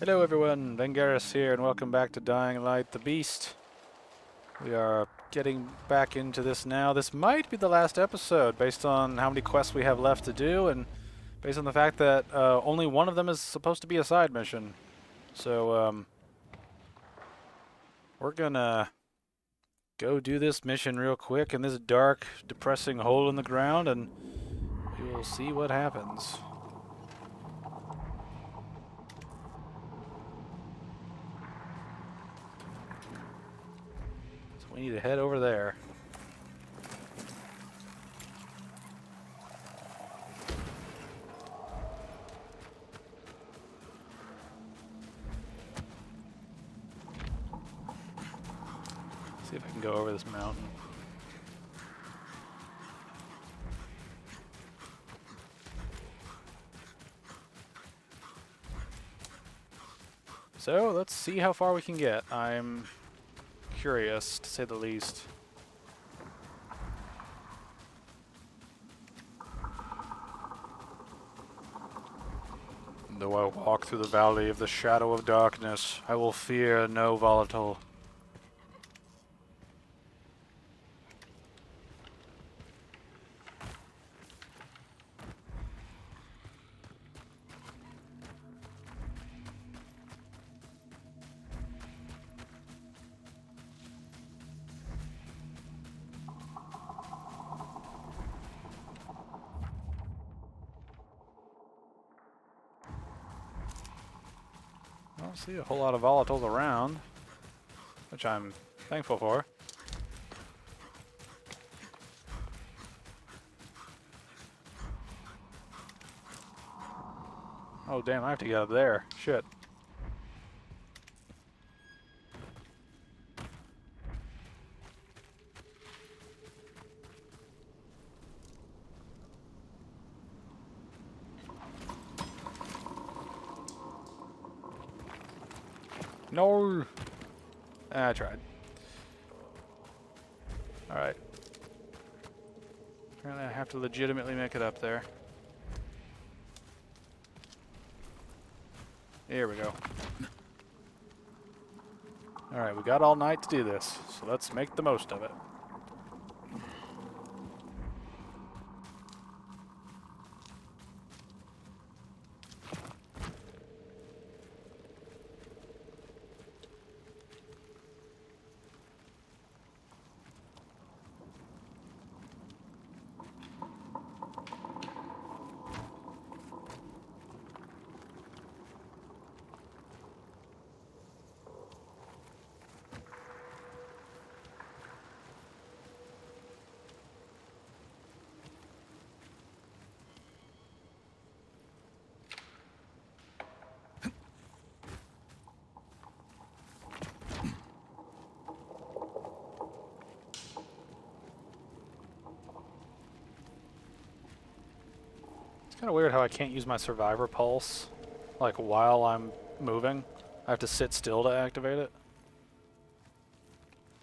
Hello everyone, Vengaris here, and welcome back to Dying Light the Beast. We are getting back into this now. This might be the last episode, based on how many quests we have left to do, and based on the fact that only one of them is supposed to be a side mission. So, we're gonna go do this mission real quick in this dark, depressing hole in the ground, and we will see what happens. So we need to head over there. See if I can go over this mountain. So, let's see how far we can get. I'm curious, to say the least. Though I walk through the valley of the shadow of darkness, I will fear no volatile. I don't see a whole lot of volatiles around, which I'm thankful for. Oh damn, I have to get up there. Shit. No! I tried. Alright. Apparently I have to legitimately make it up there. Here we go. Alright, we got all night to do this, so let's make the most of it. It's kind of weird how I can't use my survivor pulse, like, while I'm moving. I have to sit still to activate it.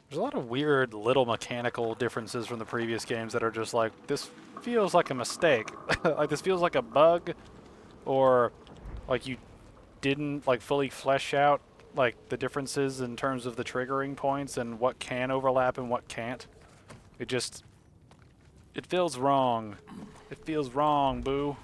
There's a lot of weird little mechanical differences from the previous games that are just like, this feels like a mistake. Like, this feels like a bug, or like you didn't like fully flesh out like the differences in terms of the triggering points and what can overlap and what can't. It just, it feels wrong. It feels wrong, boo.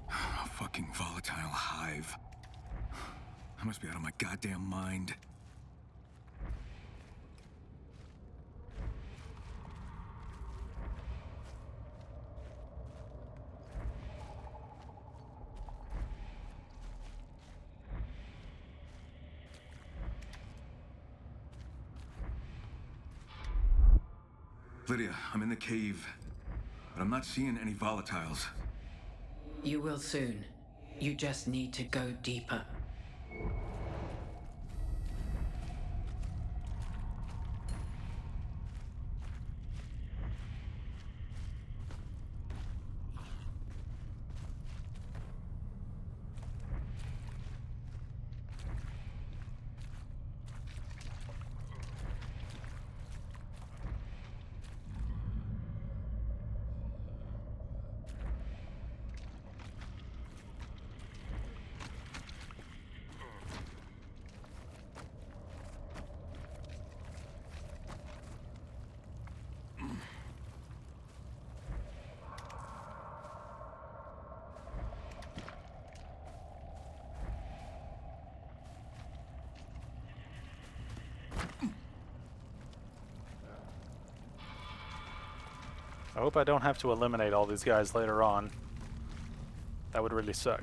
A fucking volatile hive. I must be out of my goddamn mind. Lydia, I'm in the cave, but I'm not seeing any volatiles. You will soon. You just need to go deeper. I hope I don't have to eliminate all these guys later on. That would really suck.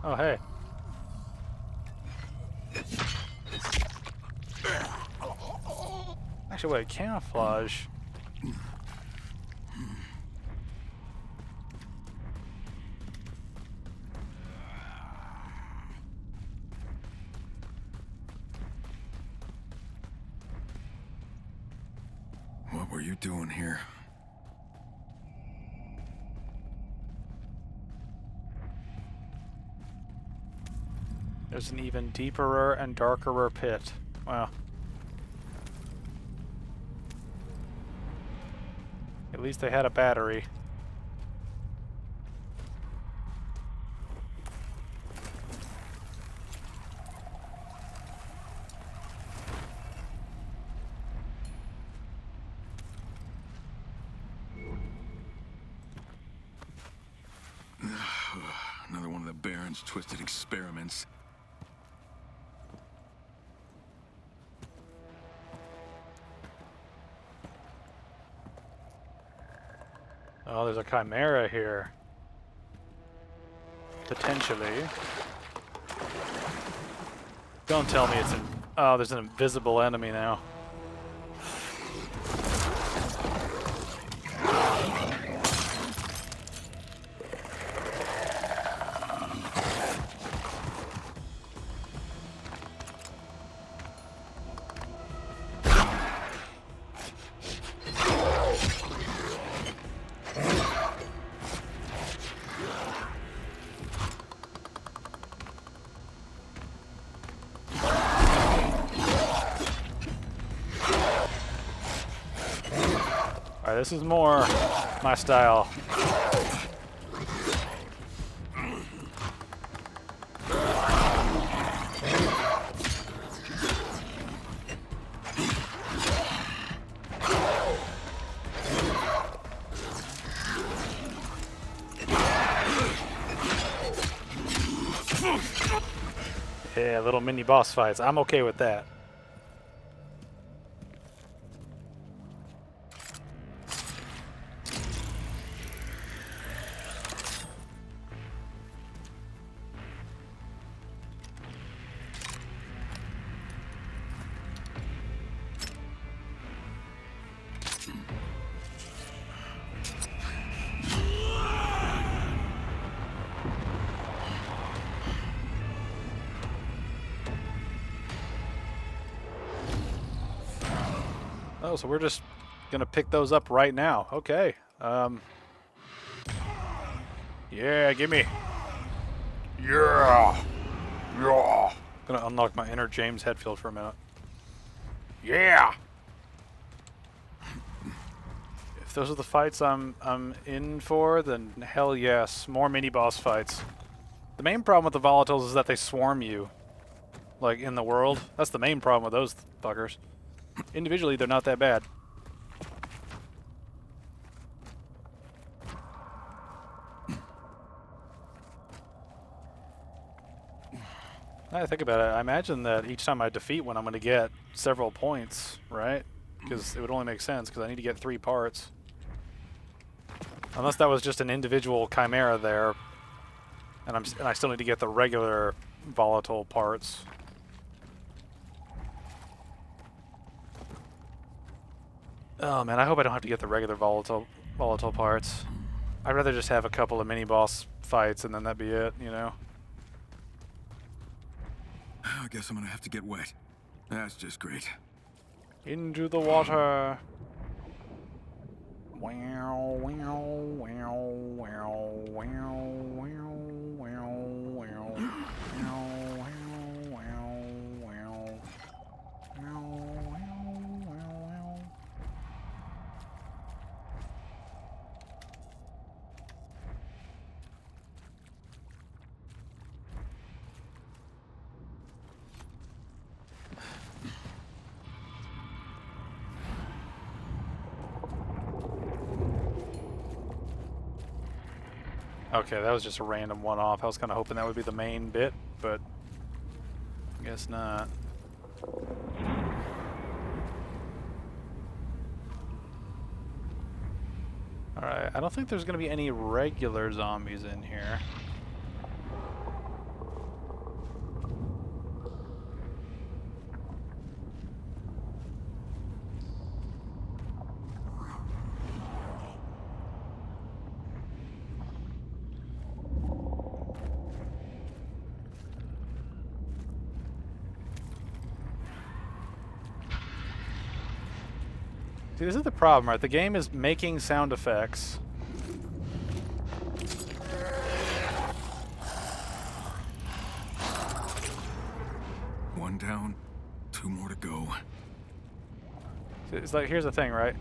Oh, hey. Actually, wait, camouflage. What were you doing here? There's an even deeper and darker pit. Wow. At least they had a battery. Another one of the Baron's twisted experiments. Oh, there's a chimera here. Potentially. Don't tell me it's an... Oh, there's an invisible enemy now. Alright, this is more my style. Yeah, little mini boss fights. I'm okay with that. Oh, so we're just gonna pick those up right now. Okay. Yeah, gimme. Yeah. Yeah. Gonna unlock my inner James Hetfield for a minute. Yeah. If those are the fights I'm in for, then hell yes, more mini boss fights. The main problem with the volatiles is that they swarm you, like in the world. That's the main problem with those fuckers. Individually, they're not that bad. Now that I think about it, I imagine that each time I defeat one, I'm going to get several points, right? Because it would only make sense, because I need to get 3 parts. Unless that was just an individual chimera there, and I still need to get the regular volatile parts. Oh man, I hope I don't have to get the regular volatile parts. I'd rather just have a couple of mini boss fights and then that'd be it, you know? I guess I'm gonna have to get wet. That's just great. Into the water. Wow, wow, wow, wow, wow, wow, wow, wow, wow. Okay, that was just a random one-off. I was kind of hoping that would be the main bit, but I guess not. Alright, I don't think there's going to be any regular zombies in here. See, this is the problem, right? The game is making sound effects. One down, 2 more to go. It's like, here's the thing, right?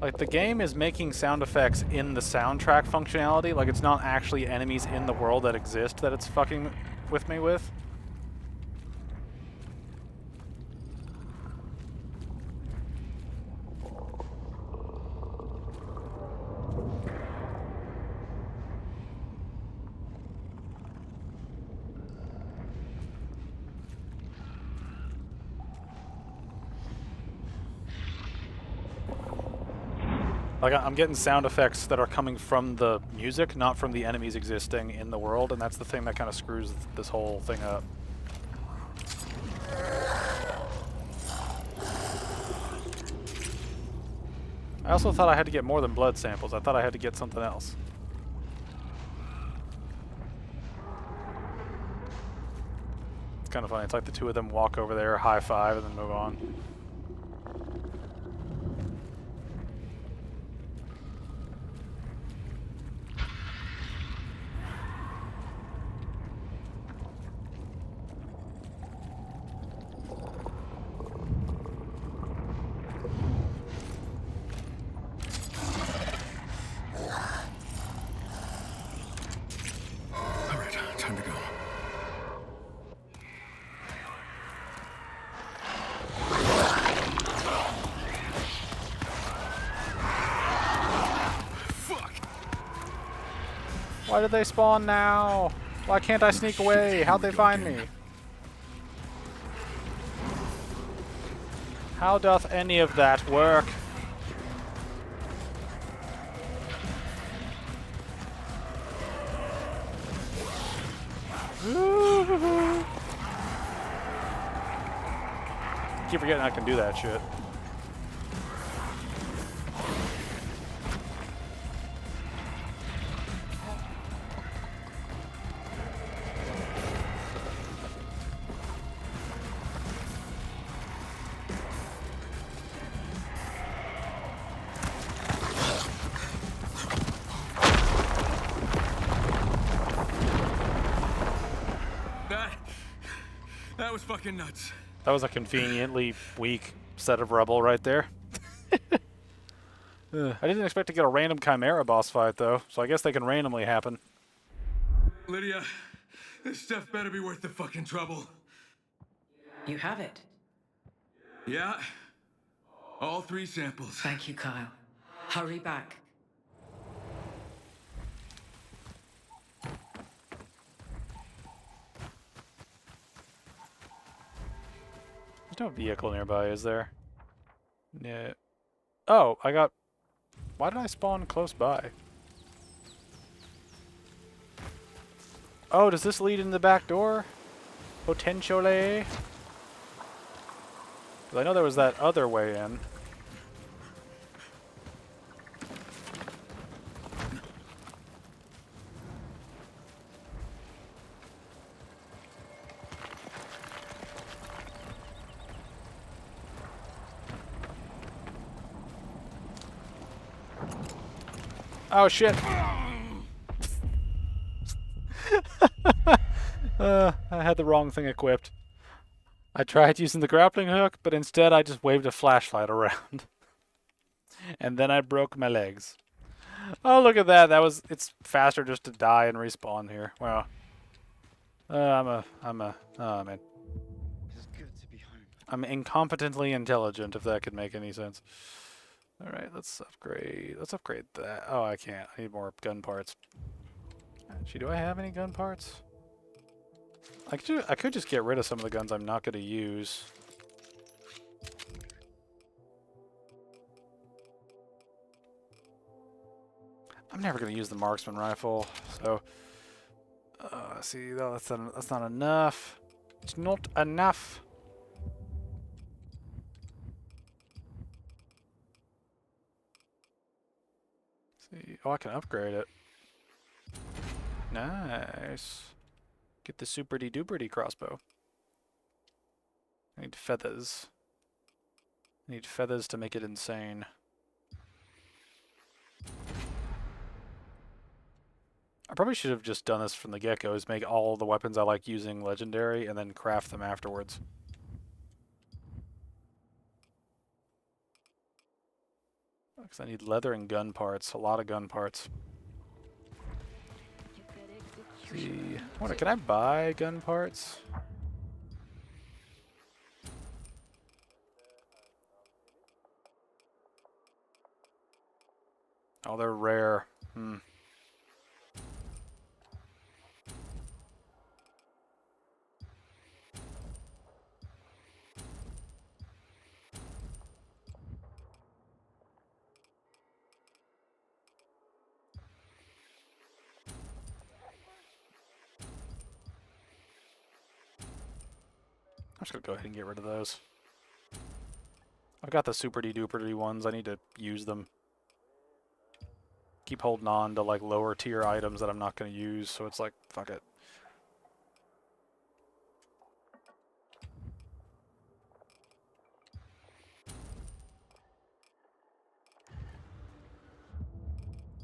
Like, the game is making sound effects in the soundtrack functionality. Like, it's not actually enemies in the world that exist that it's fucking with me with. Like, I'm getting sound effects that are coming from the music, not from the enemies existing in the world, and that's the thing that kind of screws this whole thing up. I also thought I had to get more than blood samples. I thought I had to get something else. It's kind of funny. It's like the two of them walk over there, high five, and then move on. All right, time to go. Fuck! Why did they spawn now? Why can't I sneak away? How'd they find me? How doth any of that work? Keep forgetting I can do that shit. That was fucking nuts. That was a conveniently weak set of rubble right there. I didn't expect to get a random Chimera boss fight, though, so I guess they can randomly happen. Lydia, this stuff better be worth the fucking trouble. You have it. Yeah? All 3 samples. Thank you, Kyle. Hurry back. There's no vehicle nearby, is there? Yeah. Oh, I got... Why did I spawn close by? Oh, does this lead in the back door? Potentially? 'Cause I know there was that other way in. Oh shit! I had the wrong thing equipped. I tried using the grappling hook, but instead I just waved a flashlight around. And then I broke my legs. Oh, look at that. It's faster just to die and respawn here. Wow. Oh, man. It's good to be home. I'm incompetently intelligent, if that could make any sense. Alright, let's upgrade. Let's upgrade that. Oh, I can't. I need more gun parts. Actually, do I have any gun parts? I could just get rid of some of the guns I'm not going to use. I'm never going to use the marksman rifle, so... see, though, that's not enough. It's not enough. See, oh, I can upgrade it. Nice. Get the super-de-duper-de crossbow. I need feathers. I need feathers to make it insane. I probably should have just done this from the get-go, is make all the weapons I like using legendary and then craft them afterwards. Because I need leather and gun parts, a lot of gun parts. See, can I buy gun parts? Oh, they're rare. Hmm. I'm just gonna go ahead and get rid of those. I've got the super-de-duper-de ones. I need to use them. Keep holding on to like lower tier items that I'm not gonna use, so it's like, fuck it.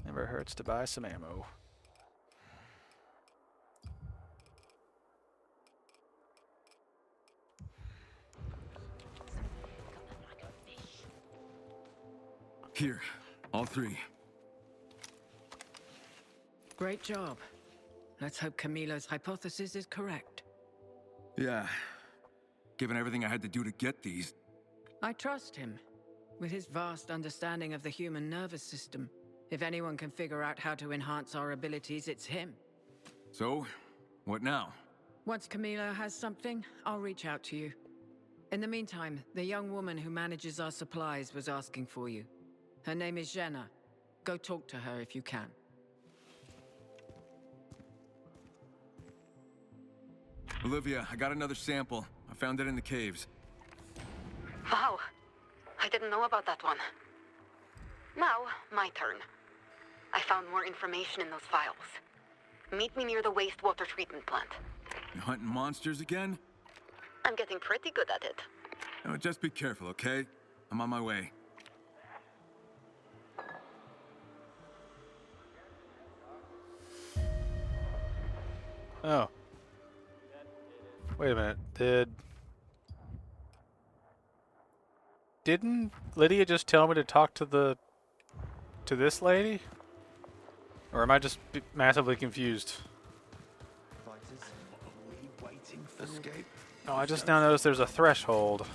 Never hurts to buy some ammo. Here, all three. Great job. Let's hope Camilo's hypothesis is correct. Yeah. Given everything I had to do to get these. I trust him. With his vast understanding of the human nervous system, if anyone can figure out how to enhance our abilities, it's him. So, what now? Once Camilo has something, I'll reach out to you. In the meantime, the young woman who manages our supplies was asking for you. Her name is Jenna. Go talk to her if you can. Olivia, I got another sample. I found it in the caves. Wow. I didn't know about that one. Now, my turn. I found more information in those files. Meet me near the wastewater treatment plant. You hunting monsters again? I'm getting pretty good at it. Oh, just be careful, okay? I'm on my way. Oh. Wait a minute. Didn't Lydia just tell me to talk to this lady? Or am I just massively confused? Oh, I just now noticed there's a threshold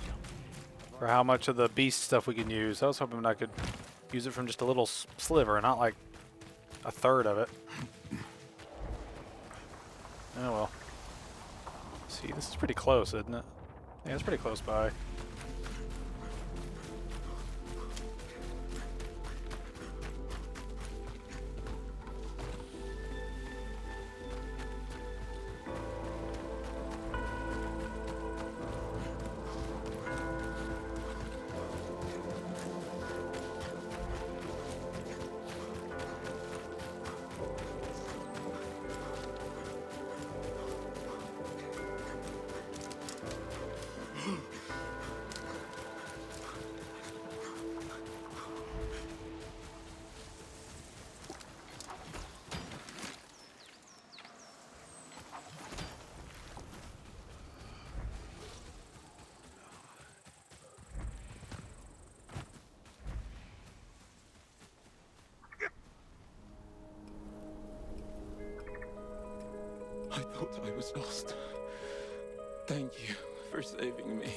for how much of the beast stuff we can use. I was hoping I could use it from just a little sliver, not like a third of it. Oh well. See, this is pretty close, isn't it? Yeah, it's pretty close by. I thought I was lost. Thank you for saving me.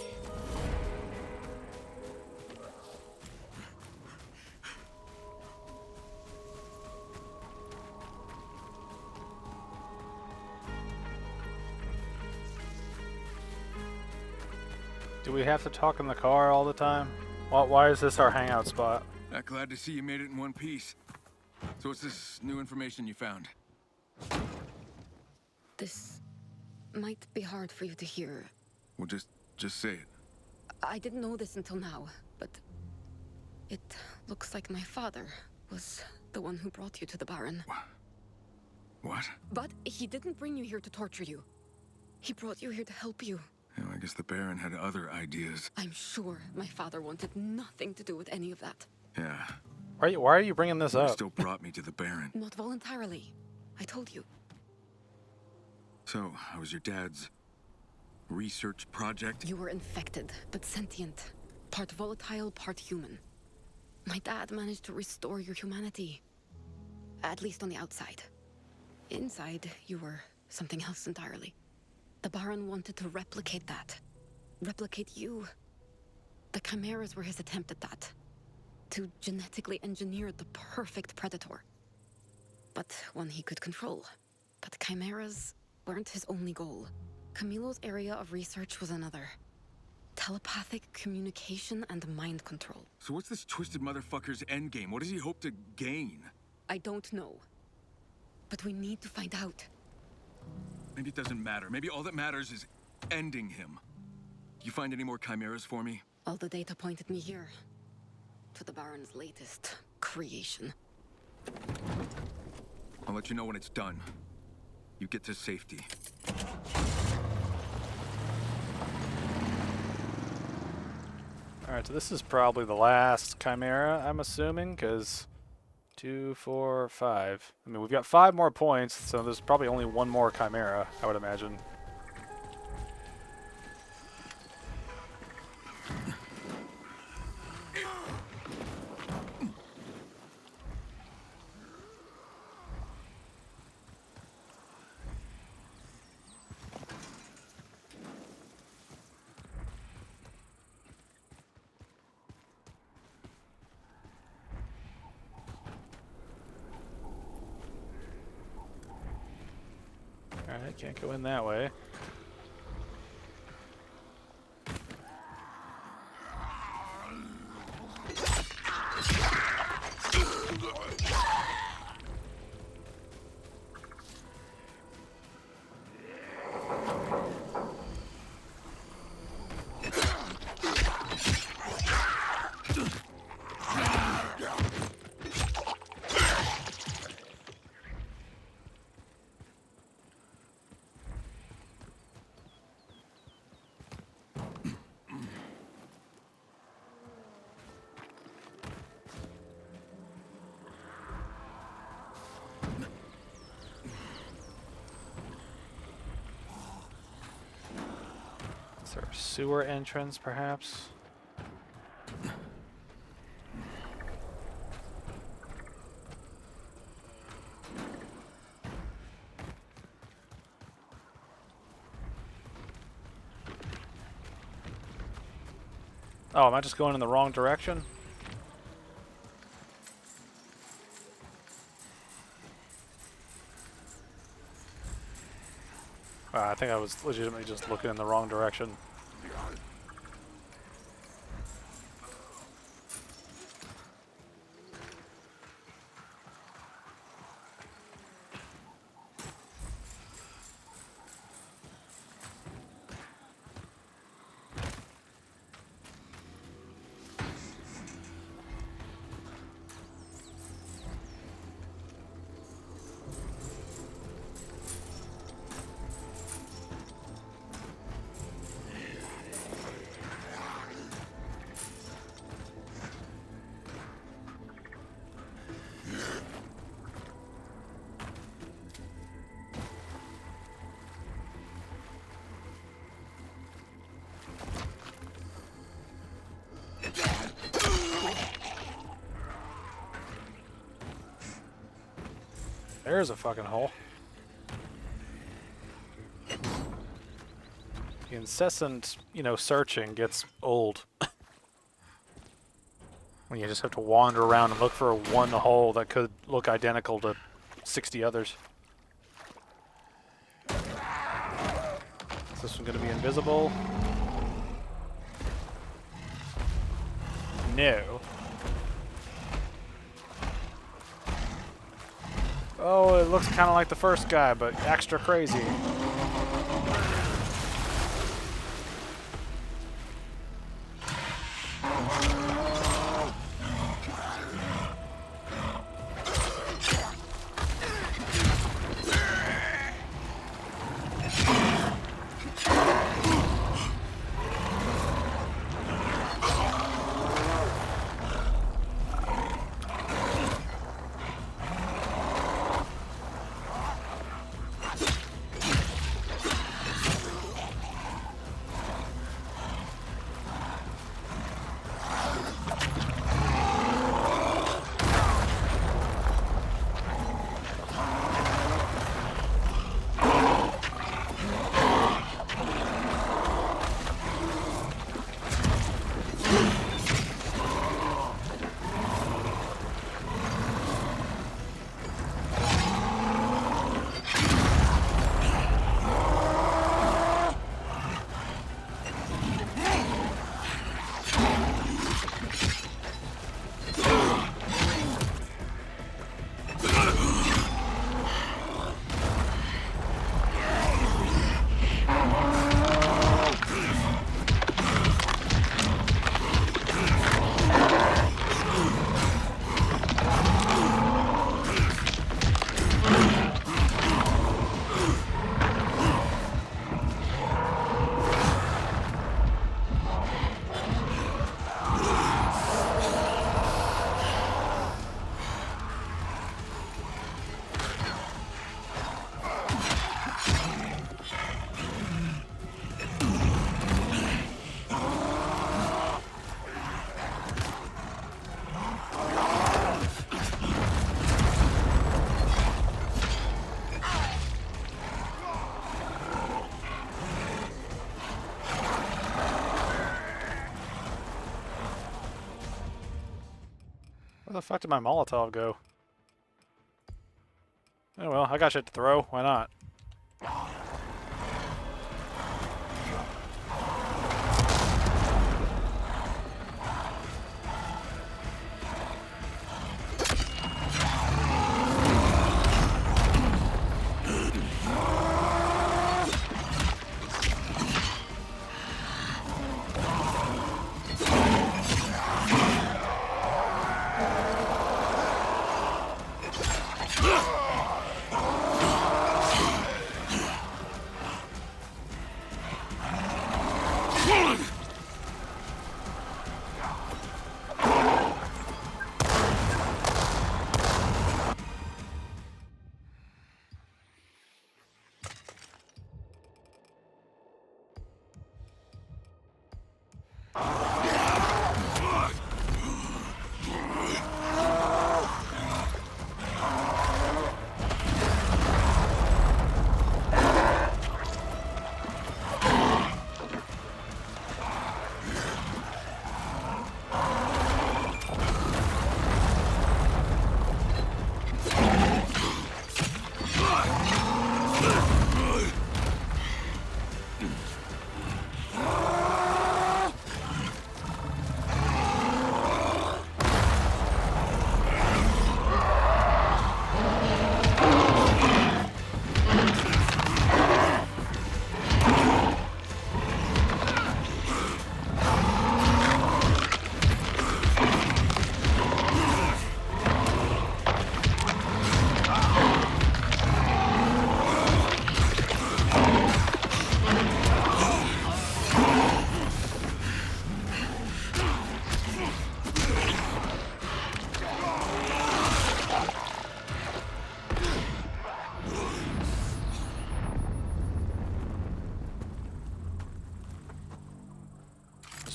Do we have to talk in the car all the time? Why is this our hangout spot? Glad to see you made it in one piece. So what's this new information you found? This might be hard for you to hear. Well, just say it. I didn't know this until now, but it looks like my father was the one who brought you to the Baron. What? But he didn't bring you here to torture you. He brought you here to help you. You know, I guess the Baron had other ideas. I'm sure my father wanted nothing to do with any of that. Yeah. Why are you bringing this He up? still brought me to the Baron. Not voluntarily. I told you. So, how was your dad's research project? You were infected, but sentient. Part volatile, part human. My dad managed to restore your humanity. At least on the outside. Inside, you were something else entirely. The Baron wanted to replicate that. Replicate you. The Chimeras were his attempt at that. To genetically engineer the perfect predator. But one he could control. But Chimeras weren't his only goal. Camilo's area of research was another. Telepathic communication and mind control. So what's this twisted motherfucker's endgame? What does he hope to gain? I don't know. But we need to find out. Maybe it doesn't matter. Maybe all that matters is ending him. You find any more chimeras for me? All the data pointed me here. To the Baron's latest creation. I'll let you know when it's done. You get to safety. Alright, so this is probably the last Chimera, I'm assuming, because 2, 4, 5. I mean, we've got 5 more points, so there's probably only one more Chimera, I would imagine. Alright, can't go in that way. Is there a sewer entrance, perhaps? Oh, am I just going in the wrong direction? I think I was legitimately just looking in the wrong direction. There's a fucking hole. The incessant, searching gets old. When you just have to wander around and look for one hole that could look identical to 60 others. Is this one going to be invisible? No. Oh, it looks kind of like the first guy, but extra crazy. Where the fuck did my Molotov go? Oh well, I got shit to throw. Why not?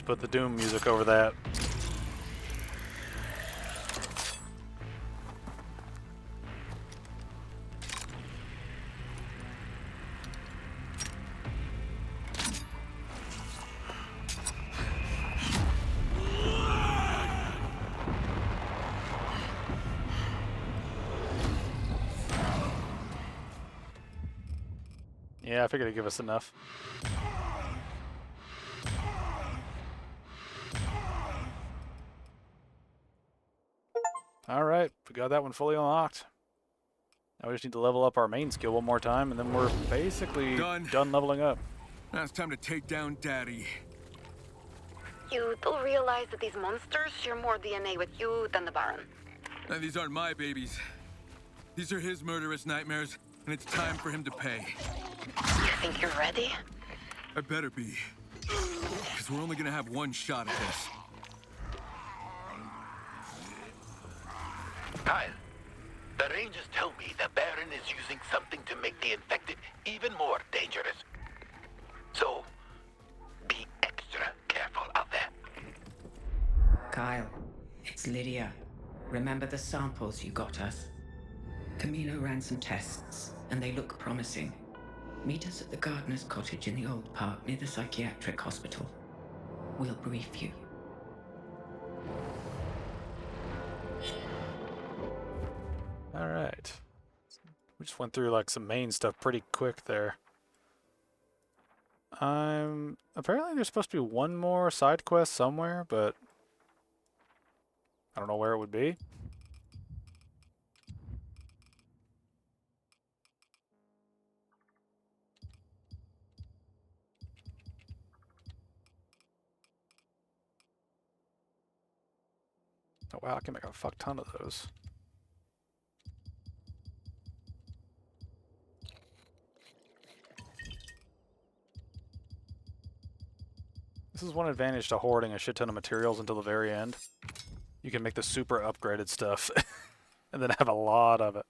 Put the Doom music over that. Yeah, I figured it'd give us enough. Alright, we got that one fully unlocked. Now we just need to level up our main skill one more time, and then we're basically done leveling up. Now it's time to take down Daddy. You do realize that these monsters share more DNA with you than the Baron. And these aren't my babies. These are his murderous nightmares, and it's time for him to pay. You think you're ready? I better be. Because we're only gonna have one shot at this. Kyle, the Rangers tell me the Baron is using something to make the infected even more dangerous. So, be extra careful out there. Kyle, it's Lydia. Remember the samples you got us? Camilo ran some tests, and they look promising. Meet us at the gardener's cottage in the old park near the psychiatric hospital. We'll brief you. Alright. We just went through like some main stuff pretty quick there. Apparently there's supposed to be one more side quest somewhere, but I don't know where it would be. Oh wow, I can make a fuck ton of those. This is one advantage to hoarding a shit ton of materials until the very end. You can make the super upgraded stuff and then have a lot of it.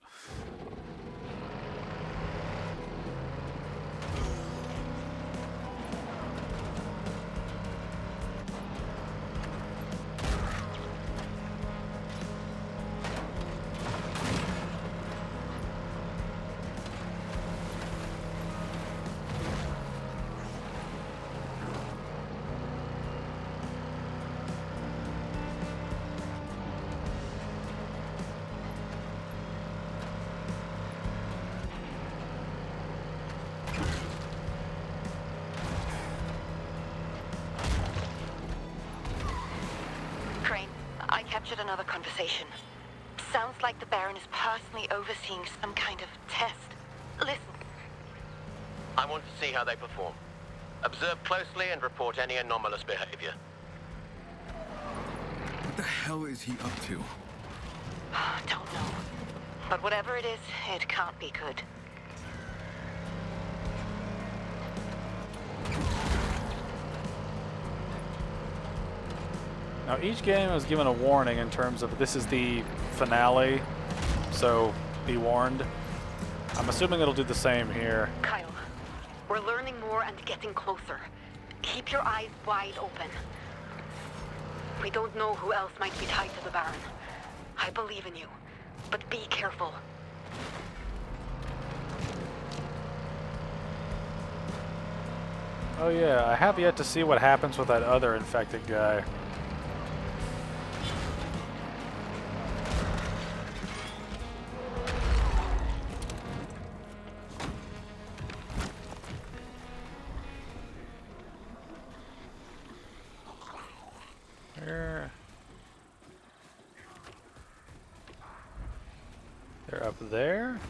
I captured another conversation. Sounds like the Baron is personally overseeing some kind of test. Listen. I want to see how they perform. Observe closely and report any anomalous behavior. What the hell is he up to? Don't know. But whatever it is, it can't be good. Now each game is given a warning in terms of this is the finale, so be warned. I'm assuming it'll do the same here. Kyle, we're learning more and getting closer. Keep your eyes wide open. We don't know who else might be tied to the Baron. I believe in you, but be careful. Oh yeah, I have yet to see what happens with that other infected guy. They're up there.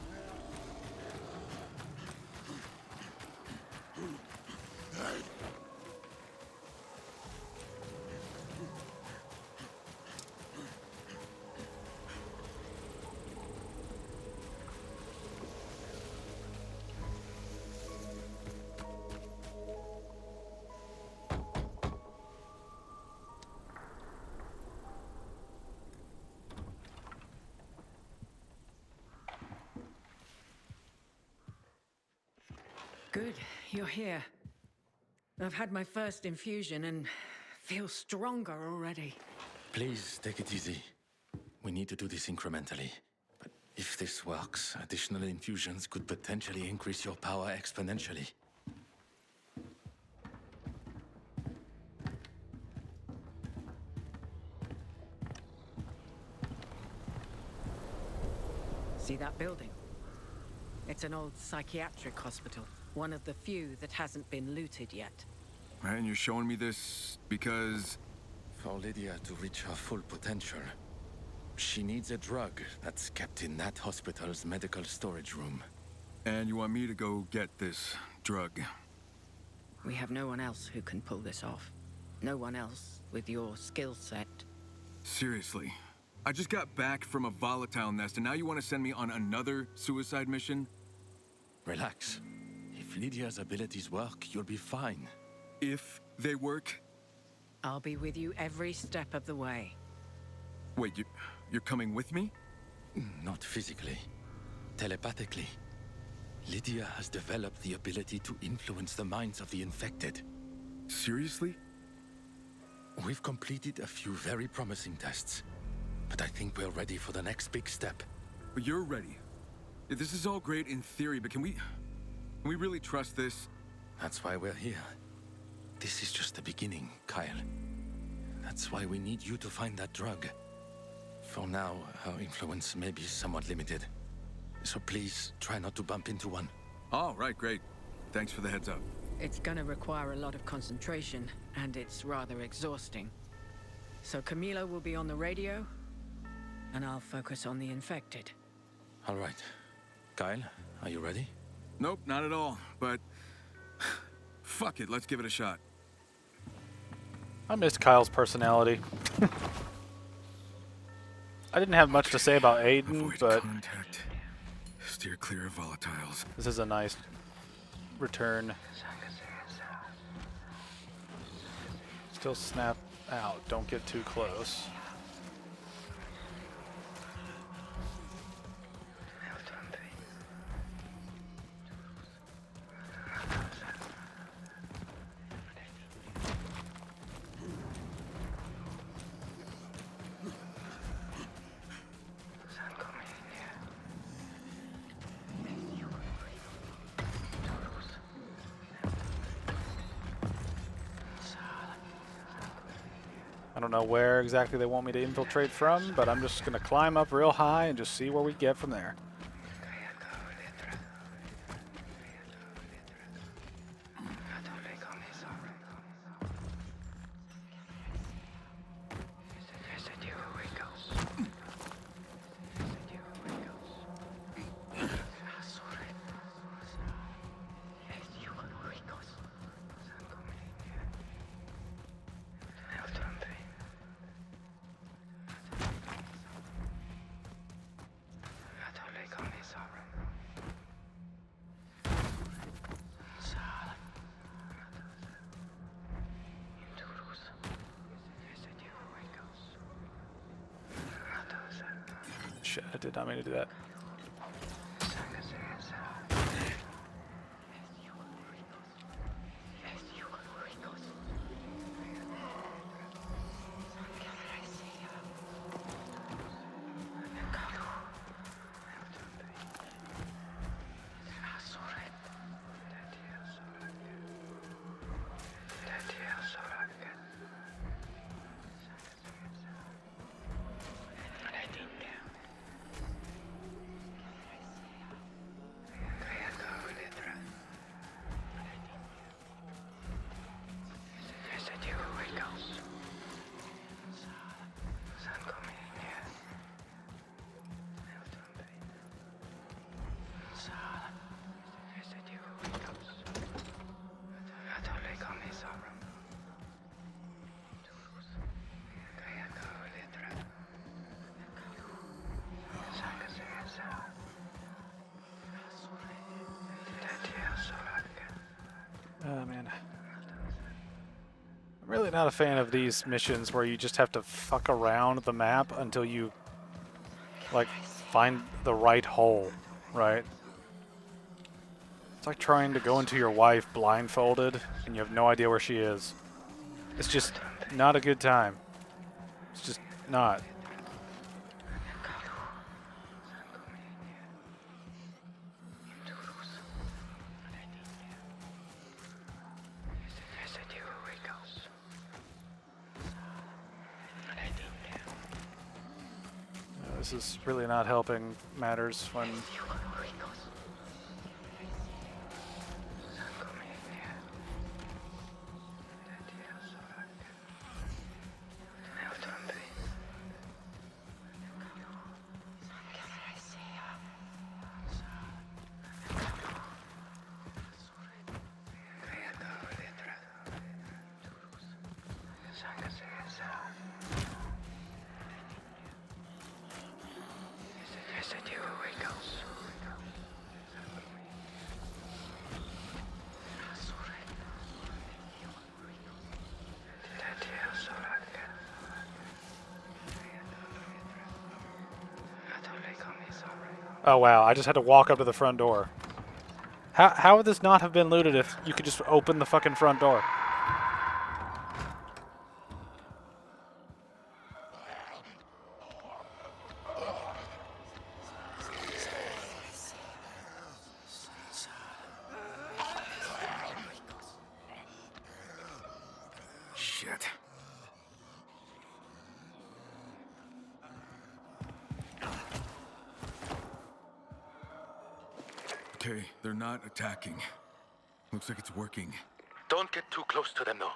Good, you're here. I've had my first infusion and feel stronger already. Please take it easy. We need to do this incrementally. But if this works, additional infusions could potentially increase your power exponentially. See that building? It's an old psychiatric hospital. One of the few that hasn't been looted yet. And you're showing me this because... For Lydia to reach her full potential, She needs a drug that's kept in that hospital's medical storage room. And you want me to go get this drug? We have no one else who can pull this off. No one else with your skill set. Seriously? I just got back from a volatile nest, and now you want to send me on another suicide mission? Relax. If Lydia's abilities work, you'll be fine. If they work? I'll be with you every step of the way. Wait, you're coming with me? Not physically. Telepathically. Lydia has developed the ability to influence the minds of the infected. Seriously? We've completed a few very promising tests, but I think we're ready for the next big step. You're ready. This is all great in theory, but can we really trust this? That's why we're here. This is just the beginning, Kyle. That's why we need you to find that drug. For now, her influence may be somewhat limited. So please, try not to bump into one. All right, great. Thanks for the heads up. It's gonna require a lot of concentration, and it's rather exhausting. So Camilo will be on the radio, and I'll focus on the infected. All right. Kyle, are you ready? Nope, not at all, but... fuck it, let's give it a shot. I missed Kyle's personality. I didn't have much to say about Aiden, Avoid but contact. Steer clear of volatiles. this is a nice return. Still snap out. Don't get too close. I don't know where exactly they want me to infiltrate from, but I'm just going to climb up real high and just see where we get from there. Shit, I did not mean to do that. Oh man. I'm really not a fan of these missions where you just have to fuck around the map until you like find the right hole, right? It's like trying to go into your wife blindfolded and you have no idea where she is. It's just not a good time. It's just not. This is really not helping matters when Oh wow, I just had to walk up to the front door. How would this not have been looted if you could just open the fucking front door? Shit. Okay, they're not attacking. Looks like it's working. Don't get too close to them, though.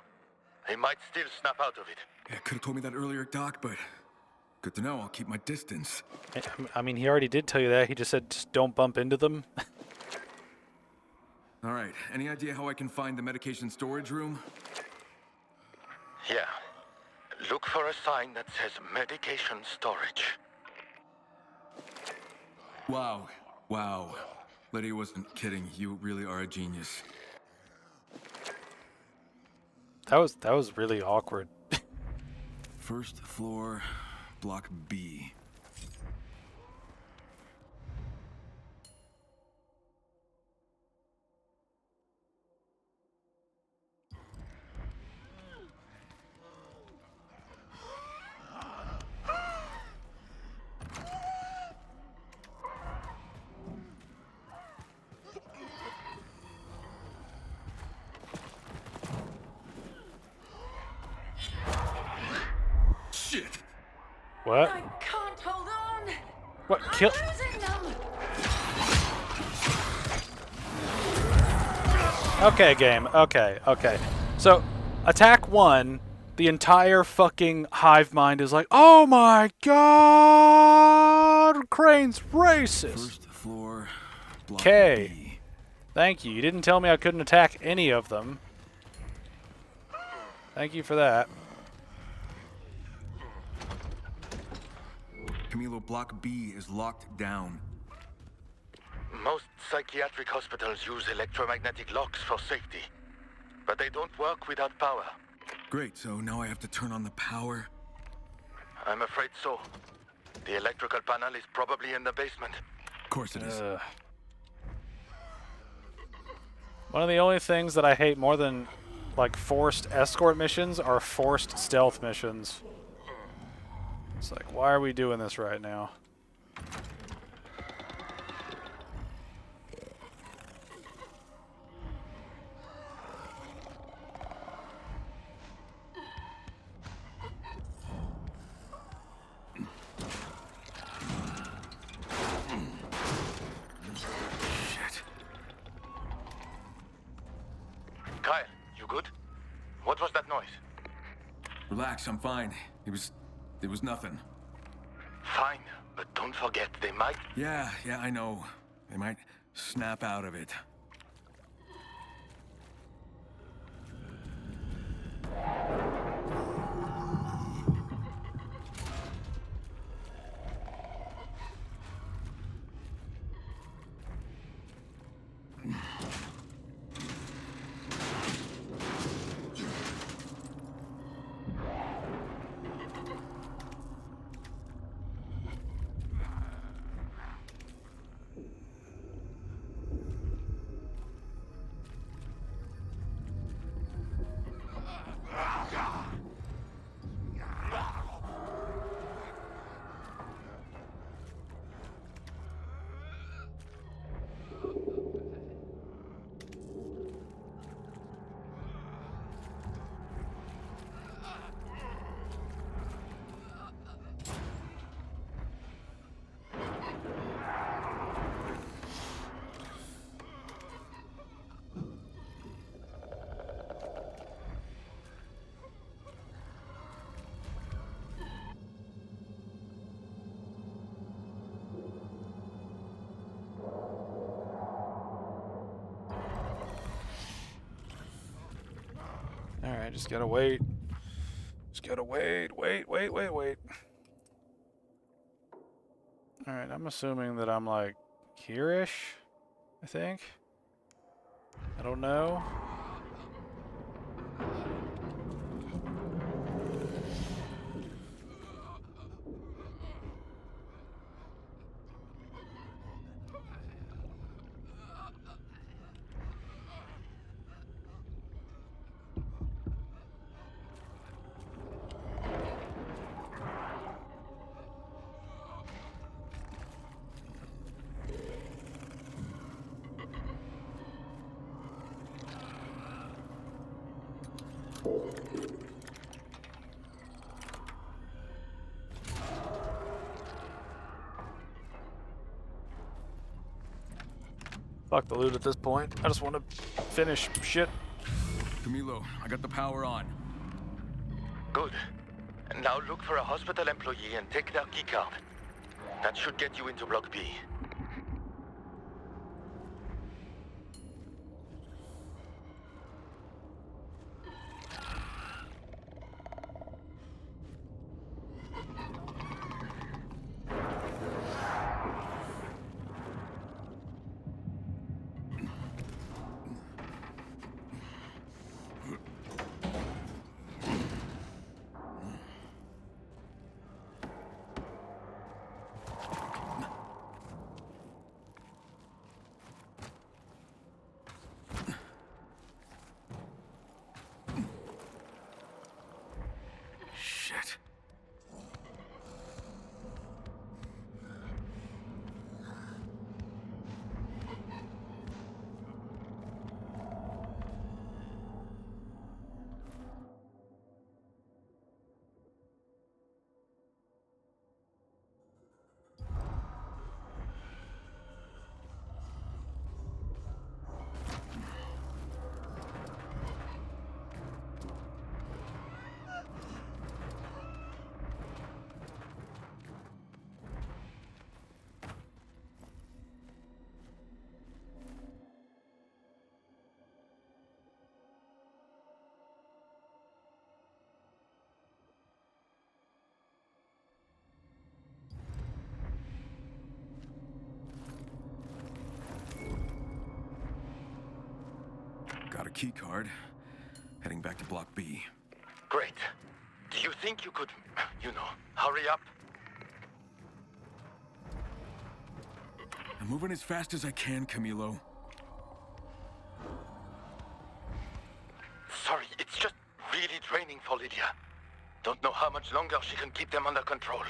They might still snap out of it. Yeah, could have told me that earlier, Doc, but good to know. I'll keep my distance. I mean, he already did tell you that. He just said just don't bump into them. All right, any idea how I can find the medication storage room? Yeah. Look for a sign that says medication storage. Wow. Wow. Lydia wasn't kidding. You really are a genius. That was really awkward. First floor, block B. Shit! What? I can't hold on. What? I'm Kill? losing them. Okay, game. Okay. So, attack 1, the entire fucking hive mind is like, oh my god, Crane's racist. First floor, block Okay. B. Thank you. You didn't tell me I couldn't attack any of them. Thank you for that. Camilo, block B is locked down. Most psychiatric hospitals use electromagnetic locks for safety. But they don't work without power. Great, so now I have to turn on the power. I'm afraid so. The electrical panel is probably in the basement. Of course it is. One of the only things that I hate more than like forced escort missions are forced stealth missions. It's like, why are we doing this right now? Shit. Kyle, you good? What was that noise? Relax, I'm fine. It was nothing. Fine, but don't forget they might. Yeah, I know. They might snap out of it. Alright, just gotta wait. Just gotta wait. Alright, I'm assuming that I'm like here-ish, I think. I don't know. Fuck the loot at this point. I just want to finish shit. Camilo, I got the power on. Good. And now look for a hospital employee and take their keycard. That should get you into Block B. Shit. Got a key card. Heading back to Block B. Great. Do you think you could, hurry up? I'm moving as fast as I can, Camilo. Sorry, it's just really draining for Lydia. Don't know how much longer she can keep them under control.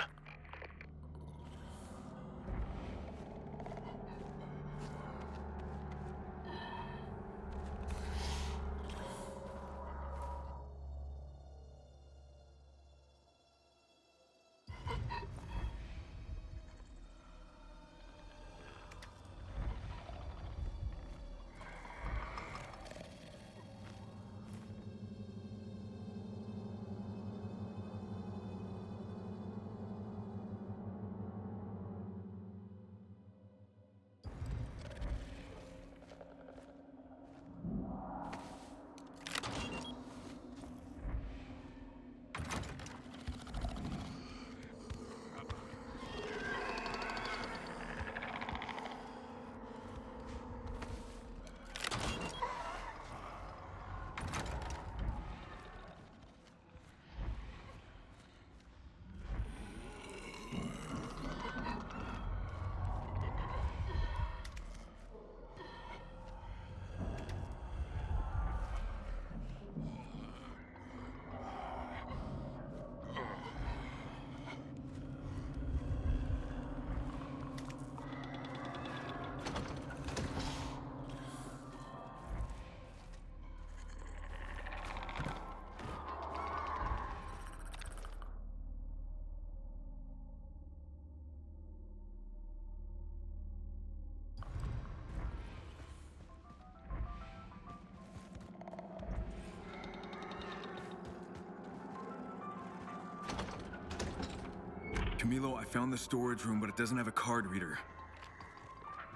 Camilo, I found the storage room, but it doesn't have a card reader.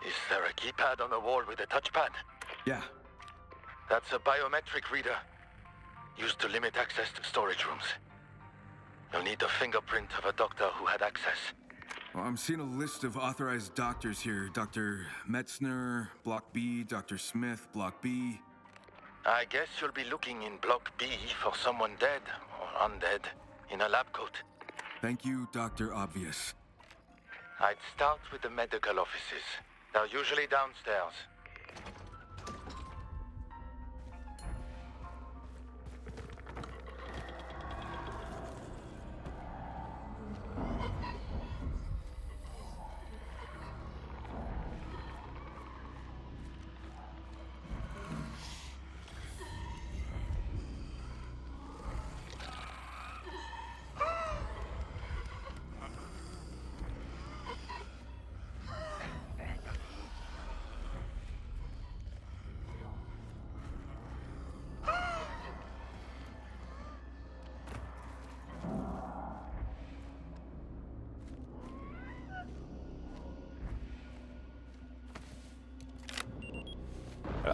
Is there a keypad on the wall with a touchpad? Yeah, That's a biometric reader. Used to limit access to storage rooms. You'll need the fingerprint of a doctor who had access. Well, I'm seeing a list of authorized doctors here. Dr. Metzner, Block B, Dr. Smith, Block B. I guess you'll be looking in Block B for someone dead or undead in a lab coat. Thank you, Dr. Obvious. I'd start with the medical offices. They're usually downstairs.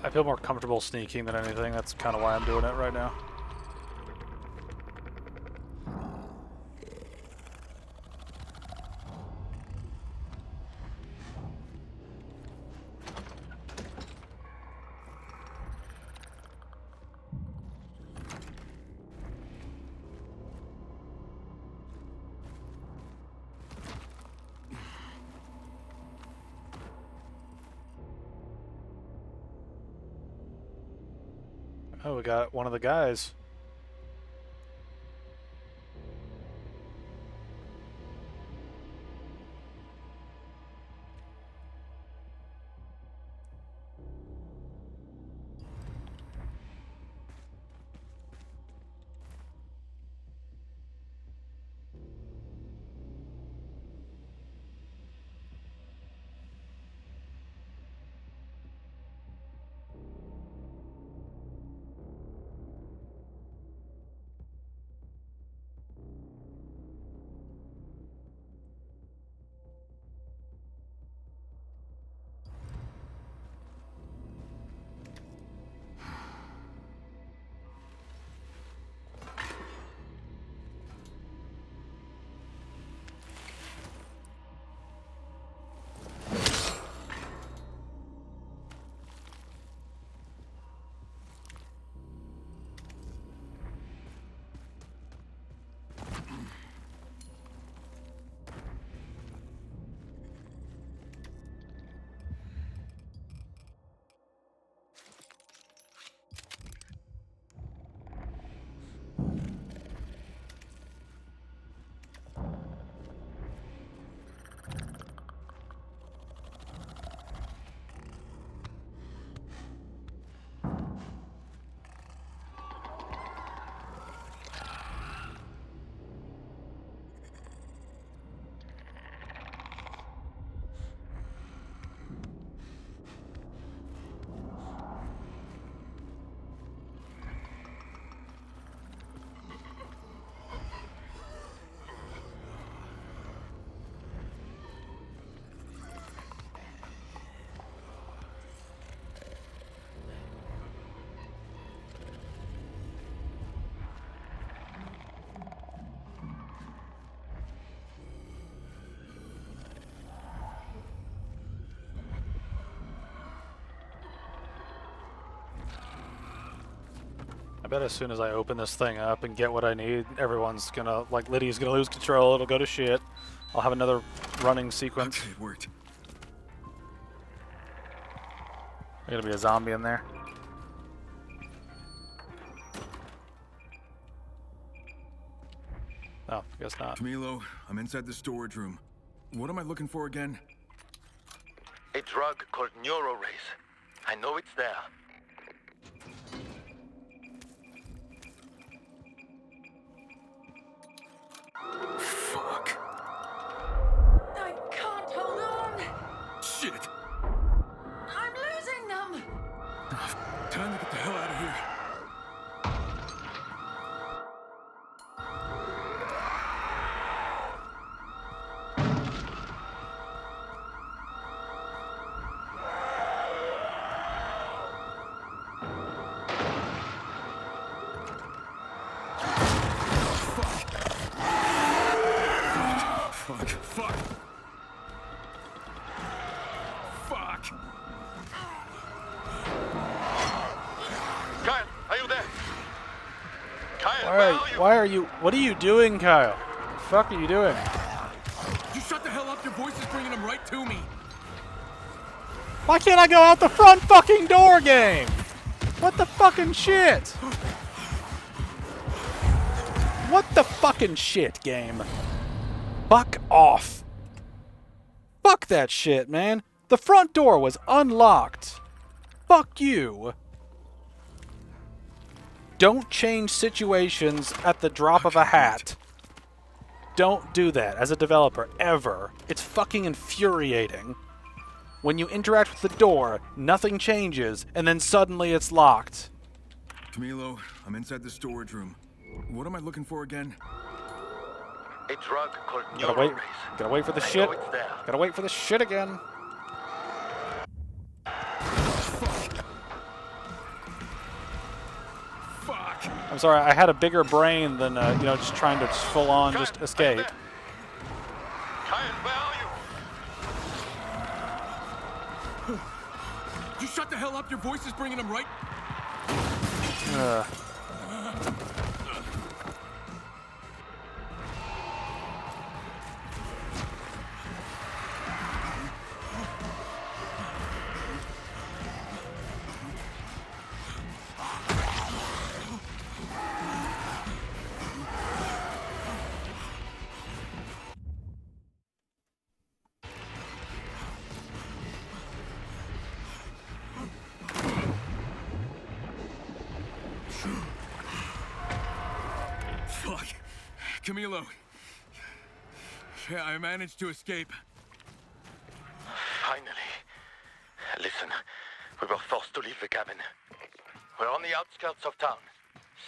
I feel more comfortable sneaking than anything. That's kind of why I'm doing it right now. Oh, we got one of the guys. I bet as soon as I open this thing up and get what I need, everyone's gonna, like, Lydia's gonna lose control, it'll go to shit. I'll have another running sequence. Okay, it worked. There's gonna be a zombie in there. Oh, guess not. Camilo, I'm inside the storage room. What am I looking for again? A drug called NeuroRace. I know it's there. Fuck. I can't hold on! Shit! I'm losing them! Time to get the hell out of here. Why are you... What are you doing, Kyle? What the fuck are you doing? You shut the hell up. Your voice is bringing them right to me. Why can't I go out the front fucking door, game? What the fucking shit? What the fucking shit, game? Fuck off. Fuck that shit, man. The front door was unlocked. Fuck you. Don't change situations at the drop of a hat. Don't do that as a developer, ever. It's fucking infuriating. When you interact with the door, nothing changes, and then suddenly it's locked. Camilo, I'm inside the storage room. What am I looking for again? A drug called Gotta wait. Neurorace. Gotta wait for the I shit. know it's there. Gotta wait for the shit again. Fuck! I'm sorry, I had a bigger brain than, just trying to full on just Kyle, escape. right there. Kyle, where are you? You shut the hell up. Your voice is bringing them right... Ugh. Fuck. Camilo. Yeah, I managed to escape. Finally. Listen, we were forced to leave the cabin. We're on the outskirts of town.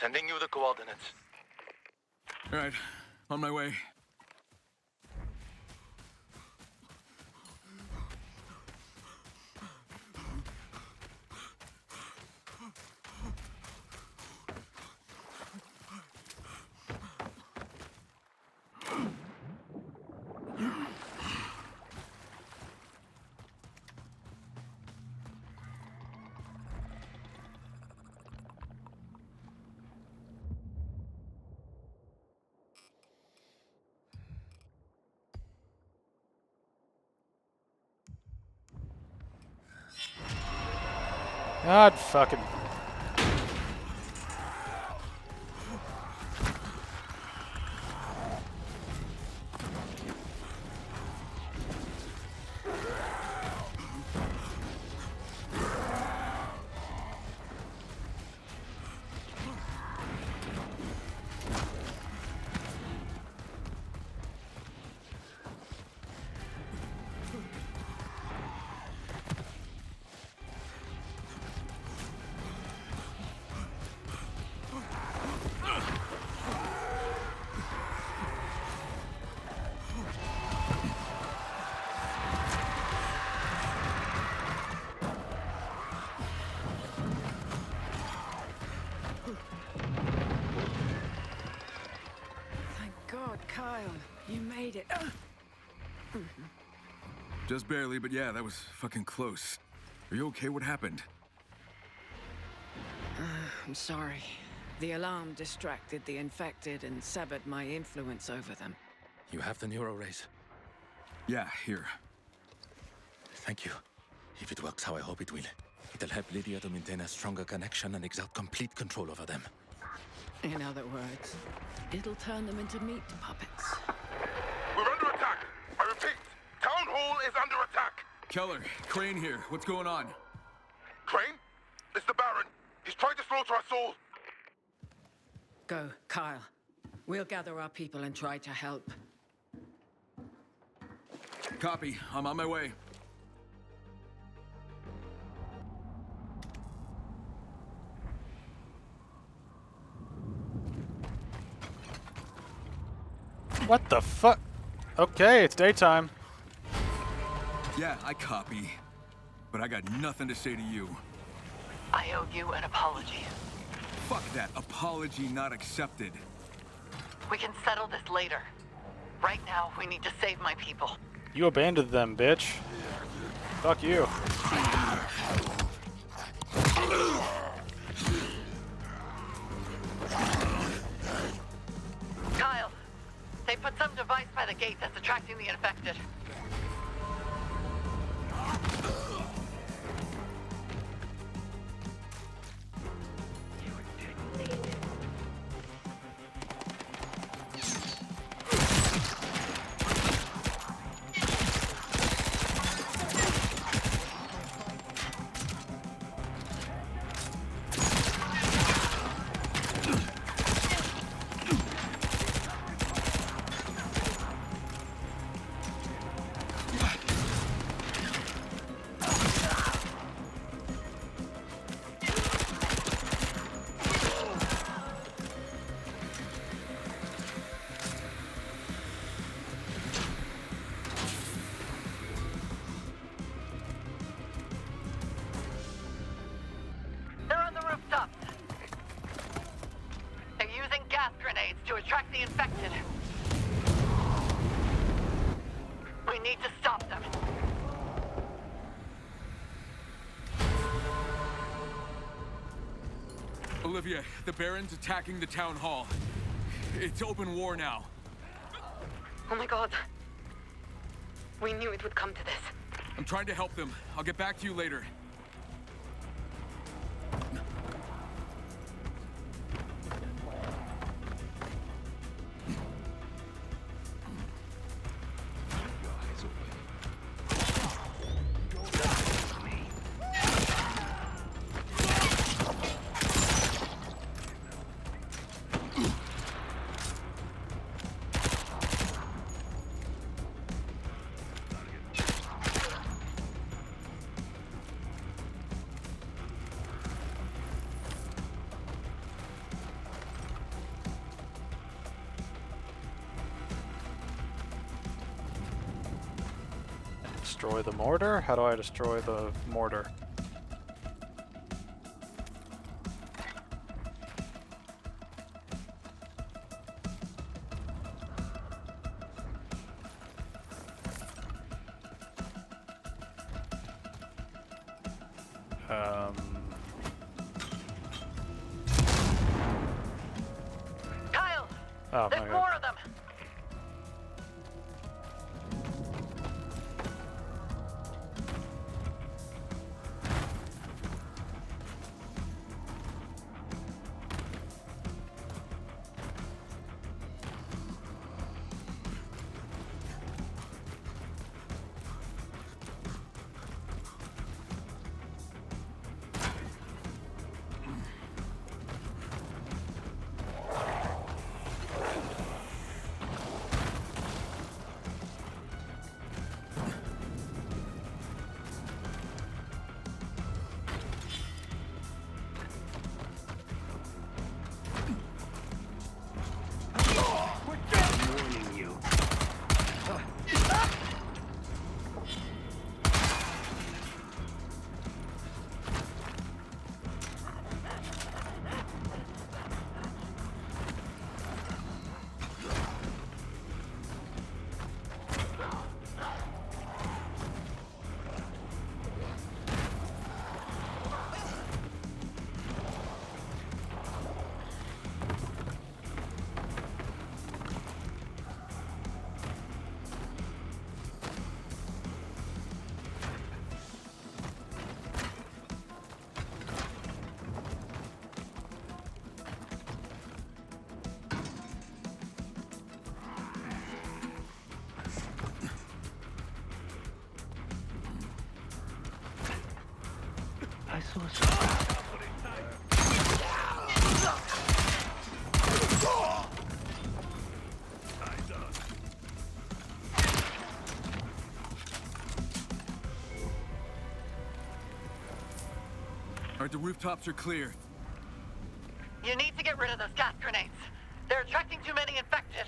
Sending you the coordinates. All right, on my way. God fucking... Thank God, Kyle. You made it. Just barely, but yeah, that was fucking close. Are you okay? What happened? I'm sorry. The alarm distracted the infected and severed my influence over them. You have the Neurorace. Yeah, here. Thank you. If it works how I hope it will, it'll help Lydia to maintain a stronger connection and exert complete control over them. In other words, it'll turn them into meat puppets. We're under attack. I repeat, Town Hall is under attack. Keller, Crane here. What's going on? Crane? It's the Baron. He's trying to slaughter us all. Go, Kyle. We'll gather our people and try to help. Copy. I'm on my way. What the fuck? Okay, it's daytime. Yeah, I copy. But I got nothing to say to you. I owe you an apology. Fuck that. Apology not accepted. We can settle this later. Right now, we need to save my people. You abandoned them, bitch. Fuck you. a gate that's attracting the infected. To attract the infected. We need to stop them. Olivia, the Baron's attacking the town hall. It's open war now. Oh my god. We knew it would come to this. I'm trying to help them. I'll get back to you later. Destroy the mortar? How do I destroy the mortar? Kyle! Oh, There's my God. more of them! I saw some. Alright, the rooftops are clear. You need to get rid of those gas grenades. They're attracting too many infected.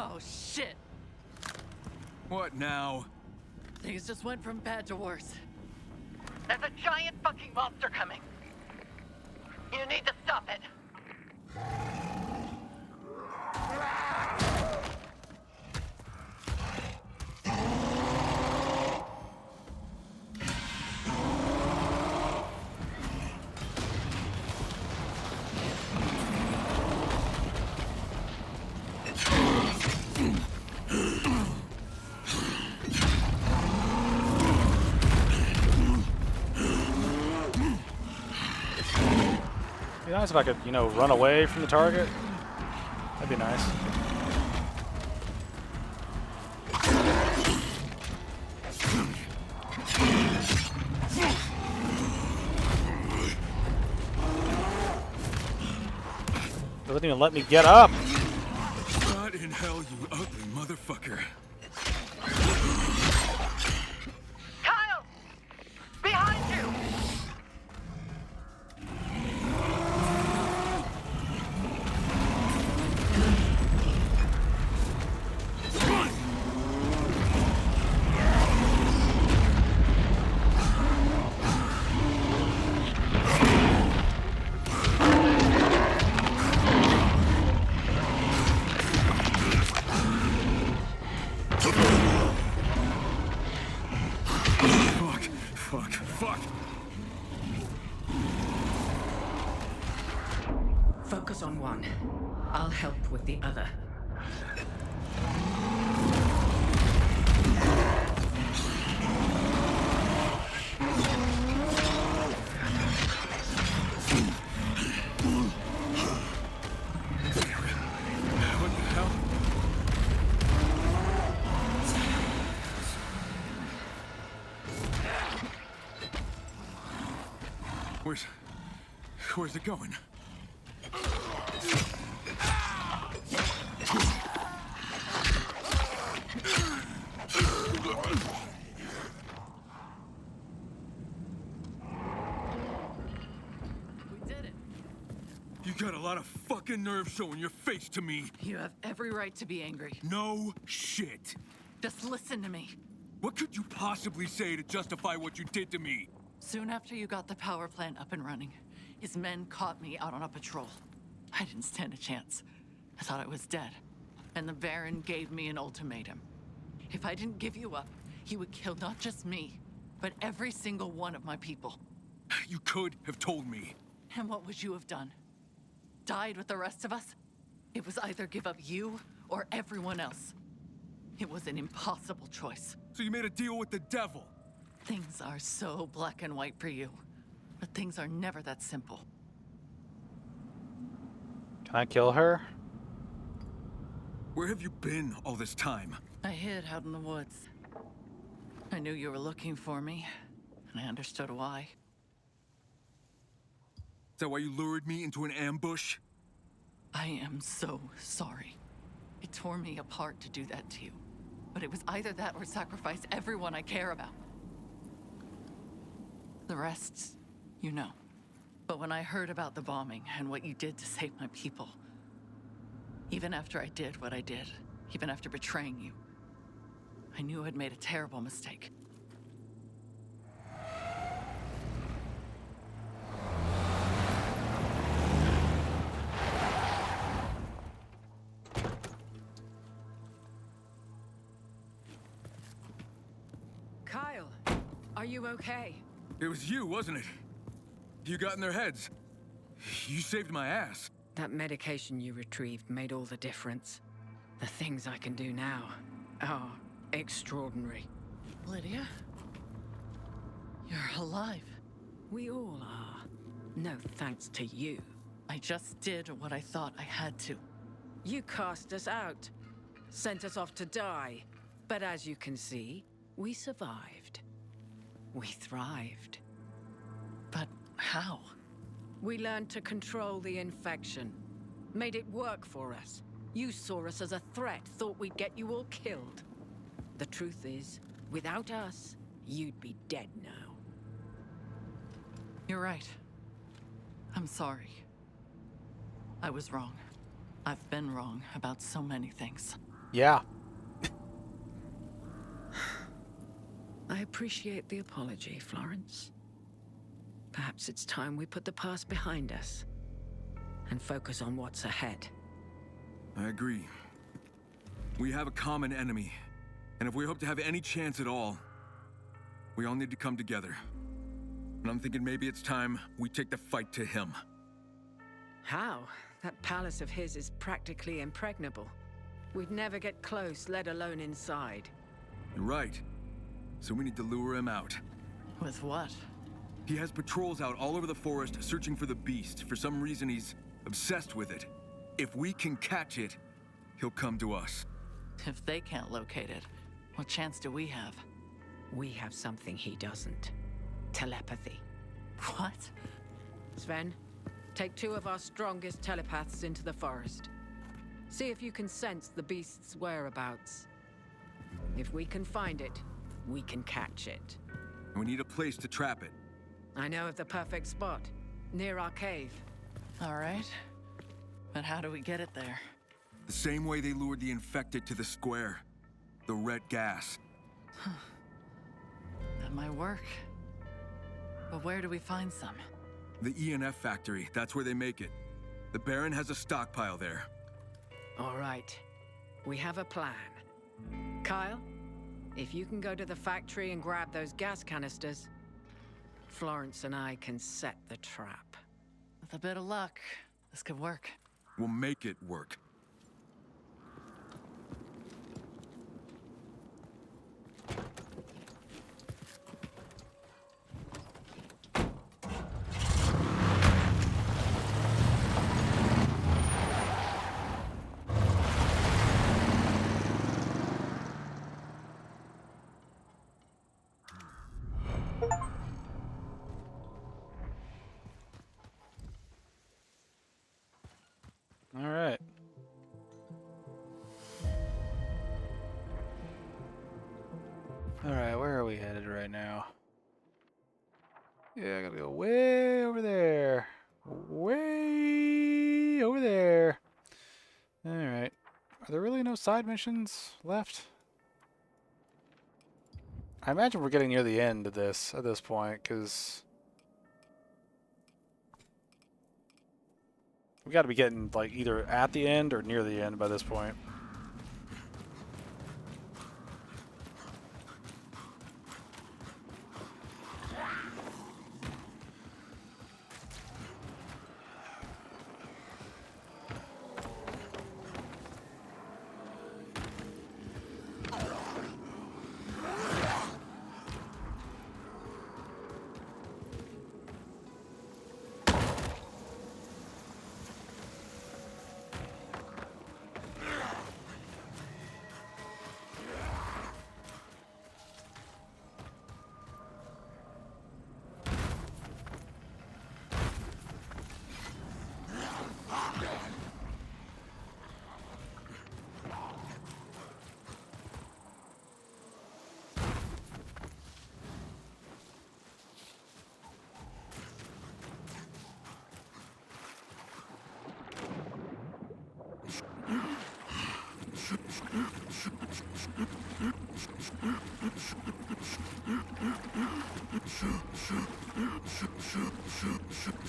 Oh, shit. What now? Things just went from bad to worse. There's a giant fucking monster coming. You need to stop it. Be nice if I could, you know, run away from the target. That'd be nice. Doesn't even let me get up. God in hell, you ugly motherfucker. Kyle! Behind you! Fuck. Focus on one. I'll help with the other. What the hell? Where's it going? We did it. You got a lot of fucking nerve showing your face to me. You have every right to be angry. No shit. Just listen to me. What could you possibly say to justify what you did to me? Soon after you got the power plant up and running, his men caught me out on a patrol. I didn't stand a chance. I thought I was dead. And the Baron gave me an ultimatum. If I didn't give you up, he would kill not just me, but every single one of my people. You could have told me. And what would you have done? Died with the rest of us? It was either give up you or everyone else. It was an impossible choice. So you made a deal with the devil. Things are so black and white for you, but things are never that simple. Can I kill her? Where have you been all this time? I hid out in the woods. I knew you were looking for me, and I understood why. Is that why you lured me into an ambush? I am so sorry. It tore me apart to do that to you. But it was either that or sacrifice everyone I care about. The rest, you know. But when I heard about the bombing and what you did to save my people, even after I did what I did, even after betraying you, I knew I'd made a terrible mistake. Kyle, are you okay? It was you, wasn't it? You got in their heads. You saved my ass. That medication you retrieved made all the difference. The things I can do now are extraordinary. Lydia? You're alive. We all are. No thanks to you. I just did what I thought I had to. You cast us out, sent us off to die. But as you can see, we survived. We thrived. But how? We learned to control the infection. Made it work for us. You saw us as a threat, thought we'd get you all killed. The truth is, without us, you'd be dead now. You're right. I'm sorry. I was wrong. I've been wrong about so many things. Yeah. I appreciate the apology, Florence. Perhaps it's time we put the past behind us and focus on what's ahead. I agree. We have a common enemy, and if we hope to have any chance at all, we all need to come together. And I'm thinking maybe it's time we take the fight to him. How? That palace of his is practically impregnable. We'd never get close, let alone inside. You're right. So we need to lure him out. With what? He has patrols out all over the forest searching for the beast. For some reason, he's obsessed with it. If we can catch it, he'll come to us. If they can't locate it, what chance do we have? We have something he doesn't. Telepathy. What? Sven, take 2 of our strongest telepaths into the forest. See if you can sense the beast's whereabouts. If we can find it, we can catch it. And we need a place to trap it. I know of the perfect spot, near our cave. All right. But how do we get it there? The same way they lured the infected to the square. The red gas. That might work. But where do we find some? The ENF factory, that's where they make it. The Baron has a stockpile there. All right. We have a plan. Kyle, if you can go to the factory and grab those gas canisters, Florence and I can set the trap. With a bit of luck, this could work. We'll make it work. All right. All right, where are we headed right now? Yeah, I gotta go way over there. Way over there. All right. Are there really no side missions left? I imagine we're getting near the end of this at this point, because we got to be getting like either at the end or near the end by this point.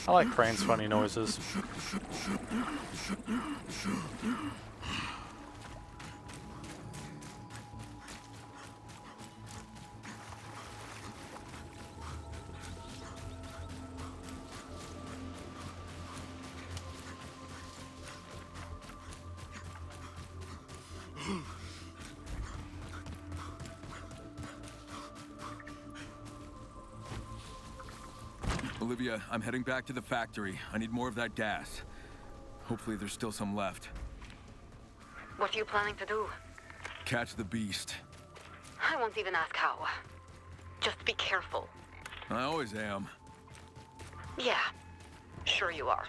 I like Crane's funny noises. Olivia, I'm heading back to the factory. I need more of that gas. Hopefully there's still some left. What are you planning to do? Catch the beast. I won't even ask how. Just be careful. I always am. Yeah, sure you are.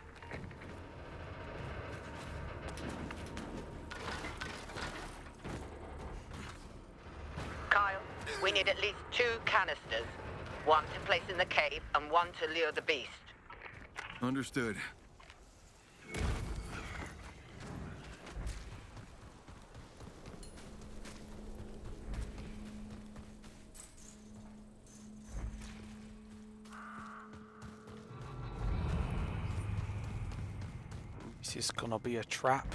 Kyle, we need at least 2 canisters. 1 to place in the cave and 1 to lure the beast. Understood. Is this gonna be a trap?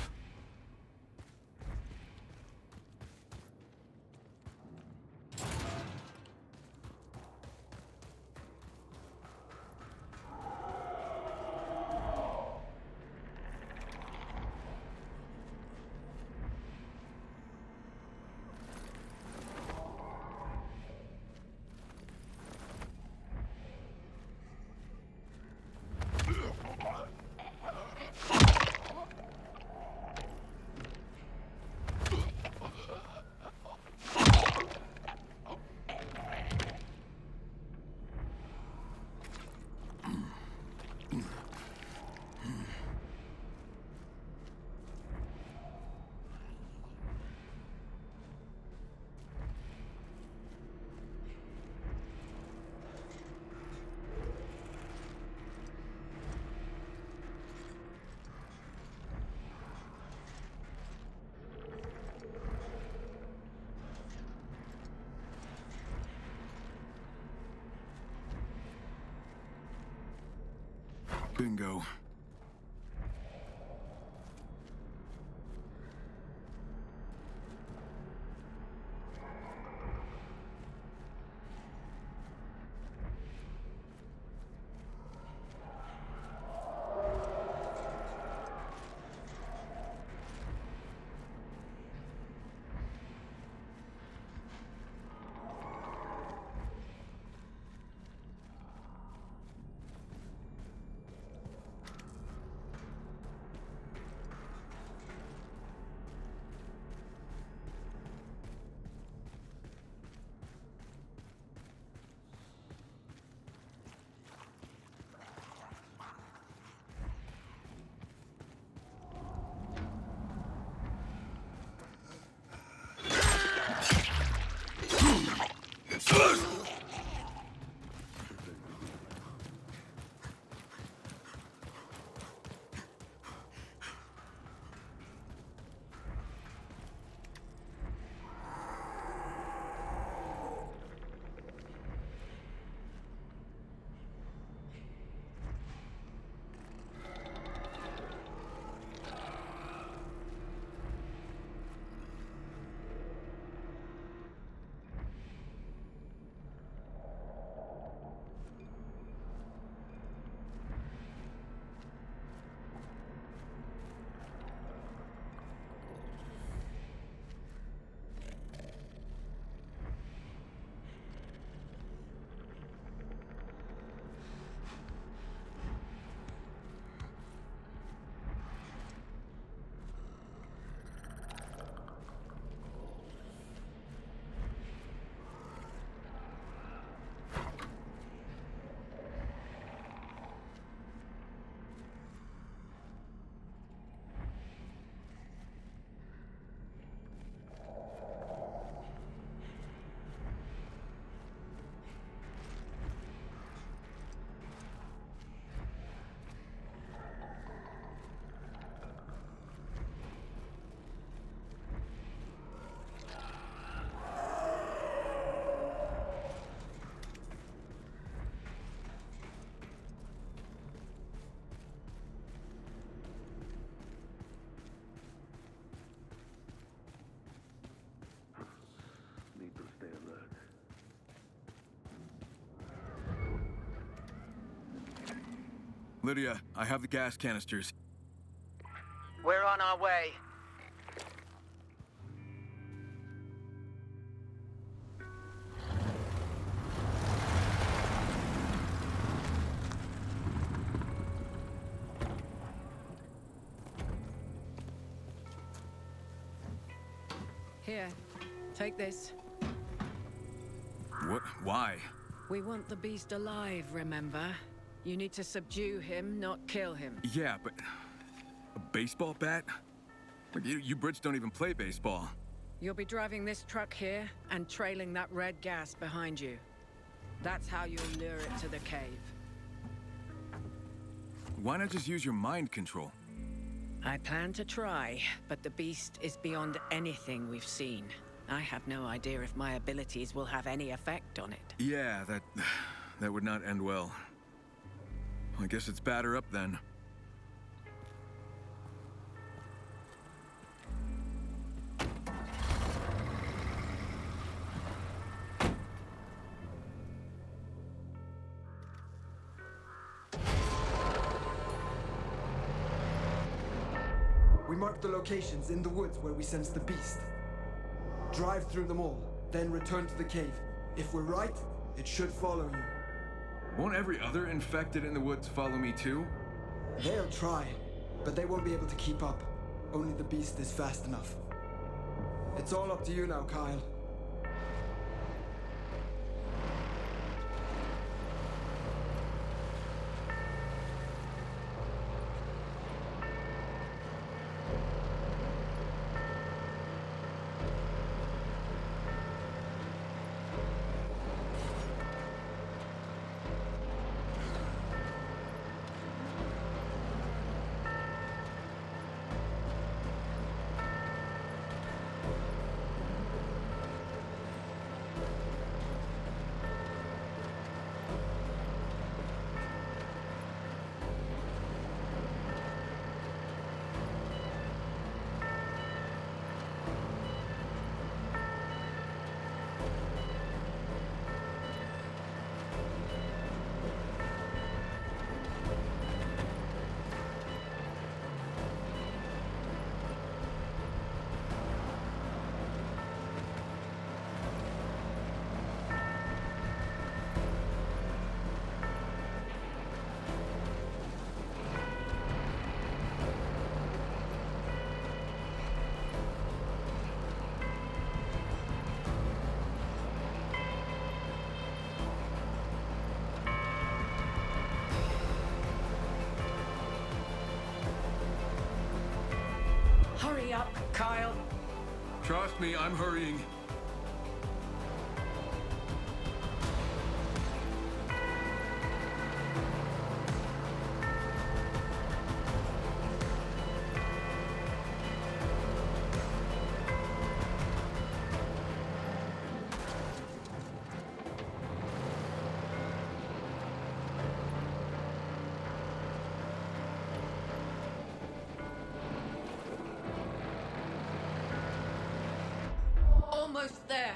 Bingo. Lydia, I have the gas canisters. We're on our way. Here, take this. What? Why? We want the beast alive, remember? You need to subdue him, not kill him. Yeah, but... a baseball bat? Like, you Brits don't even play baseball. You'll be driving this truck here and trailing that red gas behind you. That's how you'll lure it to the cave. Why not just use your mind control? I plan to try, but the beast is beyond anything we've seen. I have no idea if my abilities will have any effect on it. Yeah, that would not end well. I guess it's batter up then. We marked the locations in the woods where we sensed the beast. Drive through them all, then return to the cave. If we're right, it should follow you. Won't every other infected in the woods follow me too? They'll try, but they won't be able to keep up. Only the beast is fast enough. It's all up to you now, Kyle. Hurry up, Kyle. Trust me, I'm hurrying. Almost there.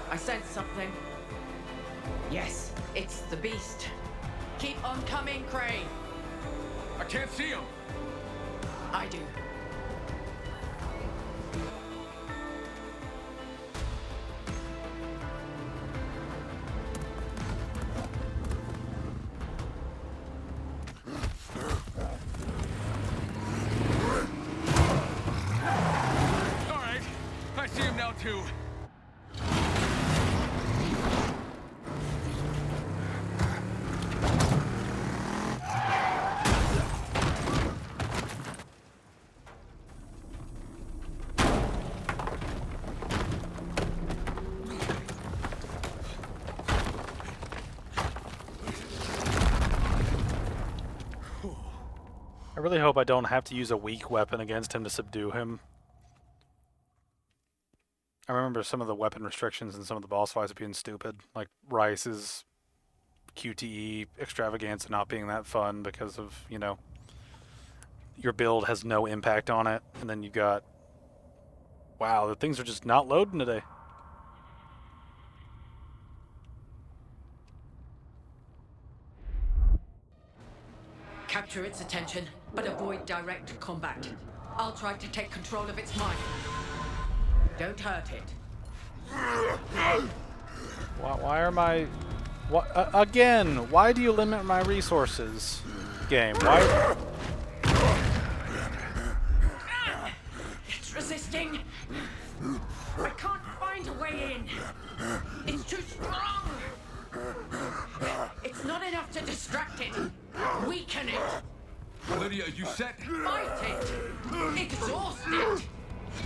I sense something. Yes, it's the beast. Keep on coming, Crane. I can't see him. I do. All right, I see him now too. I really hope I don't have to use a weak weapon against him to subdue him. I remember some of the weapon restrictions in some of the boss fights being stupid, like Rice's QTE extravaganza not being that fun because of, you know, your build has no impact on it, and then you got, wow, the things are just not loading today. Capture its attention, but avoid direct combat. I'll try to take control of its mind. Don't hurt it. Why are my... again, why do you limit my resources, game? Why... It's resisting. I can't find a way in. It's too strong. It's not enough to distract it. Weaken it. Lydia, you set? Fight it. Exhaust it.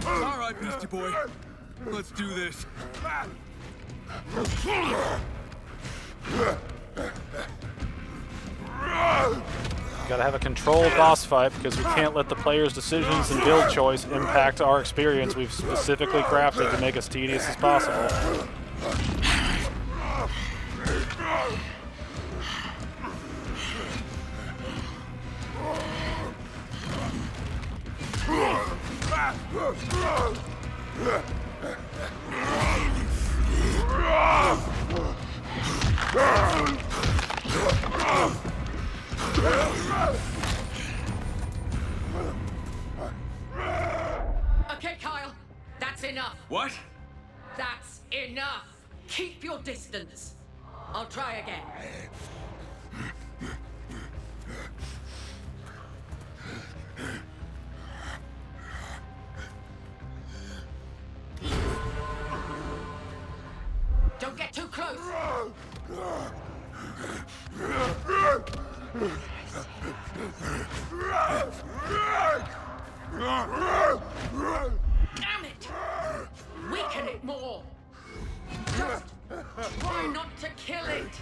All right, Beastie Boy. Let's do this. Gotta have a controlled boss fight because we can't let the player's decisions and build choice impact our experience we've specifically crafted to make as tedious as possible. Okay, Kyle. That's enough. What? That's enough. Keep your distance. I'll try again. Don't get too close. Damn it! Weaken it more. Just try not to kill it.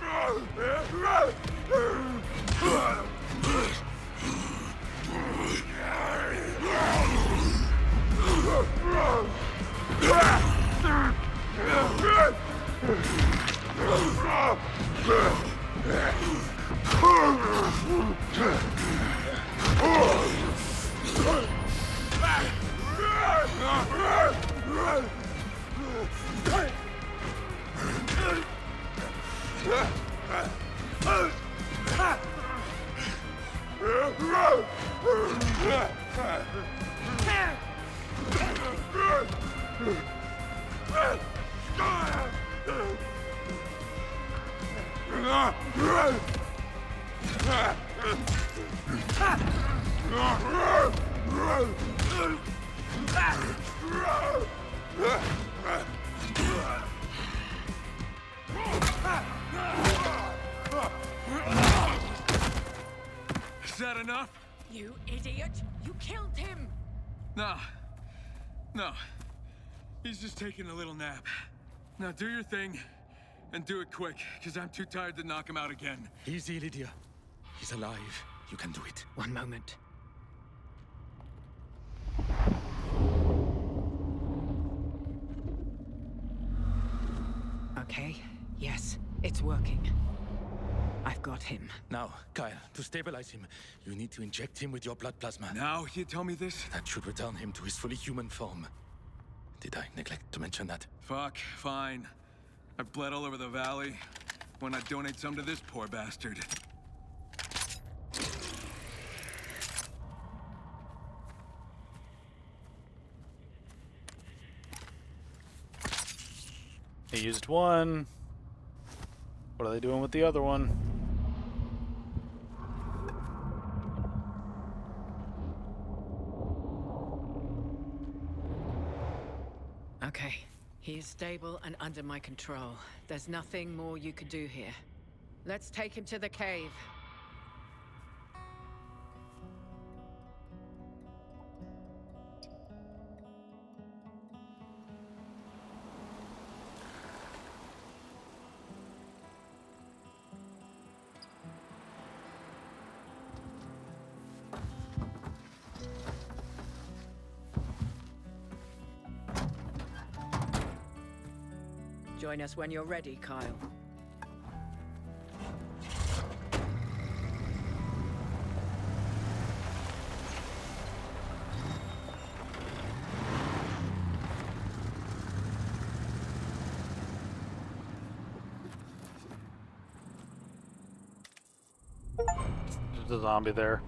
Is that enough? You idiot! You killed him! No. No. He's just taking a little nap. Now do your thing, and do it quick, because I'm too tired to knock him out again. Easy, Lydia. He's alive. You can do it. One moment. Okay, yes, it's working. I've got him. Now, Kyle, to stabilize him, you need to inject him with your blood plasma. Now you tell me this? That should return him to his fully human form. Did I neglect to mention that? Fuck, fine. I've bled all over the valley. Why not donate some to this poor bastard? He used one. What are they doing with the other one? Okay. He is stable and under my control. There's nothing more you could do here. Let's take him to the cave. Join us when you're ready, Kyle. There's a zombie there.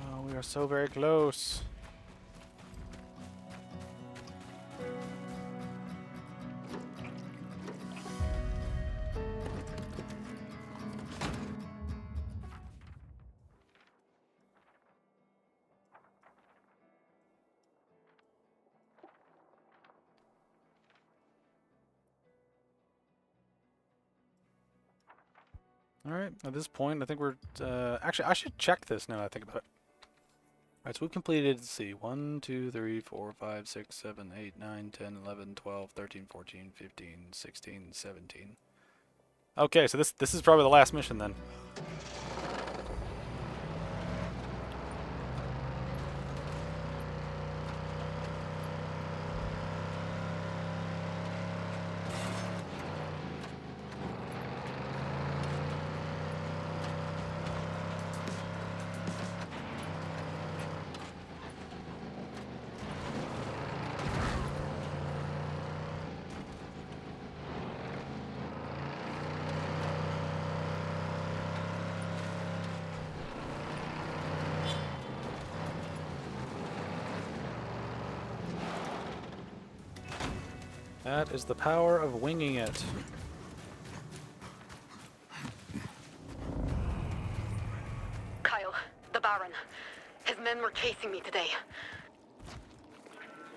Oh, we are so very close. Alright, at this point, I think we're... actually, I should check this now that I think about it. Alright, so we completed, let's see, 1, 2, 3, 4, 5, 6, 7, 8, 9, 10, 11, 12, 13, 14, 15, 16, 17. Okay, so this is probably the last mission then. That is the power of winging it. Kyle, the Baron. His men were chasing me today.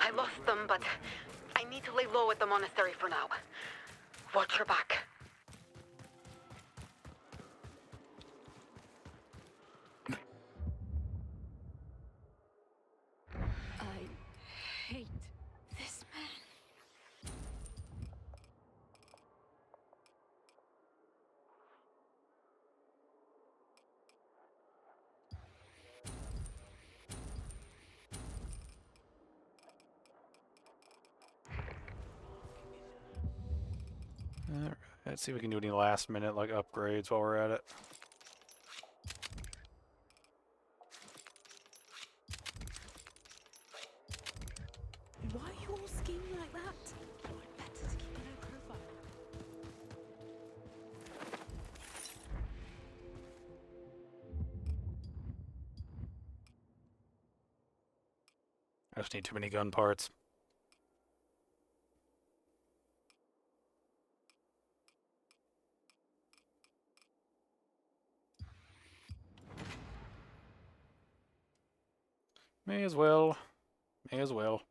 I lost them, but I need to lay low at the monastery for now. Watch your back. I hate this man. Alright, let's see if we can do any last minute like upgrades while we're at it. Why are you all scheming like that? I'd better to keep a low profile. I just need too many gun parts. May as well. May as well.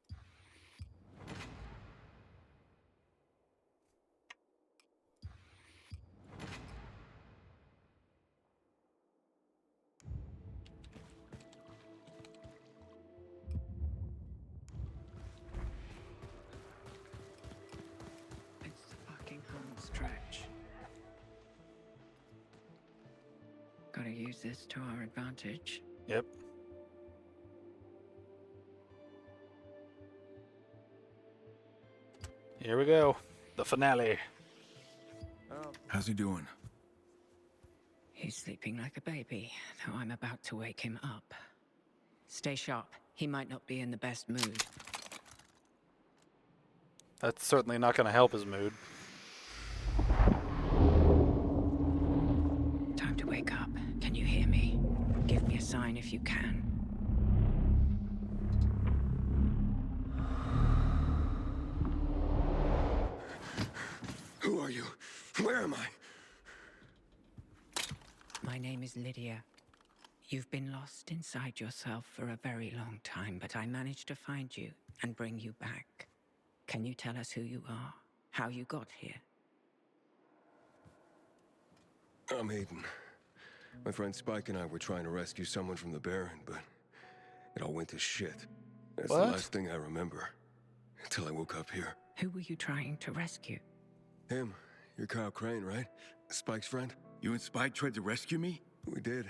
It's the fucking home stretch. Gotta use this to our advantage. Yep. Here we go. The finale. How's he doing? He's sleeping like a baby, though I'm about to wake him up. Stay sharp. He might not be in the best mood. That's certainly not going to help his mood. Time to wake up. Can you hear me? Give me a sign if you can. Who are you? Where am I? My name is Lydia. You've been lost inside yourself for a very long time, but I managed to find you and bring you back. Can you tell us who you are? How you got here? I'm Aiden. My friend Spike and I were trying to rescue someone from the Baron, but it all went to shit. That's What? the last thing I remember. Until I woke up here. Who were you trying to rescue? Him. You're Kyle Crane, right? Spike's friend? You and Spike tried to rescue me? We did.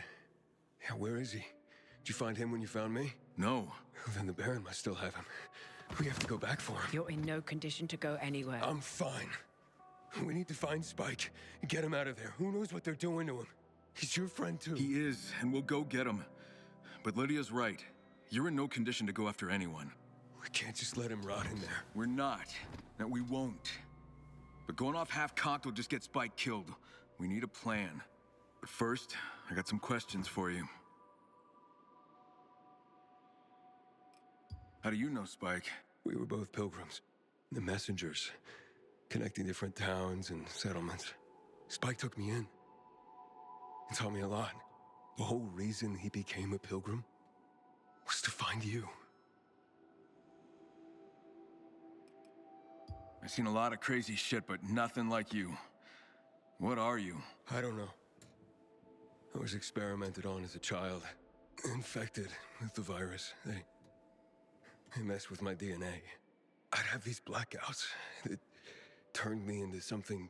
Yeah, where is he? Did you find him when you found me? No. Well, then the Baron must still have him. We have to go back for him. You're in no condition to go anywhere. I'm fine. We need to find Spike and get him out of there. Who knows what they're doing to him? He's your friend too. He is, and we'll go get him. But Lydia's right. You're in no condition to go after anyone. We can't just let him rot in there. We're not. And we won't. But going off half-cocked will just get Spike killed. We need a plan. But first, I got some questions for you. How do you know Spike? We were both pilgrims. The messengers. Connecting different towns and settlements. Spike took me in. And taught me a lot. The whole reason he became a pilgrim was to find you. I've seen a lot of crazy shit, but nothing like you. What are you? I don't know. I was experimented on as a child. Infected with the virus. They messed with my DNA. I'd have these blackouts that turned me into something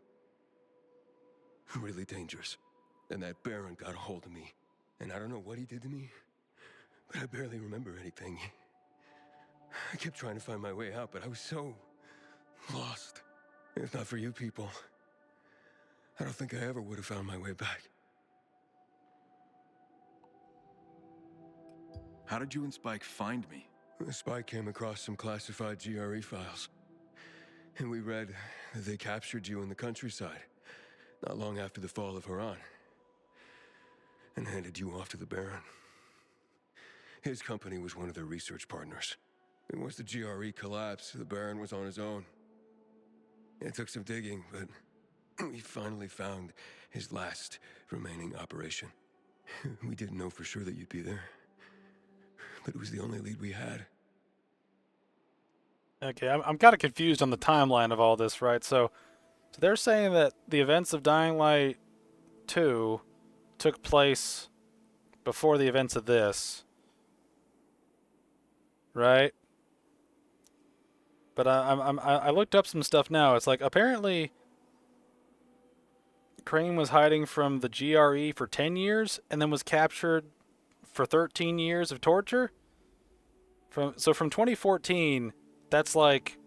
Really dangerous. Then that Baron got a hold of me. And I don't know what he did to me, but I barely remember anything. I kept trying to find my way out, but I was so lost. If not for you people, I don't think I ever would have found my way back. How did you and Spike find me? Spike came across some classified GRE files. And we read that they captured you in the countryside, not long after the fall of Haran, and handed you off to the Baron. His company was one of their research partners. And once the GRE collapsed, the Baron was on his own. It took some digging, but we finally found his last remaining operation. We didn't know for sure that you'd be there, but it was the only lead we had. Okay, I'm kind of confused on the timeline of all this, right? So they're saying that the events of Dying Light 2 took place before the events of this, right? But I looked up some stuff now. It's like apparently Crane was hiding from the GRE for 10 years and then was captured for 13 years of torture. From 2014, that's like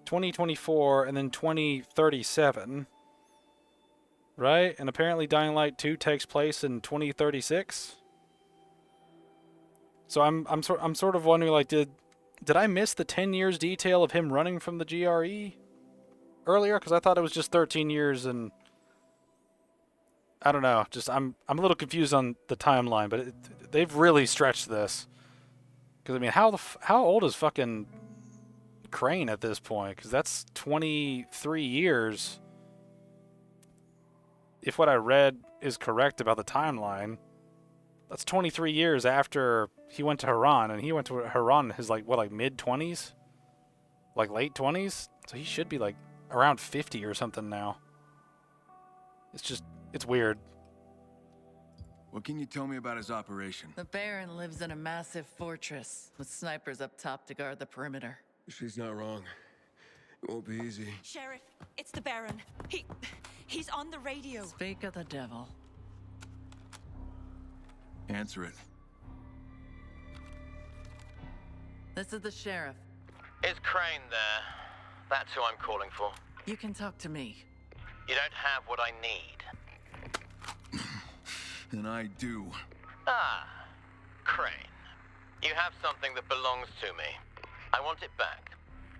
2024 and then 2037, right? And apparently Dying Light 2 takes place in 2036. So I'm sort of wondering, like, did I miss the 10 years detail of him running from the GRE earlier? Because I thought it was just 13 years, and I don't know. Just I'm a little confused on the timeline, but they've really stretched this. Because I mean, how old is fucking Crane at this point? Because that's 23 years. If what I read is correct about the timeline, that's 23 years after he went to Haran, and he went to Haran in his like mid-20s, like late 20s. So he should be like around 50 or something now. It's weird. What can you tell me about his operation? The Baron lives in a massive fortress with snipers up top to guard the perimeter. She's not wrong. It won't be easy. Sheriff, it's the Baron. He's on the radio. Speak of the devil. Answer it. This is the sheriff. Is Crane there? That's who I'm calling for. You can talk to me. You don't have what I need. And I do. Ah, Crane. You have something that belongs to me. I want it back.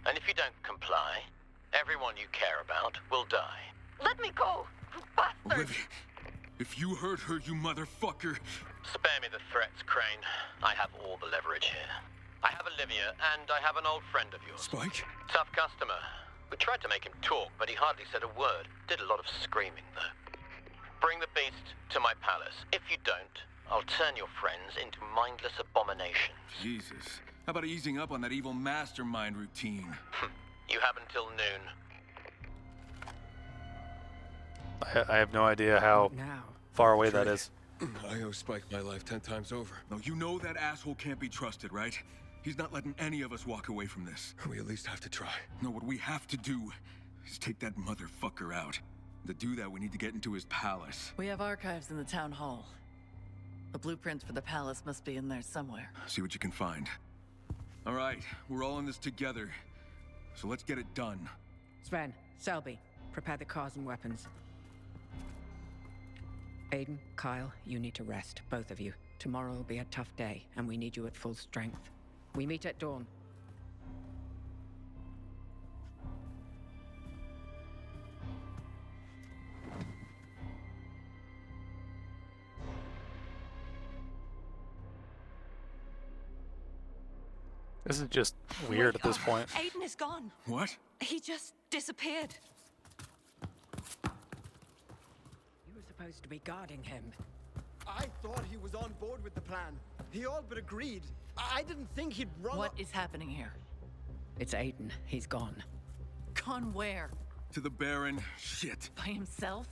And if you don't comply, everyone you care about will die. Let me go, you bastard! Olivia, if you hurt her, you motherfucker. Spare me the threats, Crane. I have all the leverage here. I have Olivia, and I have an old friend of yours. Spike? Tough customer. We tried to make him talk, but he hardly said a word. Did a lot of screaming, though. Bring the beast to my palace. If you don't, I'll turn your friends into mindless abominations. Jesus. How about easing up on that evil mastermind routine? You have until noon. I have no idea how far away that is. I owe Spike my life 10 times over. No, you know that asshole can't be trusted, right? He's not letting any of us walk away from this. We at least have to try. No, what we have to do is take that motherfucker out. To do that, we need to get into his palace. We have archives in the town hall. The blueprints for the palace must be in there somewhere. See what you can find. All right, we're all in this together. So let's get it done. Sven, Selby, prepare the cars and weapons. Aiden, Kyle, you need to rest, both of you. Tomorrow will be a tough day, and we need you at full strength. We meet at dawn. This is just weird at this point. Aiden is gone. What? He just disappeared. You were supposed to be guarding him. I thought he was on board with the plan. He all but agreed. I didn't think he'd run. What is happening here? It's Aiden. He's gone. Gone where? To the Baron. Shit. By himself?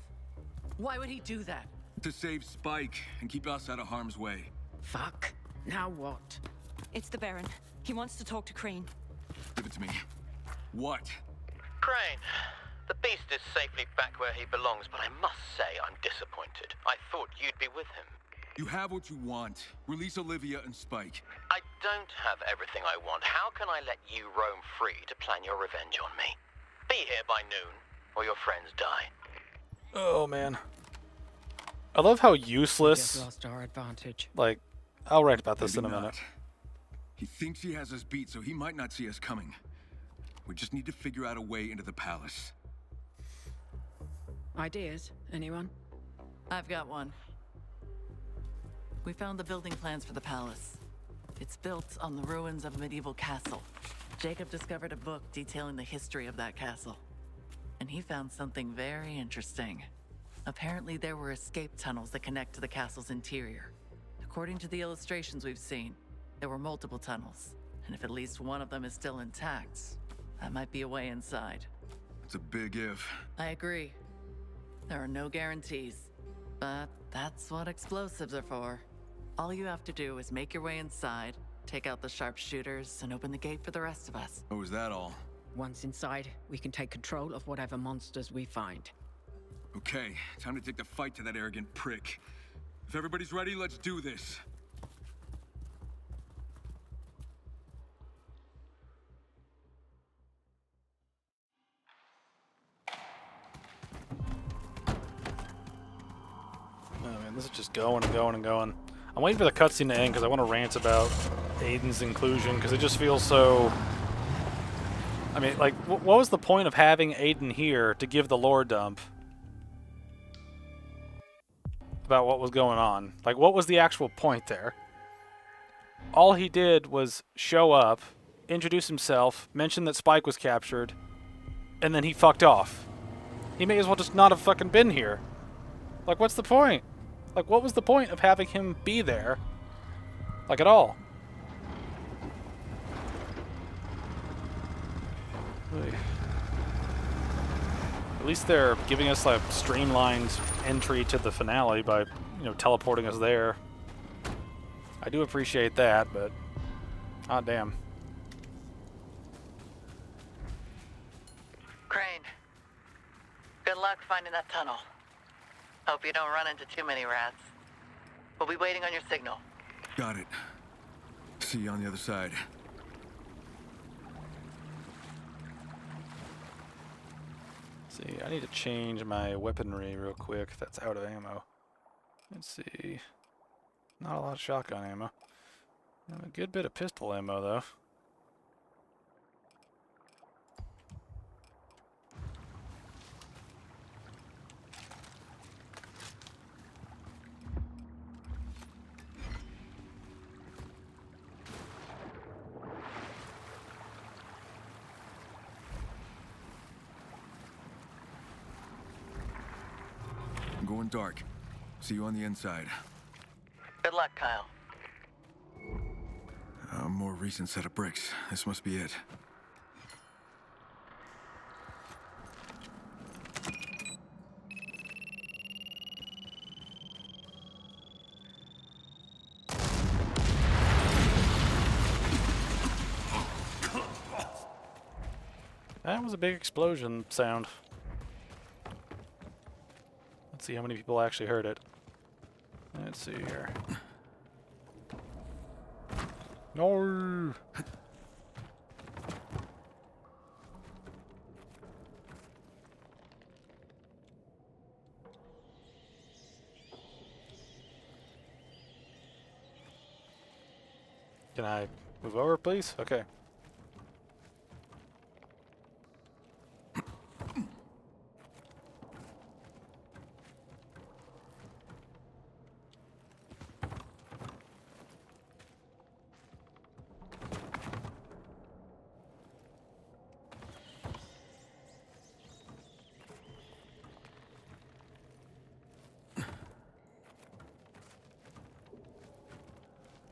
Why would he do that? To save Spike and keep us out of harm's way. Fuck. Now what? It's the Baron. He wants to talk to Crane. Give it to me. What? Crane, the beast Beast is safely back where he belongs, but I must say I'm disappointed. I thought you'd be with him. You have what you want. Release Olivia and Spike. I don't have everything I want. How can I let you roam free to plan your revenge on me? Be here by noon, or your friends die. Oh, man. I love how We just useless... lost our advantage. Like, I'll write about this Maybe in a not. minute. He thinks he has us beat, so he might not see us coming. We just need to figure out a way into the palace. Ideas? Anyone? I've got one. We found the building plans for the palace. It's built on the ruins of a medieval castle. Jacob discovered a book detailing the history of that castle. And he found something very interesting. Apparently there were escape tunnels that connect to the castle's interior. According to the illustrations we've seen, there were multiple tunnels. And if at least one of them is still intact, that might be a way inside. It's a big if. I agree. There are no guarantees. But that's what explosives are for. All you have to do is make your way inside, take out the sharpshooters, and open the gate for the rest of us. Oh, is that all? Once inside, we can take control of whatever monsters we find. Okay, time to take the fight to that arrogant prick. If everybody's ready, let's do this. Oh man, this is just going and going and going. I'm waiting for the cutscene to end because I want to rant about Aiden's inclusion because it just feels so... I mean, like, what was the point of having Aiden here to give the lore dump about what was going on? Like, what was the actual point there? All he did was show up, introduce himself, mention that Spike was captured, and then he fucked off. He may as well just not have fucking been here. Like, what's the point? Like, what was the point of having him be there? Like, at all? Really. At least they're giving us, like, streamlined entry to the finale by, you know, teleporting us there. I do appreciate that, but... ah, damn. Crane, good luck finding that tunnel. Hope you don't run into too many rats. We'll be waiting on your signal. Got it. See you on the other side. See, I need to change my weaponry real quick. That's out of ammo. Let's see. Not a lot of shotgun ammo. A good bit of pistol ammo, though. I'm going dark. See you on the inside. Good luck, Kyle. A more recent set of bricks. This must be it. That was a big explosion sound. Let's see how many people actually heard it. Let's see here. No. Can I move over, please? Okay.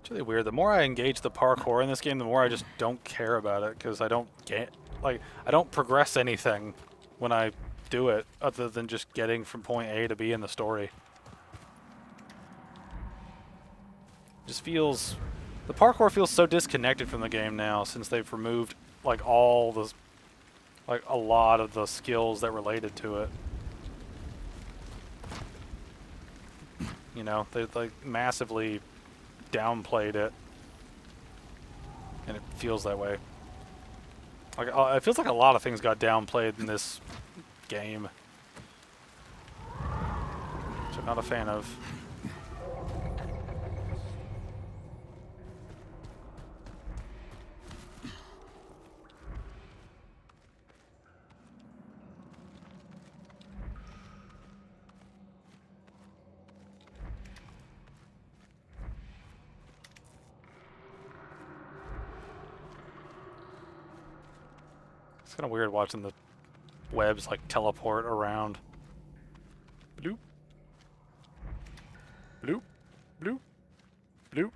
It's really weird. The more I engage the parkour in this game, the more I just don't care about it because I don't get, like, I don't progress anything when I do it other than just getting from point A to B in the story. It just feels, the parkour feels so disconnected from the game now since they've removed like all the like a lot of the skills that related to it. You know, they like massively downplayed it, and it feels that way. Like it feels like a lot of things got downplayed in this game, which I'm not a fan of. It's kind of weird watching the webs like teleport around. Bloop. Bloop. Bloop. Bloop.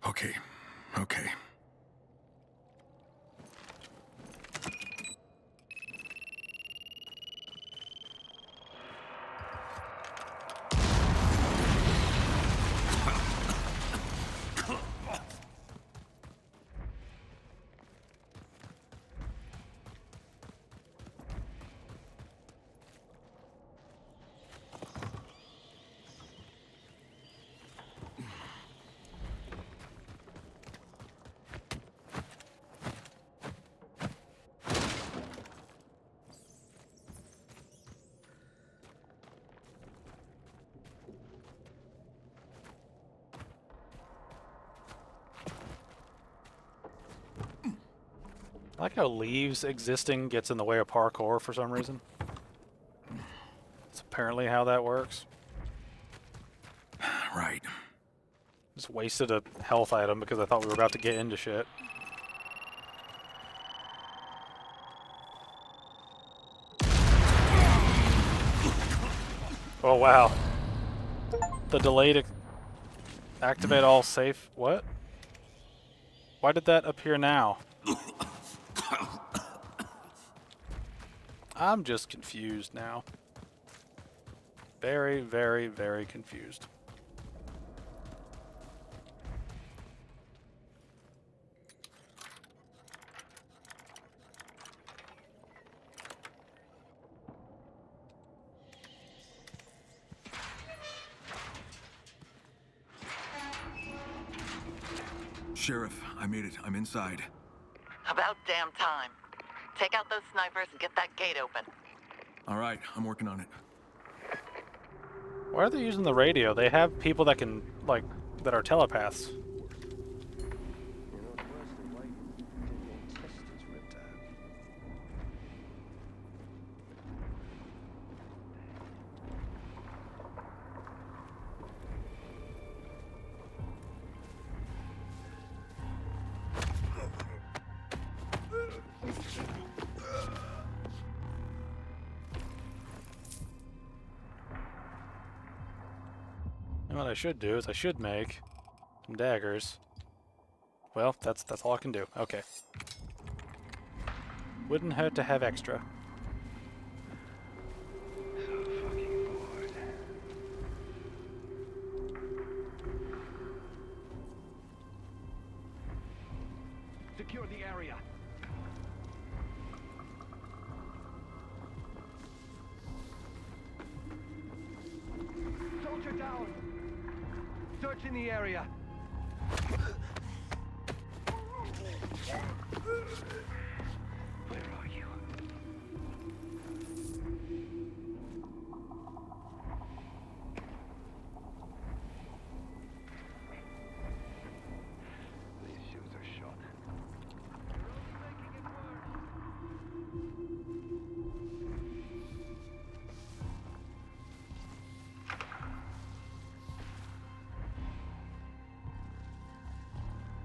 Okay. Okay. I like how leaves existing gets in the way of parkour for some reason. That's apparently how that works. Right. Just wasted a health item because I thought we were about to get into shit. Oh wow. The delayed activate all safe. What? Why did that appear now? I'm just confused now. Very, very, very confused. Sheriff, I made it. I'm inside. About damn time. Take out those snipers and get that gate open. All right, I'm working on it. Why are they using the radio? They have people that can, like, that are telepaths. And what I should do is I should make some daggers. Well, that's all I can do. Okay. Wouldn't hurt to have extra. So fucking bored. Secure the area. Soldier down. Search in the area. Where are you? These shoes are shot. You're only making it worse.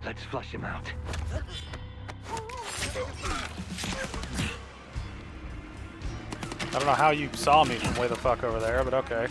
Let's flush him out. I don't know how you saw me from way the fuck over there, but okay.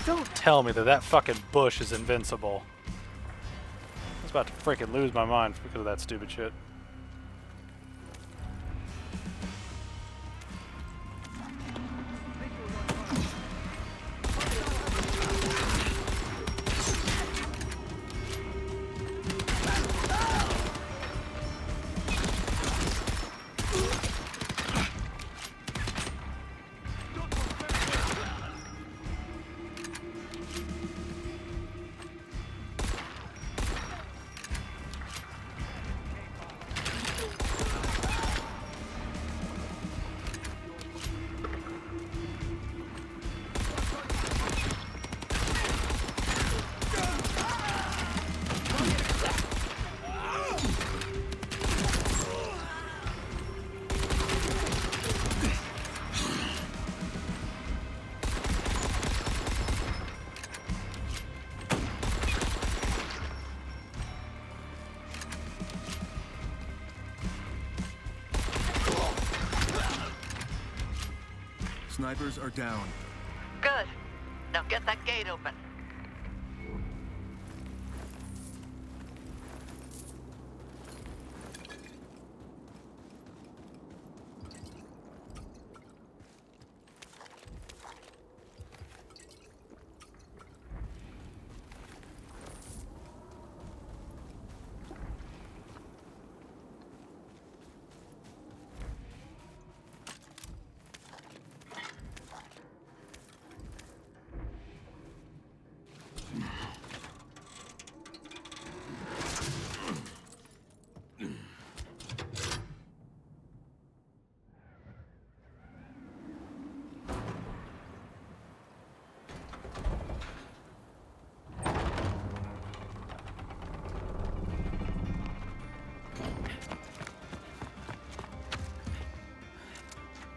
Don't tell me that that fucking bush is invincible. I was about to freaking lose my mind because of that stupid shit. Snipers are down. Good. Now get that gate open.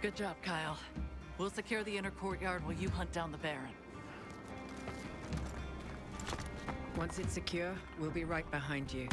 Good job, Kyle. We'll secure the inner courtyard while you hunt down the Baron. Once it's secure, we'll be right behind you.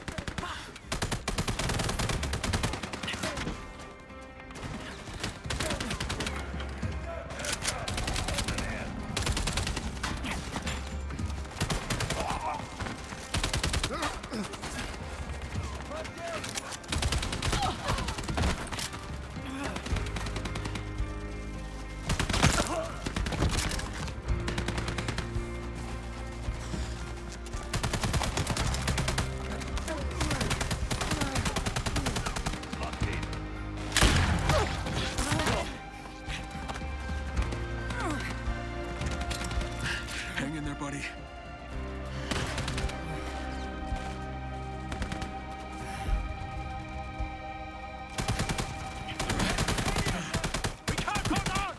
Hang in there, buddy. We can't hold on!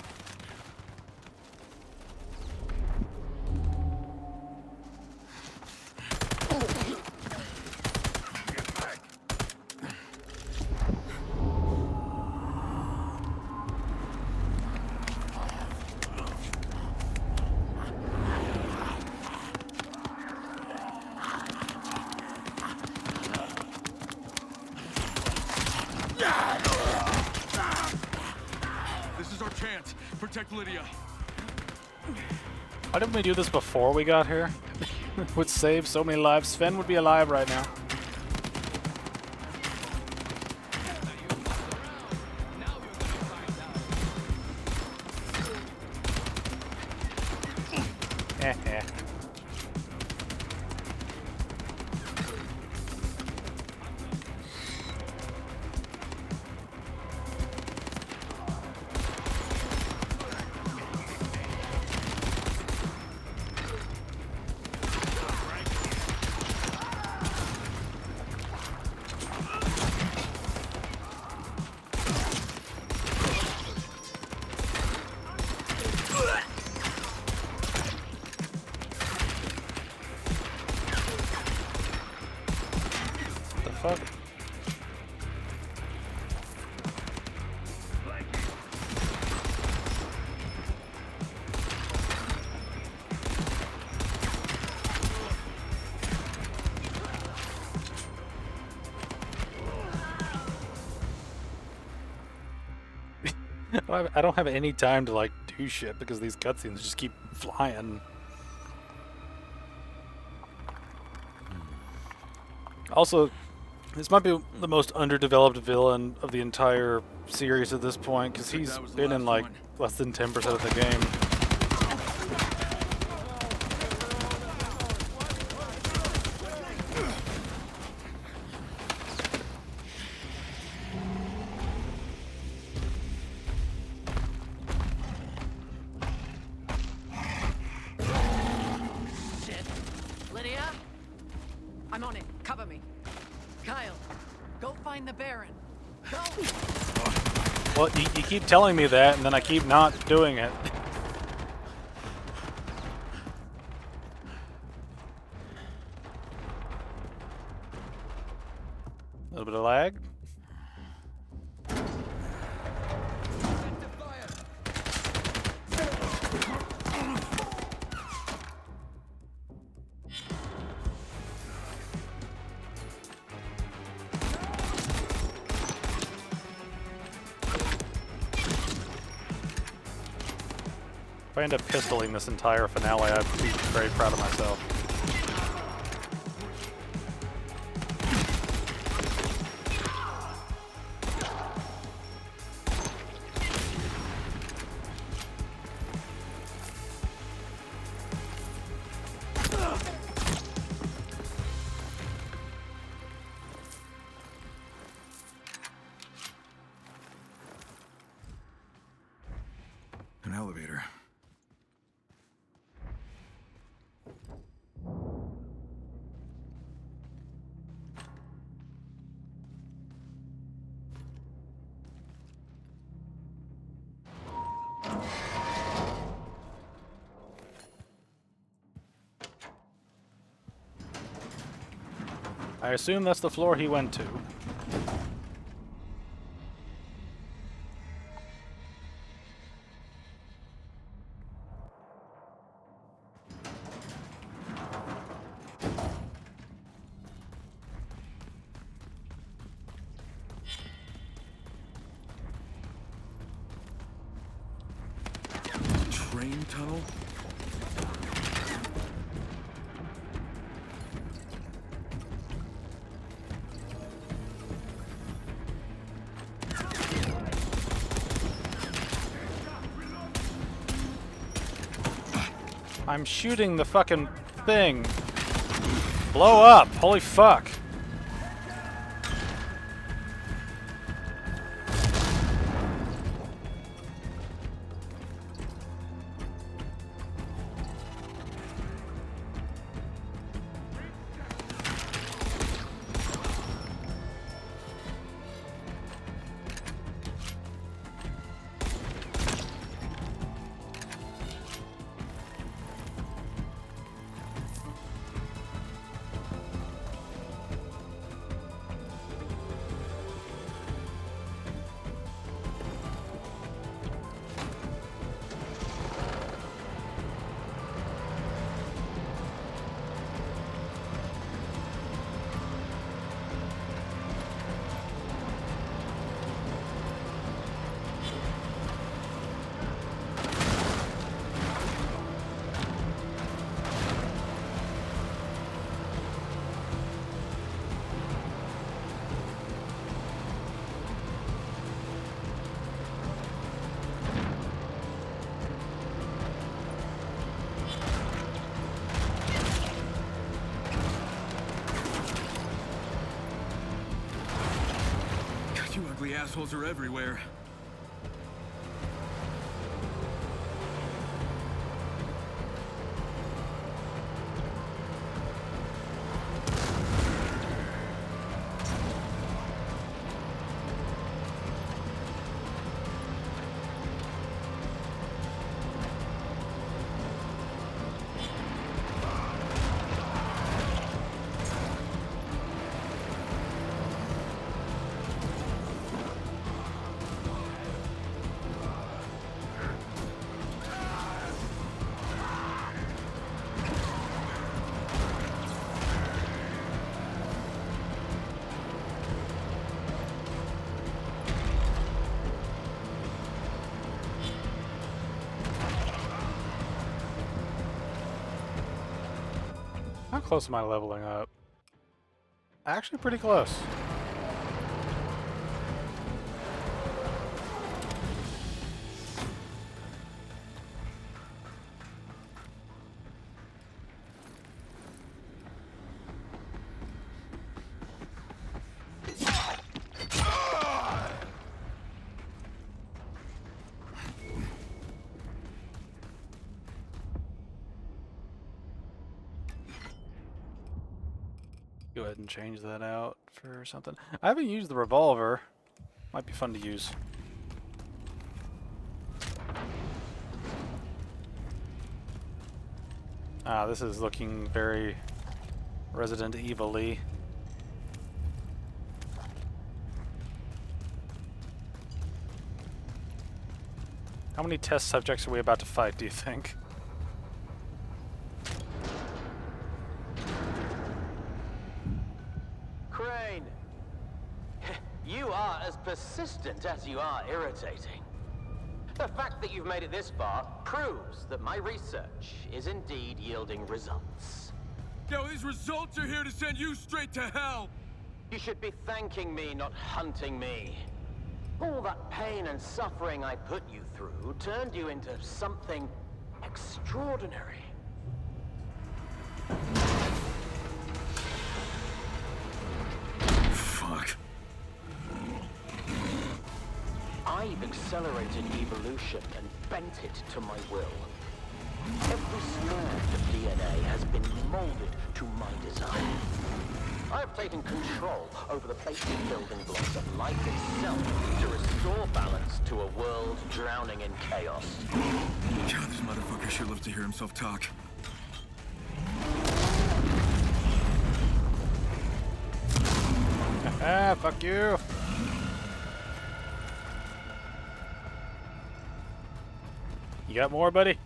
This is our chance. Protect Lydia. Why didn't we do this before we got here? Would save so many lives. Sven would be alive right now. Fuck. I don't have any time to like do shit because these cutscenes just keep flying. Also, this might be the most underdeveloped villain of the entire series at this point, because he's been in like less than 10% of the game. Shit. Lydia? I'm on it. Cover me. Kyle, go find the Baron. Go! Well, you keep telling me that, and then I keep not doing it. A little bit of lag. If I end up pistoling this entire finale, I'd be very proud of myself. An elevator. I assume that's the floor he went to. Train tunnel? I'm shooting the fucking thing. Blow up! Holy fuck! You ugly assholes are everywhere. How close am I leveling up? Actually pretty close. Go ahead and change that out for something. I haven't used the revolver. Might be fun to use. Ah, this is looking very Resident Evil-y. How many test subjects are we about to fight, do you think? Crane! You are as persistent as you are irritating. The fact that you've made it this far proves that my research is indeed yielding results. Yo, these results are here to send you straight to hell! You should be thanking me, not hunting me. All that pain and suffering I put you through turned you into something extraordinary. Fuck. I've accelerated evolution and bent it to my will. Every strand of DNA has been molded to my design. I have taken control over the basic building blocks of life itself to restore balance to a world drowning in chaos. God, this motherfucker sure loves to hear himself talk. Ah, fuck you! You got more, buddy?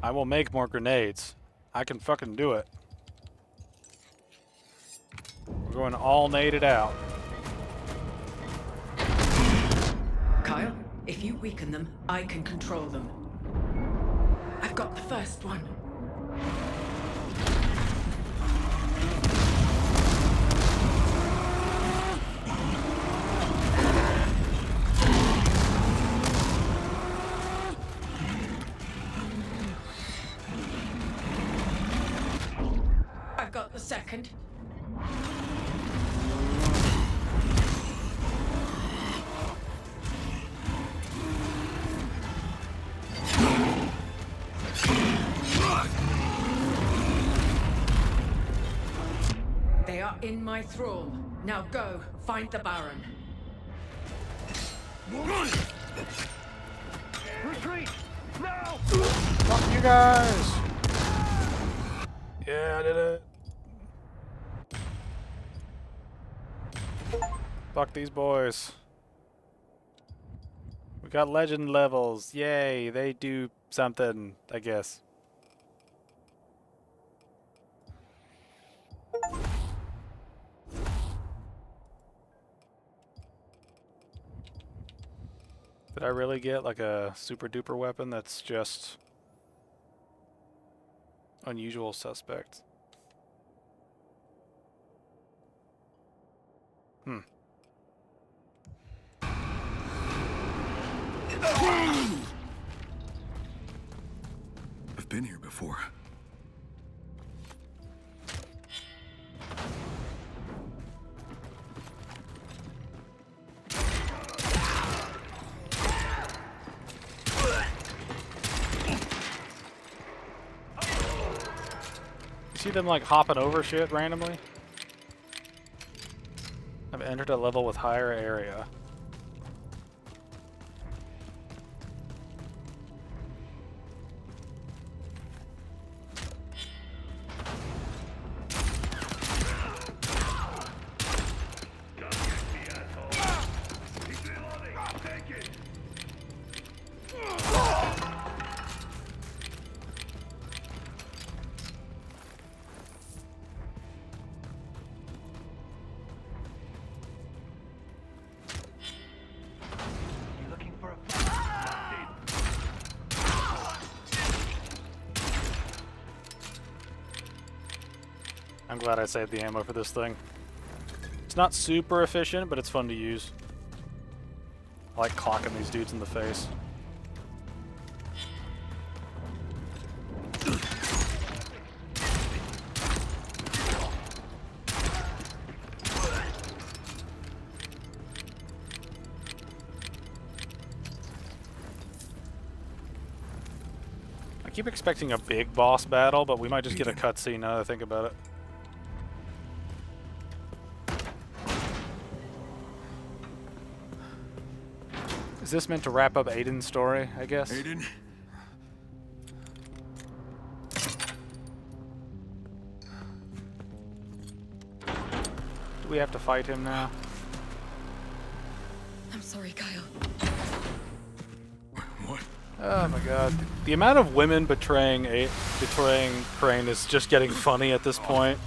I will make more grenades. I can fucking do it. We're going all naded out. Kyle, if you weaken them, I can control them. I've got the first one. I've got the second. They are in my thrall. Now go, find the Baron. Retreat! Now! Fuck you guys! Yeah, I did it. Fuck these boys. We got legend levels. Yay, they do something, I guess. Did I really get like a super duper weapon that's just unusual suspect? Hmm. I've been here before. You see them like hopping over shit randomly? I've entered a level with higher area. I'm glad I saved the ammo for this thing. It's not super efficient, but it's fun to use. I like clocking these dudes in the face. I keep expecting a big boss battle, but we might just get a cutscene now that I think about it. Is this meant to wrap up Aiden's story, I guess? Aiden? Do we have to fight him now? I'm sorry, Kyle. What? Oh my god. The amount of women betraying Crane is just getting funny at this point.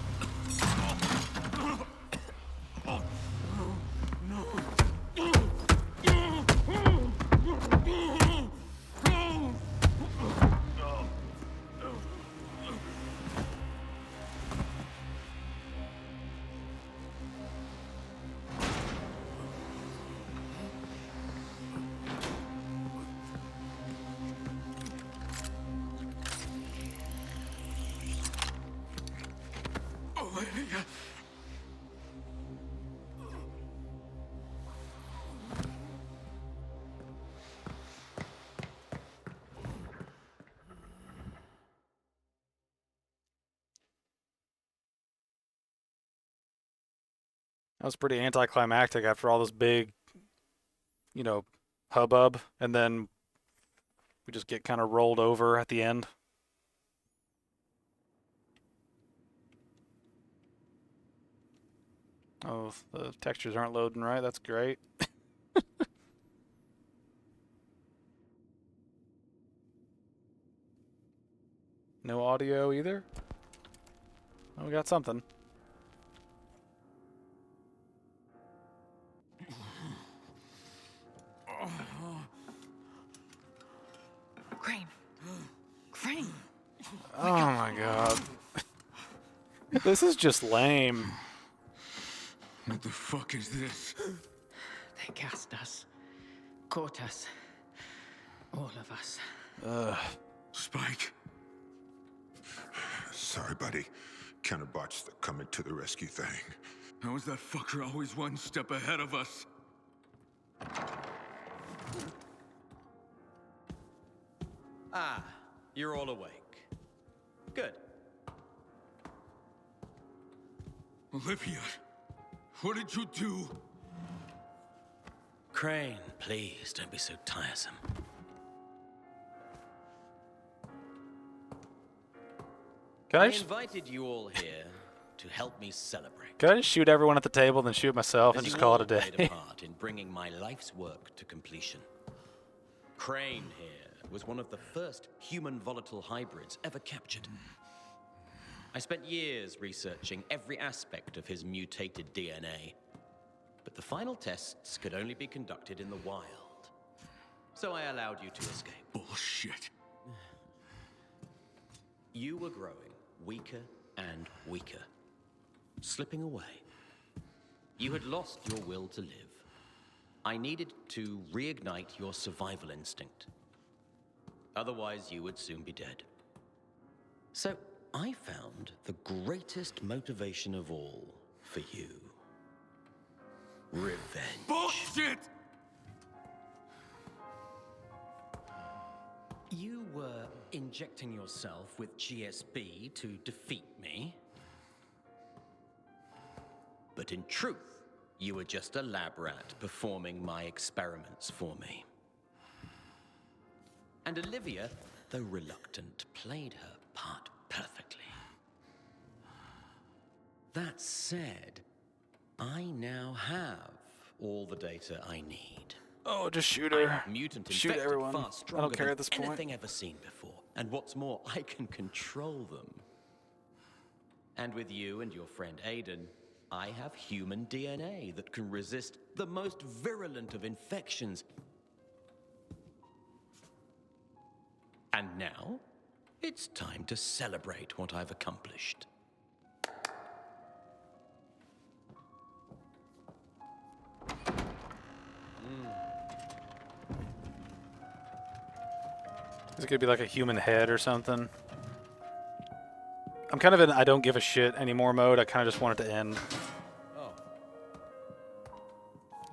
That was pretty anticlimactic after all this big, you know, hubbub, and then we just get kind of rolled over at the end. Oh, the textures aren't loading right. That's great. No audio either? Oh, we got something. Crane. Crane. Oh my god. This is just lame. What the fuck is this? They cast us. Caught us. All of us. Spike. Sorry, buddy. Counterbots that coming to the rescue thing. How is that fucker always one step ahead of us? Ah, you're all awake. Good. Olivia, what did you do? Crane, please don't be so tiresome. I invited you all here to help me celebrate. Can I just shoot everyone at the table, then shoot myself, As and just you call it all a day? played a part in bringing my life's work to completion. Crane here was one of the first human volatile hybrids ever captured. I spent years researching every aspect of his mutated DNA, but the final tests could only be conducted in the wild. So I allowed you to escape. Bullshit. You were growing weaker and weaker, slipping away. You had lost your will to live. I needed to reignite your survival instinct. Otherwise, you would soon be dead. So I found the greatest motivation of all for you. Revenge. Bullshit! You were injecting yourself with GSB to defeat me. But in truth, you were just a lab rat performing my experiments for me. And Olivia, though reluctant, played her part perfectly. That said, I now have all the data I need. Oh, just shoot I her. have mutant Shoot infected everyone. far I stronger don't care than at this point. anything ever seen before. And what's more, I can control them. And with you and your friend Aiden, I have human DNA that can resist the most virulent of infections. And now, it's time to celebrate what I've accomplished. Is it gonna be like a human head or something? I'm kind of in I don't give a shit anymore mode. I kind of just want it to end.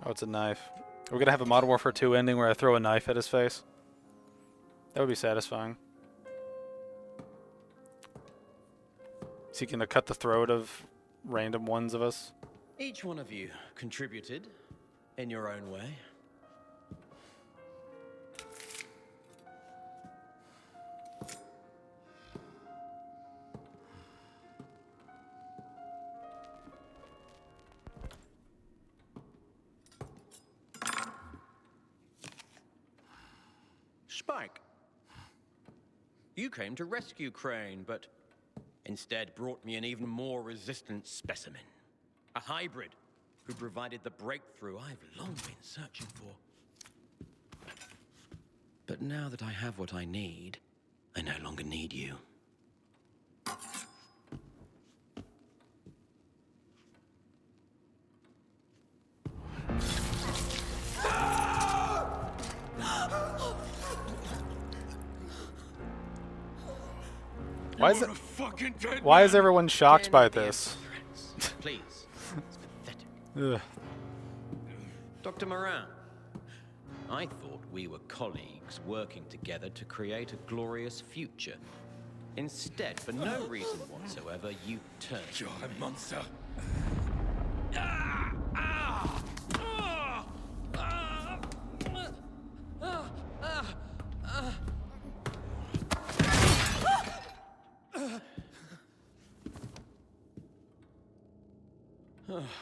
Oh, it's a knife. We're gonna have a Modern Warfare 2 ending where I throw a knife at his face. That would be satisfying. Is he gonna cut the throat of random ones of us? Each one of you contributed in your own way. Spike, you came to rescue Crane, but instead brought me an even more resistant specimen. A hybrid who provided the breakthrough I've long been searching for. But now that I have what I need, I no longer need you. Why is everyone shocked by this? Please. It's pathetic. Ugh. Dr. Moran, I thought we were colleagues working together to create a glorious future. Instead, for no reason whatsoever, you turned. You're a monster.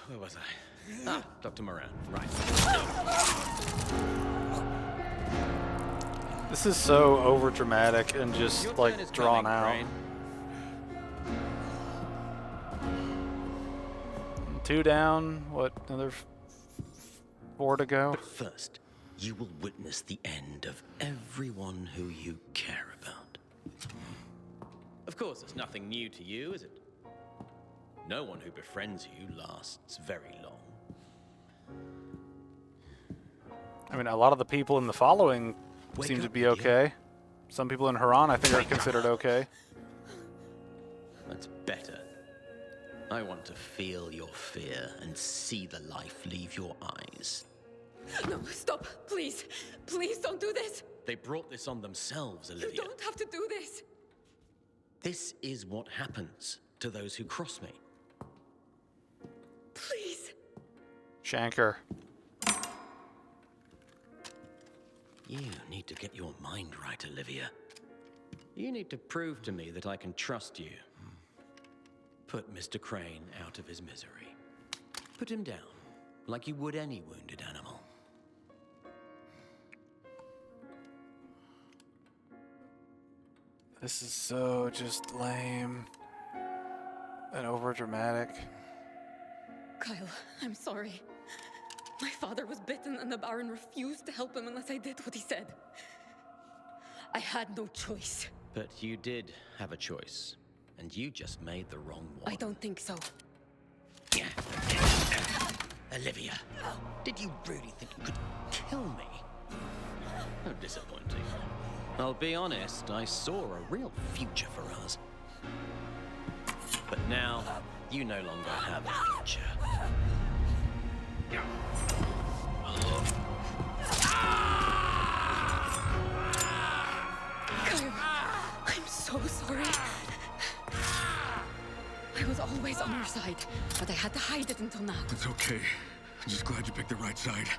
Where was I? Ah, Dr. Moran, right. This is so over dramatic and just Your turn like is drawn coming, out. Crane. 2 down. What? Another 4 to go. But first, you will witness the end of everyone who you care about. Of course, it's nothing new to you, is it? No one who befriends you lasts very long. I mean, a lot of the people in the following Wake seem to up, be Lydia. okay. Some people in Haran, I think, are considered okay. That's better. I want to feel your fear and see the life leave your eyes. No, stop. Please. Please don't do this. They brought this on themselves, Olivia. You don't have to do this. This is what happens to those who cross me. Please. Shanker. You need to get your mind right, Olivia. You need to prove to me that I can trust you. Put Mr. Crane out of his misery. Put him down, like you would any wounded animal. This is so just lame and over dramatic. Kyle, I'm sorry. My father was bitten and the Baron refused to help him unless I did what he said. I had no choice. But you did have a choice, and you just made the wrong one. I don't think so. Olivia, did you really think you could kill me? How disappointing. I'll be honest, I saw a real future for us. But now, you no longer have a future. Kyle, I'm so sorry. I was always on your side, but I had to hide it until now. It's okay. I'm just glad you picked the right side.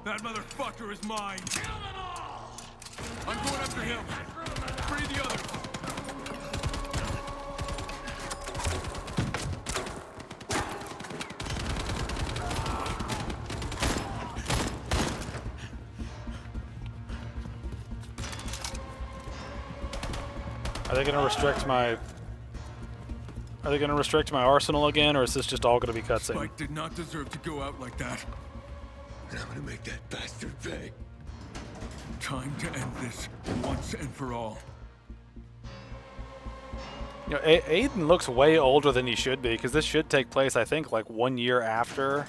That motherfucker is mine! Kill them all! I'm going after him! Free the others! Are they gonna restrict my? Are they gonna restrict my arsenal again, or is this just all gonna be cutscene? Spike did not deserve to go out like that. And I'm gonna make that bastard pay. Time to end this once and for all. You know, Aiden looks way older than he should be, because this should take place, I think, like 1 year after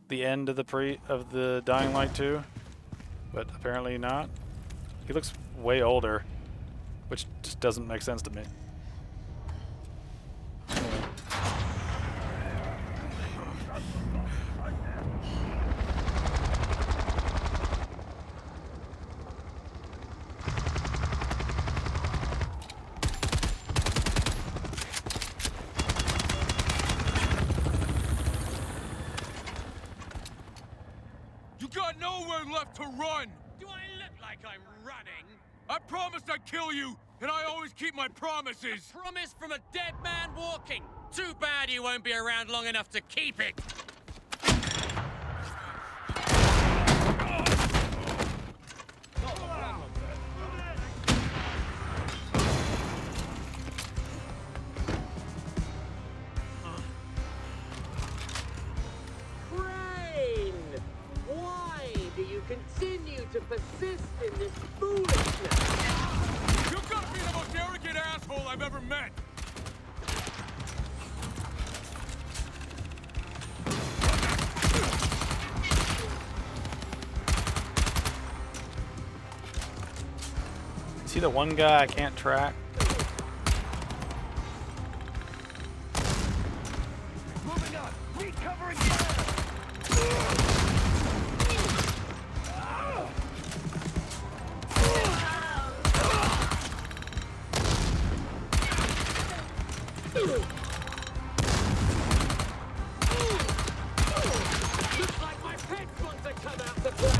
the end of the Dying Light 2, but apparently not. He looks way older, which just doesn't make sense to me. You got nowhere left to run! Do I look like I'm running? I promised I'd kill you, and I always keep my promises! A promise from a dead man walking! Too bad you won't be around long enough to keep it! Continue to persist in this foolishness. You gotta be the most arrogant asshole I've ever met! Is he the one guy I can't track? Moving on. Need covering. Looks like my pets want to come out to play.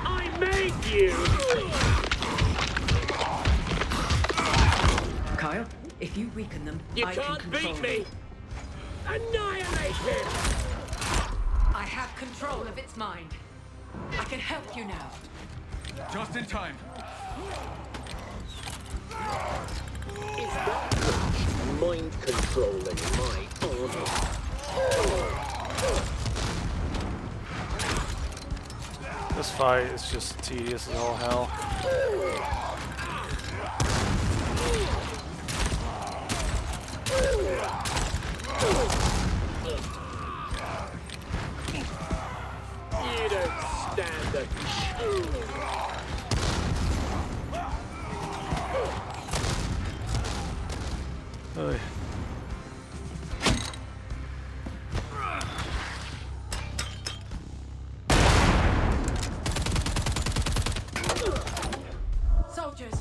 I made you! Kyle, if you weaken them, You I can can't control beat me! them. Annihilate him! I have control of its mind. I can help you now. Just in time. Is that mind controlling my armor? This fight is just tedious as all hell. You don't stand a chance. Oy. Soldiers,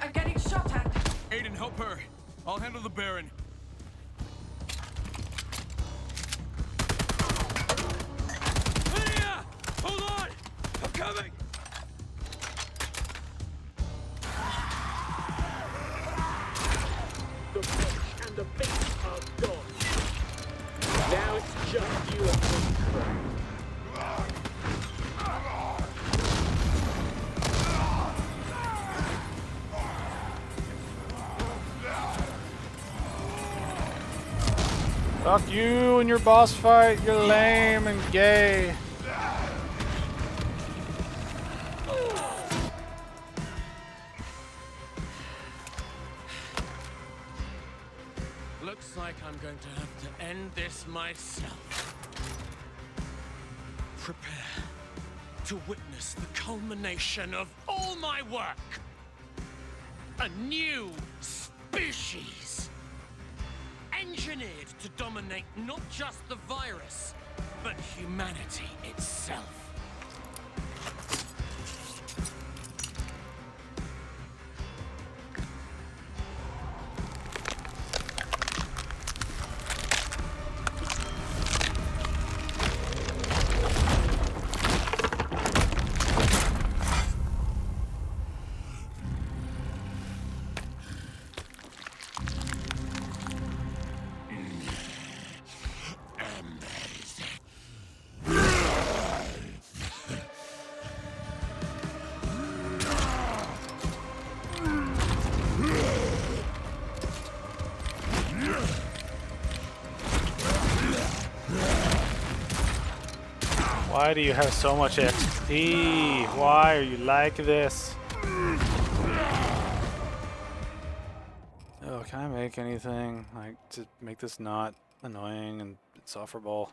I'm getting shot at. Aiden, help her. I'll handle the Baron. Lydia! Hold on! I'm coming! The fish and the beast are gone. Now it's just you and me, Crow. Fuck you and your boss fight. You're lame and gay. Looks like I'm going to have to end this myself. Prepare to witness the culmination of all my work. A new species. Engineered to dominate not just the virus, but humanity itself. Why do you have so much XP? Why are you like this? Oh, can I make anything like to make this not annoying and insufferable?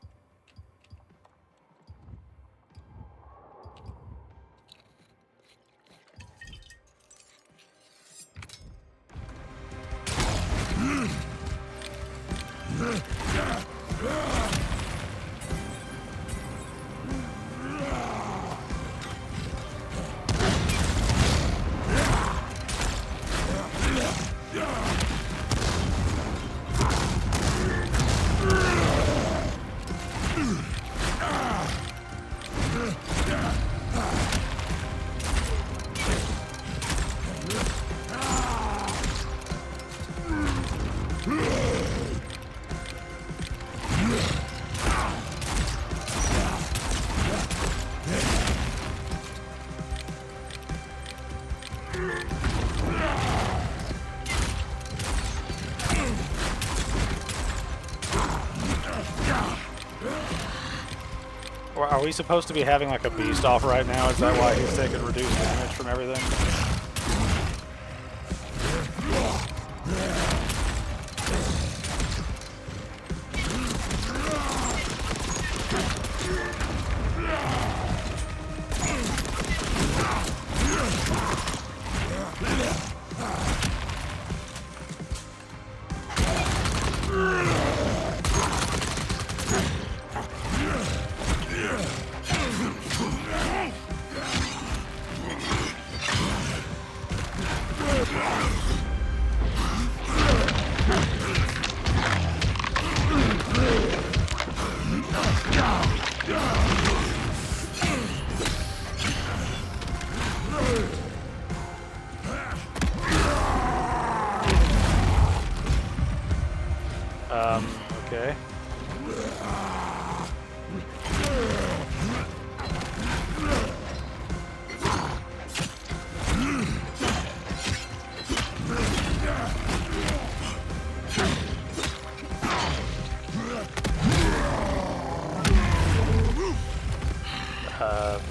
Are we supposed to be having like a beast off right now? Is that why he's taking reduced damage from everything? Okay.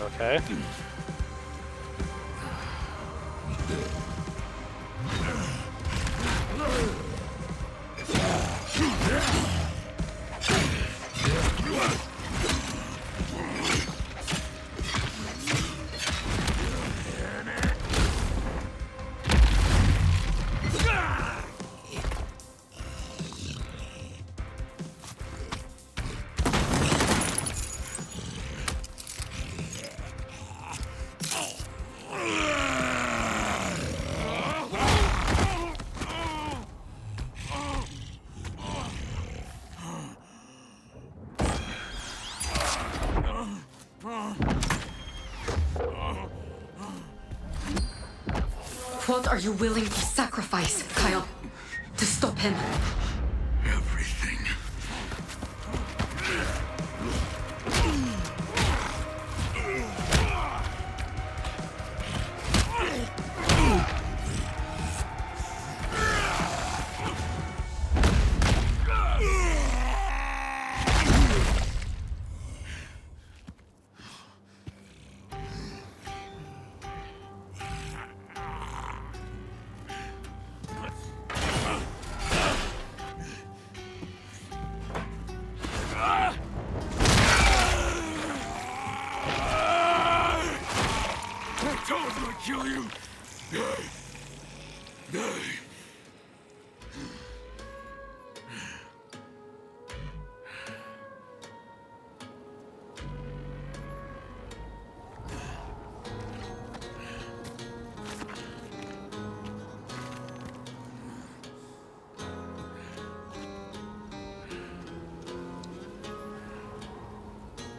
Okay. What are you willing to sacrifice, Kyle, to stop him? Everything. Kill you! Die! Die!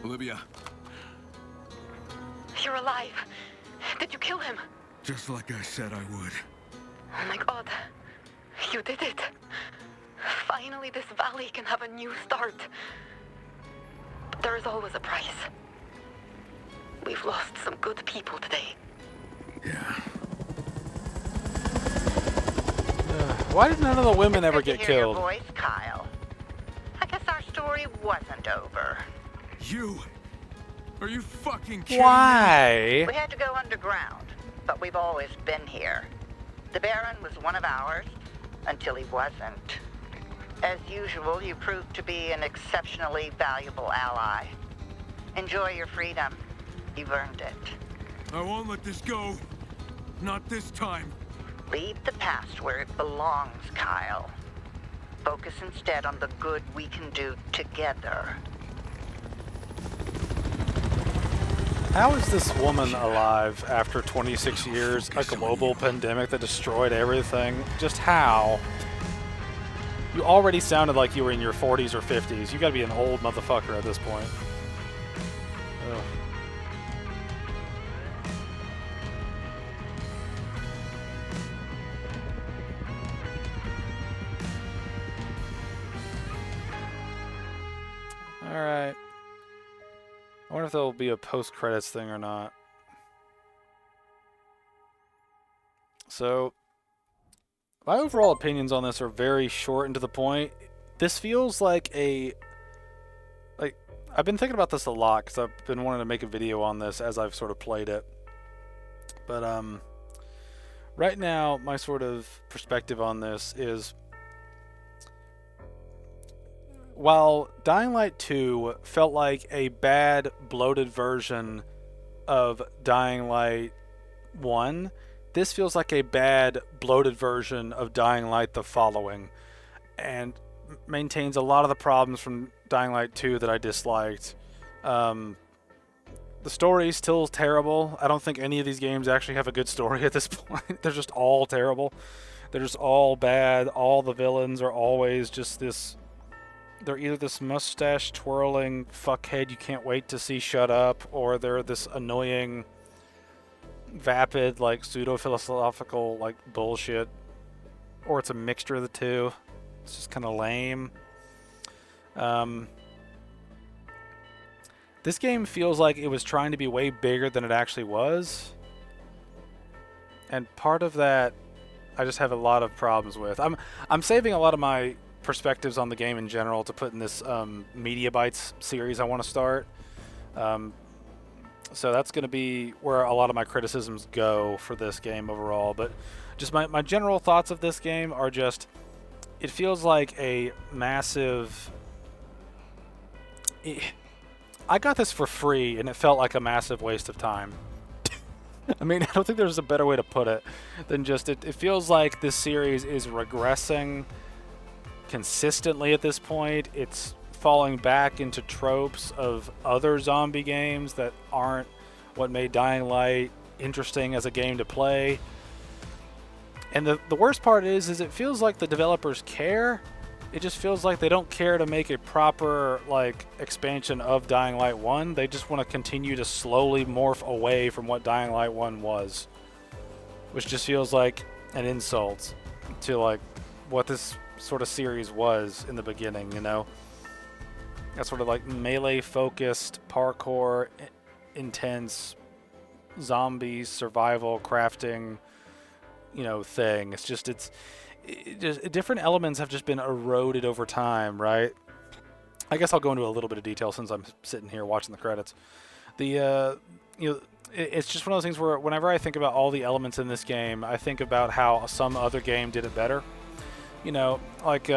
Olivia. You're alive. Did you kill him? Just like I said I would. Oh my god. You did it. Finally, this valley can have a new start. But there is always a price. We've lost some good people today. Yeah. Why did none of the women ever get Good to hear killed? your voice, Kyle. I guess our story wasn't over. You! Are you fucking kidding me? Why? We had to go underground, but we've always been here. The Baron was one of ours, until he wasn't. As usual, you proved to be an exceptionally valuable ally. Enjoy your freedom. You've earned it. I won't let this go. Not this time. Leave the past where it belongs, Kyle. Focus instead on the good we can do together. How is this woman alive after 26 years, a global pandemic that destroyed everything? Just how? You already sounded like you were in your 40s or 50s. You gotta be an old motherfucker at this point. Ugh. Alright. I wonder if there'll be a post-credits thing or not. So, my overall opinions on this are very short and to the point. This feels like I've been thinking about this a lot because I've been wanting to make a video on this as I've sort of played it. But right now, my sort of perspective on this is, while Dying Light 2 felt like a bad, bloated version of Dying Light 1, this feels like a bad, bloated version of Dying Light the Following, and maintains a lot of the problems from Dying Light 2 that I disliked. The story's still terrible. I don't think any of these games actually have a good story at this point. They're just all terrible. They're just all bad. All the villains are always just this... They're either this mustache twirling fuckhead you can't wait to see shut up, or they're this annoying, vapid, like pseudo-philosophical like bullshit, or it's a mixture of the two. It's just kind of lame. This game feels like it was trying to be way bigger than it actually was, and part of that I just have a lot of problems with. I'm saving a lot of my perspectives on the game in general to put in this Media Bites series I want to start. So that's going to be where a lot of my criticisms go for this game overall. But just my general thoughts of this game are just, it feels like a massive... I got this for free and it felt like a massive waste of time. I mean, I don't think there's a better way to put it than just it feels like this series is regressing consistently at this point. It's falling back into tropes of other zombie games that aren't what made Dying Light interesting as a game to play. And the worst part is it feels like the developers care. It just feels like they don't care to make a proper like expansion of Dying Light 1. They just want to continue to slowly morph away from what Dying Light 1 was, which just feels like an insult to like what this sort of series was in the beginning, you know? That sort of like melee focused, parkour, intense, zombies, survival, crafting, you know, thing. It's just different elements have just been eroded over time, right? I guess I'll go into a little bit of detail since I'm sitting here watching the credits. You know, it's just one of those things where whenever I think about all the elements in this game, I think about how some other game did it better. You know, like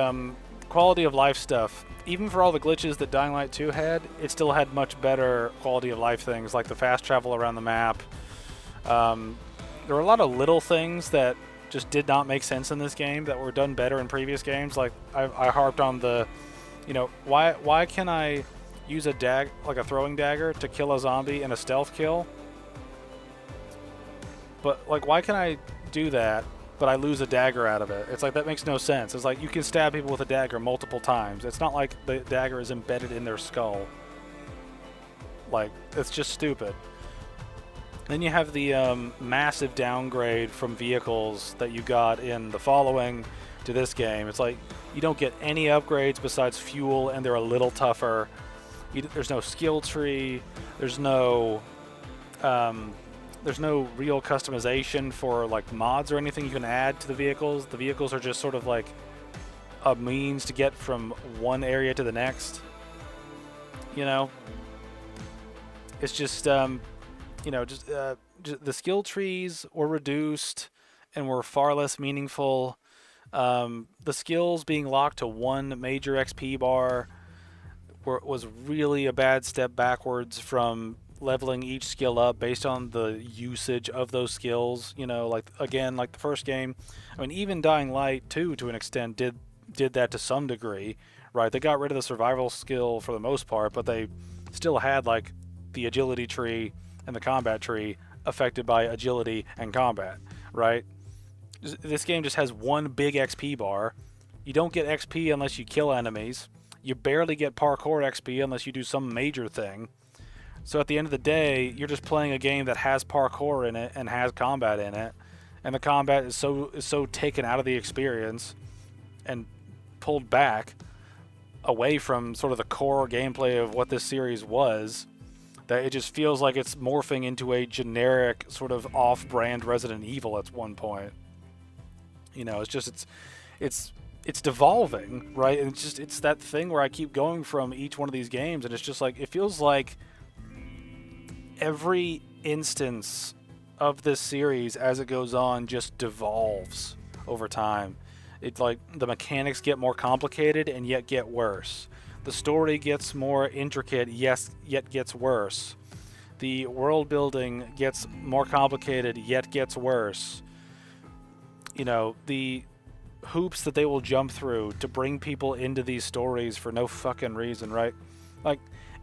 quality of life stuff. Even for all the glitches that Dying Light 2 had, it still had much better quality of life things, like the fast travel around the map. There were a lot of little things that just did not make sense in this game that were done better in previous games. Like I harped on the, you know, why can I use a like a throwing dagger to kill a zombie in a stealth kill? But like, why can I do that, but I lose a dagger out of it? It's like, that makes no sense. It's like, you can stab people with a dagger multiple times. It's not like the dagger is embedded in their skull. Like, it's just stupid. Then you have the massive downgrade from vehicles that you got in the following to this game. It's like, you don't get any upgrades besides fuel, and they're a little tougher. There's no skill tree. There's no real customization for like mods or anything you can add to the vehicles. The vehicles are just sort of like a means to get from one area to the next, you know? It's just, you know, just the skill trees were reduced and were far less meaningful. The skills being locked to one major XP bar was really a bad step backwards from leveling each skill up based on the usage of those skills. You know, like again, like the first game, I mean, even Dying Light 2 to an extent did that to some degree, right? They got rid of the survival skill for the most part, but they still had like the agility tree and the combat tree affected by agility and combat, right? This game just has one big XP bar. You don't get XP unless you kill enemies. You barely get parkour XP unless you do some major thing. So at the end of the day, you're just playing a game that has parkour in it and has combat in it, and the combat is so taken out of the experience and pulled back away from sort of the core gameplay of what this series was, that it just feels like it's morphing into a generic sort of off-brand Resident Evil at one point. You know, it's devolving, right? And it's that thing where I keep going from each one of these games, and it's just like, it feels like every instance of this series as it goes on just devolves over time. It's like the mechanics get more complicated and yet get worse. The story gets more intricate, yes, yet gets worse. The world building gets more complicated, yet gets worse. You know, the hoops that they will jump through to bring people into these stories for no fucking reason, right? Like,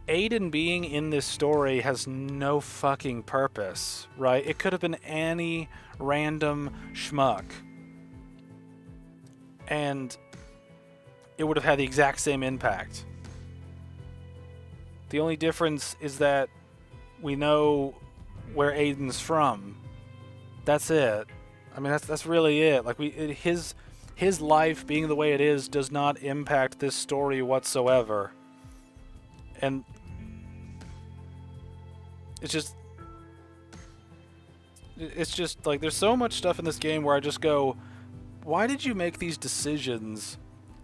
Aiden being in this story has no fucking purpose, right? It could have been any random schmuck, and it would have had the exact same impact. The only difference is that we know where Aiden's from. That's it. I mean, that's really it. Like, his life being the way it is does not impact this story whatsoever. And it's just like, there's so much stuff in this game where I just go, why did you make these decisions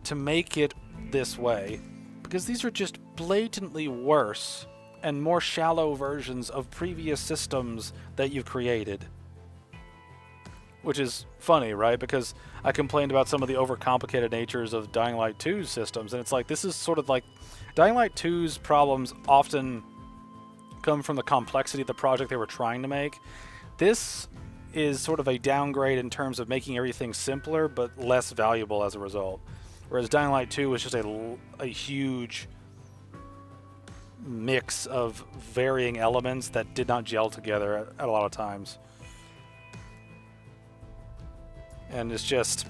to make it this way? Because these are just blatantly worse and more shallow versions of previous systems that you've created. Which is funny, right? Because I complained about some of the overcomplicated natures of Dying Light 2's systems, and it's like, this is sort of like, Dying Light 2's problems often come from the complexity of the project they were trying to make. This is sort of a downgrade in terms of making everything simpler, but less valuable as a result. Whereas Dying Light 2 was just a huge mix of varying elements that did not gel together at a lot of times. And it's just...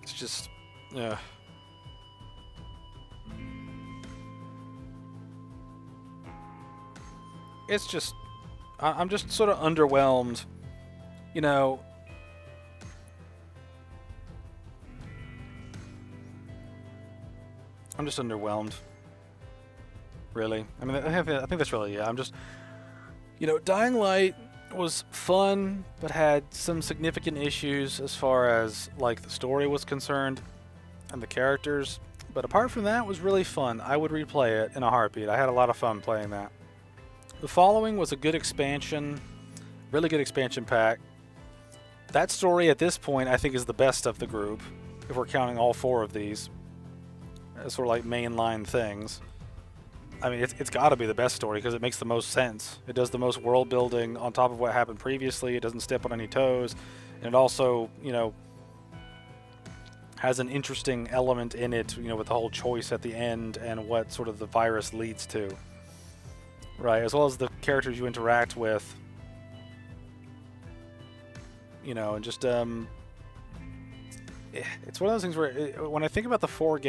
It's just... Yeah. It's just... I'm just sort of underwhelmed. You know... I'm just underwhelmed. Really. I mean, I think that's really it. I'm just... You know, Dying Light was fun, but had some significant issues as far as, like, the story was concerned and the characters. But apart from that, it was really fun. I would replay it in a heartbeat. I had a lot of fun playing that. The Following was a good expansion, really good expansion pack. That story at this point, I think, is the best of the group, if we're counting all four of these as sort of like mainline things. I mean, it's got to be the best story because it makes the most sense. It does the most world building on top of what happened previously. It doesn't step on any toes. And it also, you know, has an interesting element in it, you know, with the whole choice at the end and what sort of the virus leads to. Right, as well as the characters you interact with. You know, and just, it's one of those things where when I think about the four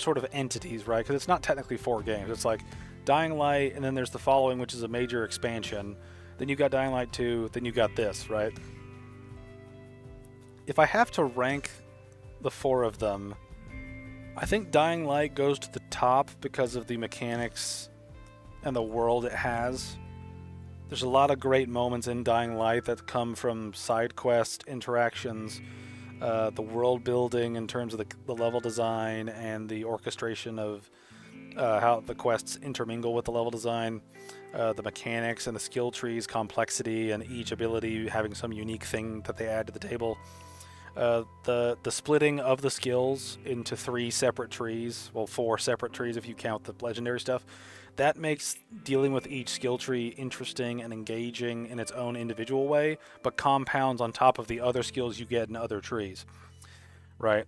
sort of entities, right? Because it's not technically 4 games. It's like Dying Light, and then there's The Following, which is a major expansion. Then you got Dying Light 2, then you got this, right? If I have to rank the 4 of them, I think Dying Light goes to the top because of the mechanics and the world it has. There's a lot of great moments in Dying Light that come from side quest interactions, the world building in terms of the level design and the orchestration of how the quests intermingle with the level design, the mechanics and the skill trees, complexity, and each ability having some unique thing that they add to the table. The splitting of the skills into 3 separate trees, well, 4 separate trees if you count the legendary stuff, that makes dealing with each skill tree interesting and engaging in its own individual way, but compounds on top of the other skills you get in other trees, right?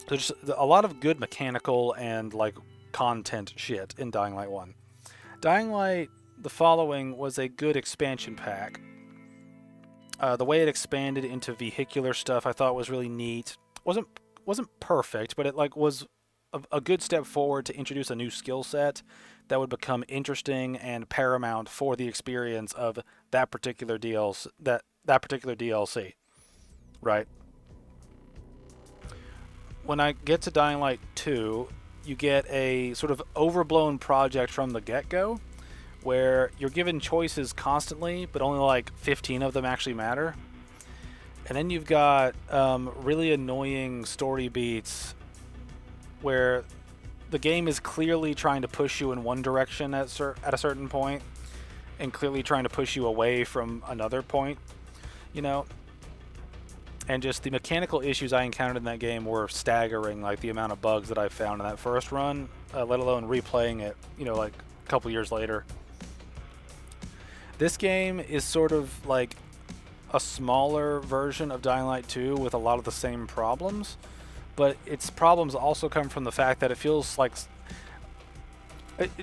So just a lot of good mechanical and like content shit in Dying Light 1. Dying Light, the following, was a good expansion pack. The way it expanded into vehicular stuff I thought was really neat. Wasn't perfect, but it like was a good step forward to introduce a new skill set that would become interesting and paramount for the experience of that particular DLC, right? When I get to Dying Light 2, you get a sort of overblown project from the get-go, where you're given choices constantly, but only like 15 of them actually matter. And then you've got really annoying story beats where the game is clearly trying to push you in one direction at a certain point, and clearly trying to push you away from another point, you know? And just the mechanical issues I encountered in that game were staggering, like the amount of bugs that I found in that first run, let alone replaying it, you know, like a couple years later. This game is sort of like a smaller version of Dying Light 2 with a lot of the same problems, but its problems also come from the fact that it feels like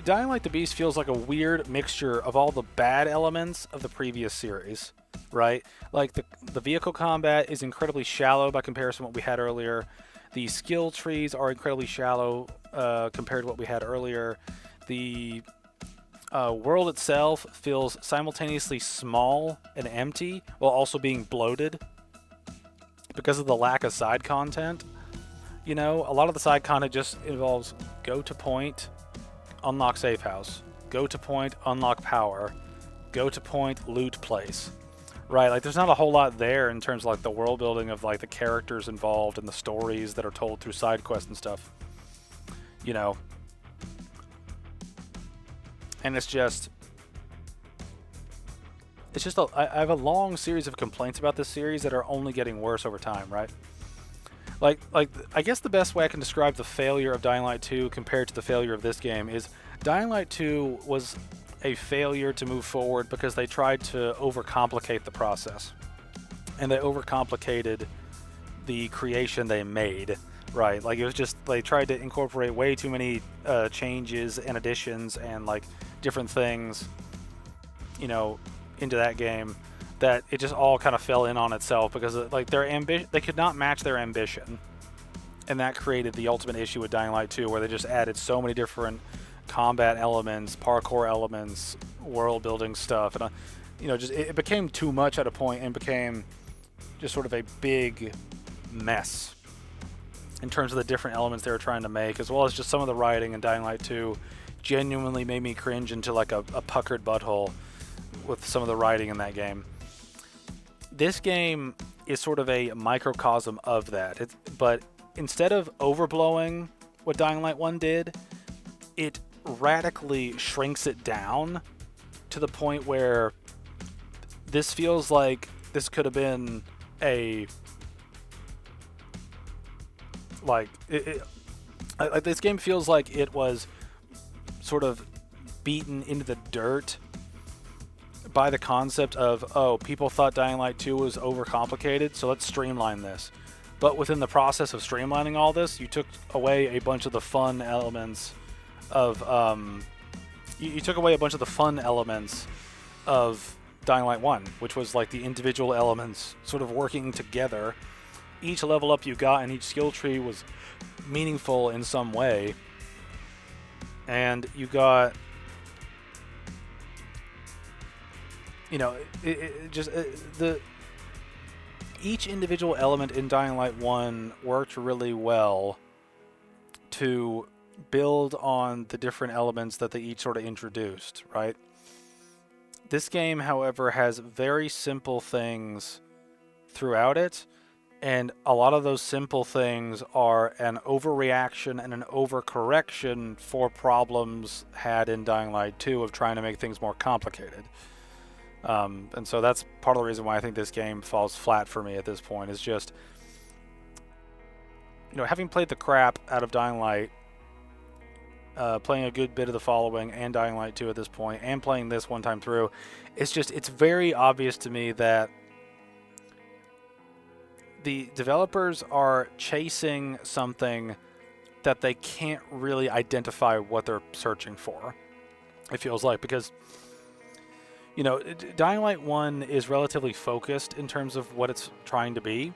Dying Light the Beast feels like a weird mixture of all the bad elements of the previous series, right? Like the vehicle combat is incredibly shallow by comparison to what we had earlier. The skill trees are incredibly shallow compared to what we had earlier. The world itself feels simultaneously small and empty while also being bloated because of the lack of side content. You know, a lot of the side content just involves go to point, unlock safe house, go to point, unlock power, go to point, loot place, right? Like there's not a whole lot there in terms of like the world building of like the characters involved and the stories that are told through side quests and stuff, you know. And it's just I have a long series of complaints about this series that are only getting worse over time, right? Like I guess the best way I can describe the failure of Dying Light 2 compared to the failure of this game is Dying Light 2 was a failure to move forward because they tried to overcomplicate the process. And they overcomplicated the creation they made, right? Like it was just, they tried to incorporate way too many changes and additions and like different things, you know, into that game, that it just all kind of fell in on itself because like their ambition, they could not match their ambition, and that created the ultimate issue with Dying Light 2, where they just added so many different combat elements, parkour elements, world building stuff, and you know, just it became too much at a point and became just sort of a big mess in terms of the different elements they were trying to make, as well as just some of the writing in Dying Light 2 genuinely made me cringe into like a puckered butthole with some of the writing in that game. This game is sort of a microcosm of that. But instead of overblowing what Dying Light 1 did, it radically shrinks it down to the point where this feels like this could have been a... Like, this game feels like it was sort of beaten into the dirt by the concept of, oh, people thought Dying Light 2 was overcomplicated, so let's streamline this. But within the process of streamlining all this, you took away a bunch of the fun elements of you took away a bunch of the fun elements of Dying Light 1, which was like the individual elements sort of working together. Each level up you got and each skill tree was meaningful in some way. And you got, you know, each individual element in Dying Light 1 worked really well to build on the different elements that they each sort of introduced, right? This game, however, has very simple things throughout it, And a lot of those simple things are an overreaction and an overcorrection for problems had in Dying Light 2 of trying to make things more complicated. And so that's part of the reason why I think this game falls flat for me at this point, is just, you know, having played the crap out of Dying Light, playing a good bit of the following and Dying Light 2 at this point, and playing this one time through, it's very obvious to me that the developers are chasing something that they can't really identify what they're searching for, it feels like, because, you know, Dying Light 1 is relatively focused in terms of what it's trying to be.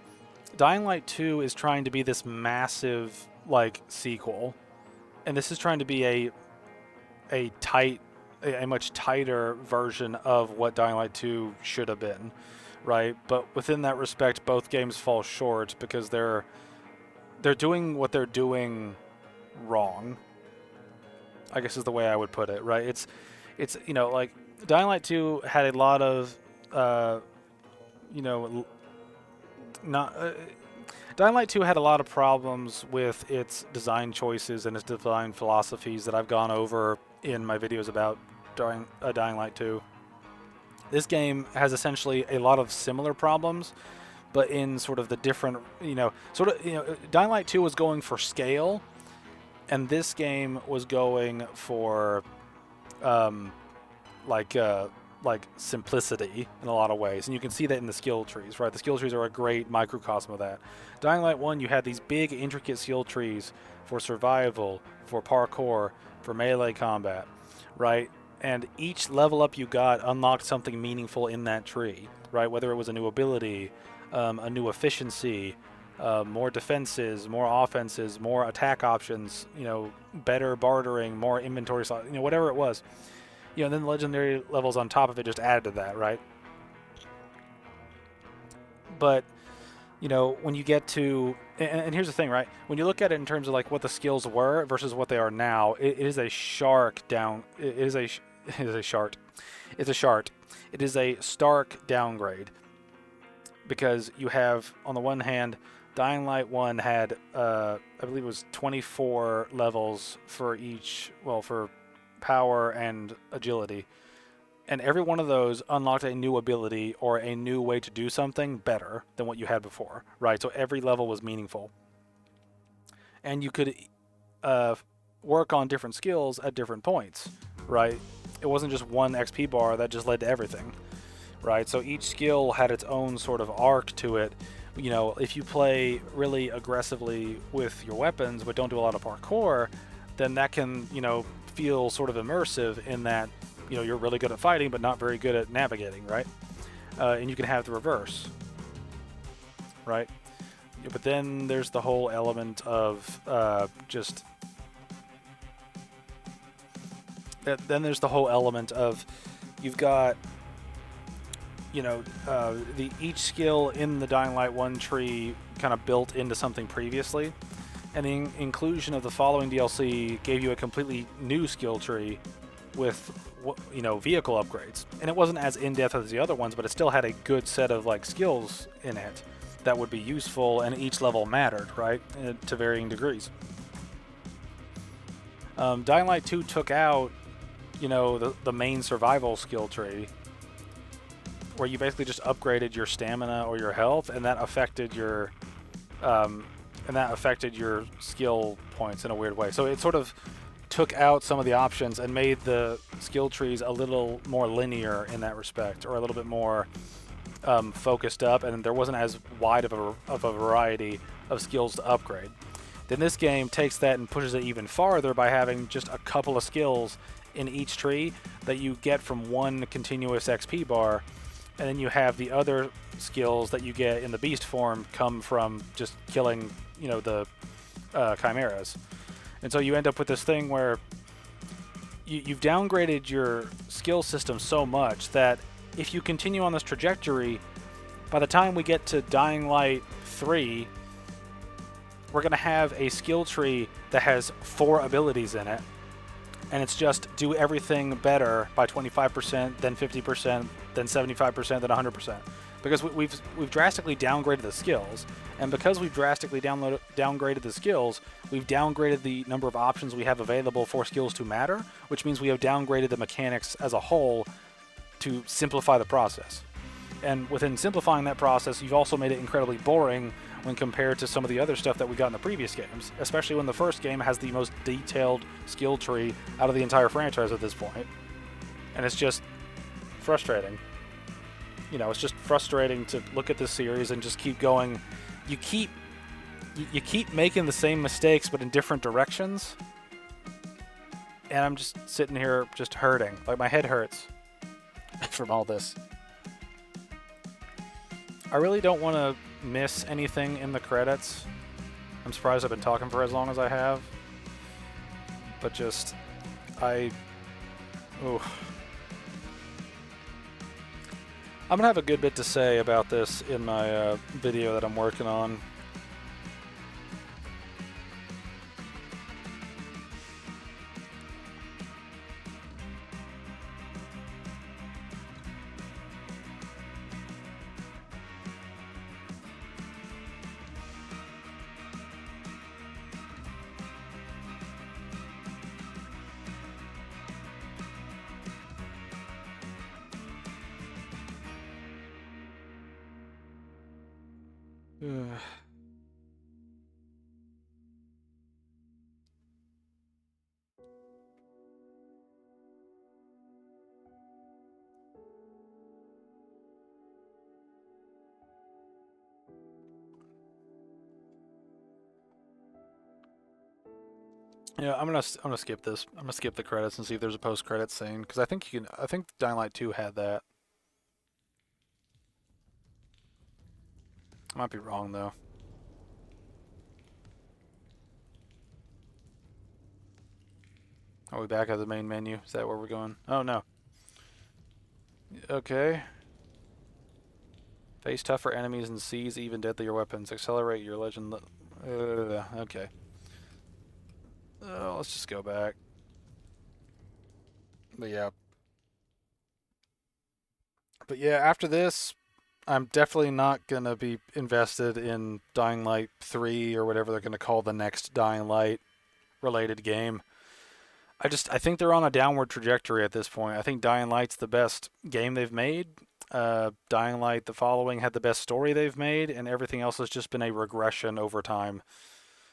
Dying Light 2 is trying to be this massive, like, sequel, and this is trying to be a much tighter version of what Dying Light 2 should have been, right? But within that respect, both games fall short because they're doing what they're doing wrong, I guess is the way I would put it, right? It's you know, like, Dying Light 2 had a lot of you know, Dying Light 2 had a lot of problems with its design choices and its design philosophies that I've gone over in my videos about Dying Light 2. This game has essentially a lot of similar problems, but in sort of the different, Dying Light 2 was going for scale, and this game was going for like simplicity in a lot of ways, and you can see that in the skill trees, right? The skill trees are a great microcosm of that. Dying Light 1, you had these big intricate skill trees for survival, for parkour, for melee combat, right? And each level up you got unlocked something meaningful in that tree, right? Whether it was a new ability, a new efficiency, more defenses, more offenses, more attack options, you know, better bartering, more inventory slots, you know, whatever it was. You know, and then the legendary levels on top of it just added to that, right? But, you know, when you get to, and here's the thing, right? When you look at it in terms of like what the skills were versus what they are now, it is a stark downgrade, because you have, on the one hand, Dying Light 1 had, I believe it was 24 levels for each, well, for power and agility, and every one of those unlocked a new ability or a new way to do something better than what you had before, right? So every level was meaningful, and you could work on different skills at different points, right? It wasn't just one XP bar that just led to everything, right? So each skill had its own sort of arc to it. You know, if you play really aggressively with your weapons but don't do a lot of parkour, then that can, you know, feel sort of immersive in that, you know, you're really good at fighting but not very good at navigating, right? And you can have the reverse, right? But then there's the whole element of you've got, you know, each skill in the Dying Light 1 tree kind of built into something previously, and the inclusion of the following DLC gave you a completely new skill tree with, you know, vehicle upgrades. And it wasn't as in-depth as the other ones, but it still had a good set of like skills in it that would be useful, and each level mattered, right, to varying degrees. Dying Light 2 took out, you know, the main survival skill tree, where you basically just upgraded your stamina or your health, and that affected your skill points in a weird way. So it sort of took out some of the options and made the skill trees a little more linear in that respect, or a little bit more focused up, and there wasn't as wide of a variety of skills to upgrade. Then this game takes that and pushes it even farther by having just a couple of skills in each tree that you get from one continuous XP bar, and then you have the other skills that you get in the beast form come from just killing, you know, the chimeras. And so you end up with this thing where you've downgraded your skill system so much that if you continue on this trajectory, by the time we get to Dying Light 3, we're going to have a skill tree that has 4 abilities in it, and it's just do everything better by 25%, then 50%, then 75%, then 100%. because we've drastically downgraded the skills, and because we've drastically downgraded the skills, we've downgraded the number of options we have available for skills to matter, which means we have downgraded the mechanics as a whole to simplify the process. And within simplifying that process, you've also made it incredibly boring when compared to some of the other stuff that we got in the previous games, especially when the first game has the most detailed skill tree out of the entire franchise at this point. And it's just frustrating. You know, it's just frustrating to look at this series and just keep going. You keep making the same mistakes, but in different directions. And I'm just sitting here just hurting. Like, my head hurts from all this. I really don't want to miss anything in the credits. I'm surprised I've been talking for as long as I have. But just, I'm going to have a good bit to say about this in my video that I'm working on. Yeah, I'm gonna skip this. I'm gonna skip the credits and see if there's a post-credits scene, because I think you can. I think Dying Light 2 had that. I might be wrong though. Are we back at the main menu? Is that where we're going? Oh no. Okay. Face tougher enemies and seize even deadlier weapons. Accelerate your legend. Okay. Let's just go back. But yeah. After this, I'm definitely not going to be invested in Dying Light 3 or whatever they're going to call the next Dying Light related game. I think they're on a downward trajectory at this point. I think Dying Light's the best game they've made. Dying Light, the following, had the best story they've made, and everything else has just been a regression over time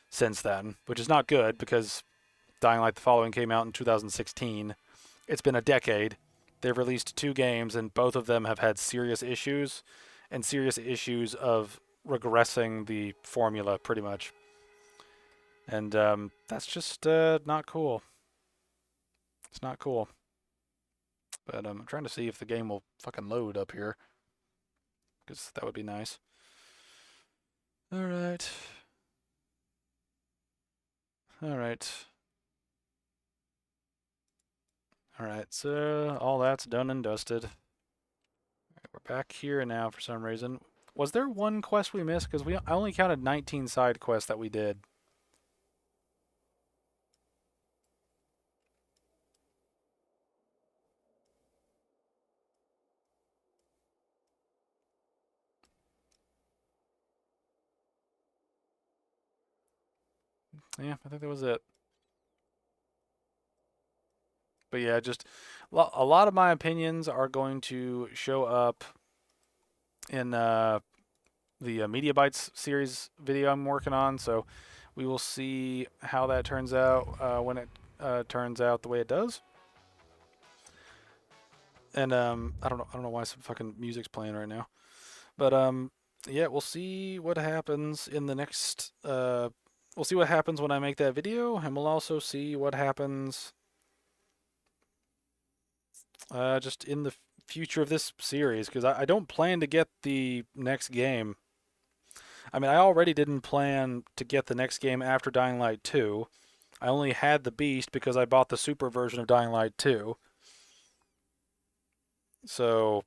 since then, which is not good because Dying Light, the following, came out in 2016. It's been a decade. They've released 2 games, and both of them have had serious issues, and serious issues of regressing the formula, pretty much. And that's just not cool. It's not cool. But I'm trying to see if the game will fucking load up here, because that would be nice. Alright. Alright, so all that's done and dusted. All right, we're back here now for some reason. Was there one quest we missed? Because I only counted 19 side quests that we did. Yeah, I think that was it. But yeah, just a lot of my opinions are going to show up in the Media Bytes series video I'm working on. So we will see how that turns out when it turns out the way it does. And I don't know why some fucking music's playing right now. But yeah, we'll see what happens in the next. We'll see what happens when I make that video, and we'll also see what happens just in the future of this series, because I don't plan to get the next game. I mean, I already didn't plan to get the next game after Dying Light 2. I only had the Beast because I bought the Super version of Dying Light 2. So,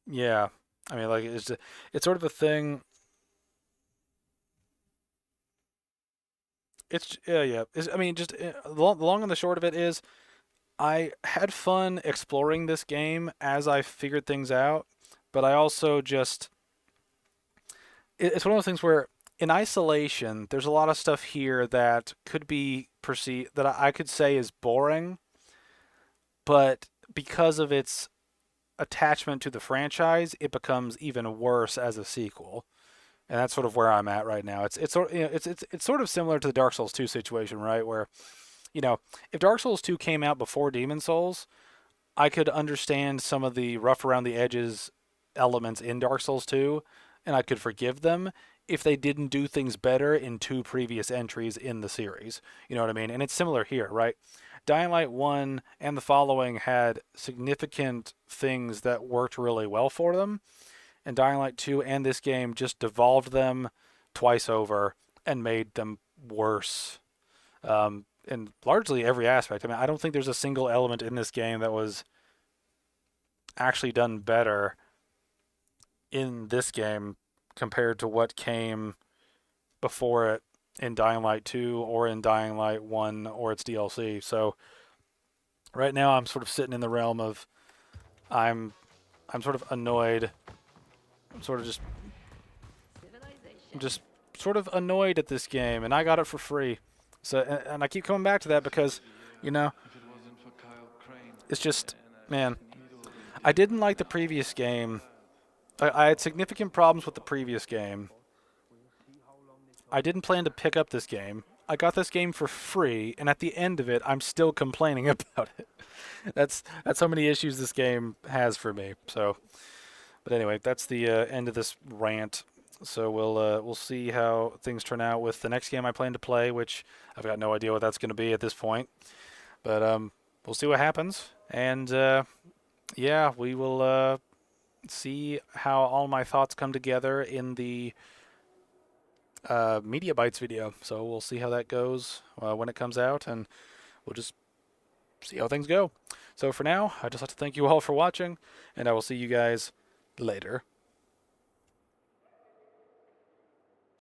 yeah. I mean, like, it's sort of a thing. I mean, just the long and the short of it is, I had fun exploring this game as I figured things out, but I also just... It's one of those things where, in isolation, there's a lot of stuff here that could be perceived, that I could say is boring, but because of its attachment to the franchise, it becomes even worse as a sequel. And that's sort of where I'm at right now. It's sort of similar to the Dark Souls 2 situation, right? Where, if Dark Souls 2 came out before Demon Souls, I could understand some of the rough around the edges elements in Dark Souls 2, and I could forgive them if they didn't do things better in 2 previous entries in the series. You know what I mean? And it's similar here, right? Dying Light 1 and the following had significant things that worked really well for them, and Dying Light 2 and this game just devolved them twice over and made them worse. In largely every aspect. I mean, I don't think there's a single element in this game that was actually done better in this game compared to what came before it in Dying Light 2 or in Dying Light 1 or its DLC. So right now I'm sort of sitting in the realm of I'm sort of annoyed. I'm just sort of annoyed at this game, and I got it for free. So, and I keep coming back to that because, it's just, man, I didn't like the previous game. I had significant problems with the previous game. I didn't plan to pick up this game. I got this game for free, and at the end of it, I'm still complaining about it. That's how many issues this game has for me. So, but anyway, that's the end of this rant. So we'll see how things turn out with the next game I plan to play, which I've got no idea what that's going to be at this point. But we'll see what happens. And yeah, we will see how all my thoughts come together in the Media Bytes video. So we'll see how that goes when it comes out, and we'll just see how things go. So for now, I'd just like to thank you all for watching, and I will see you guys later.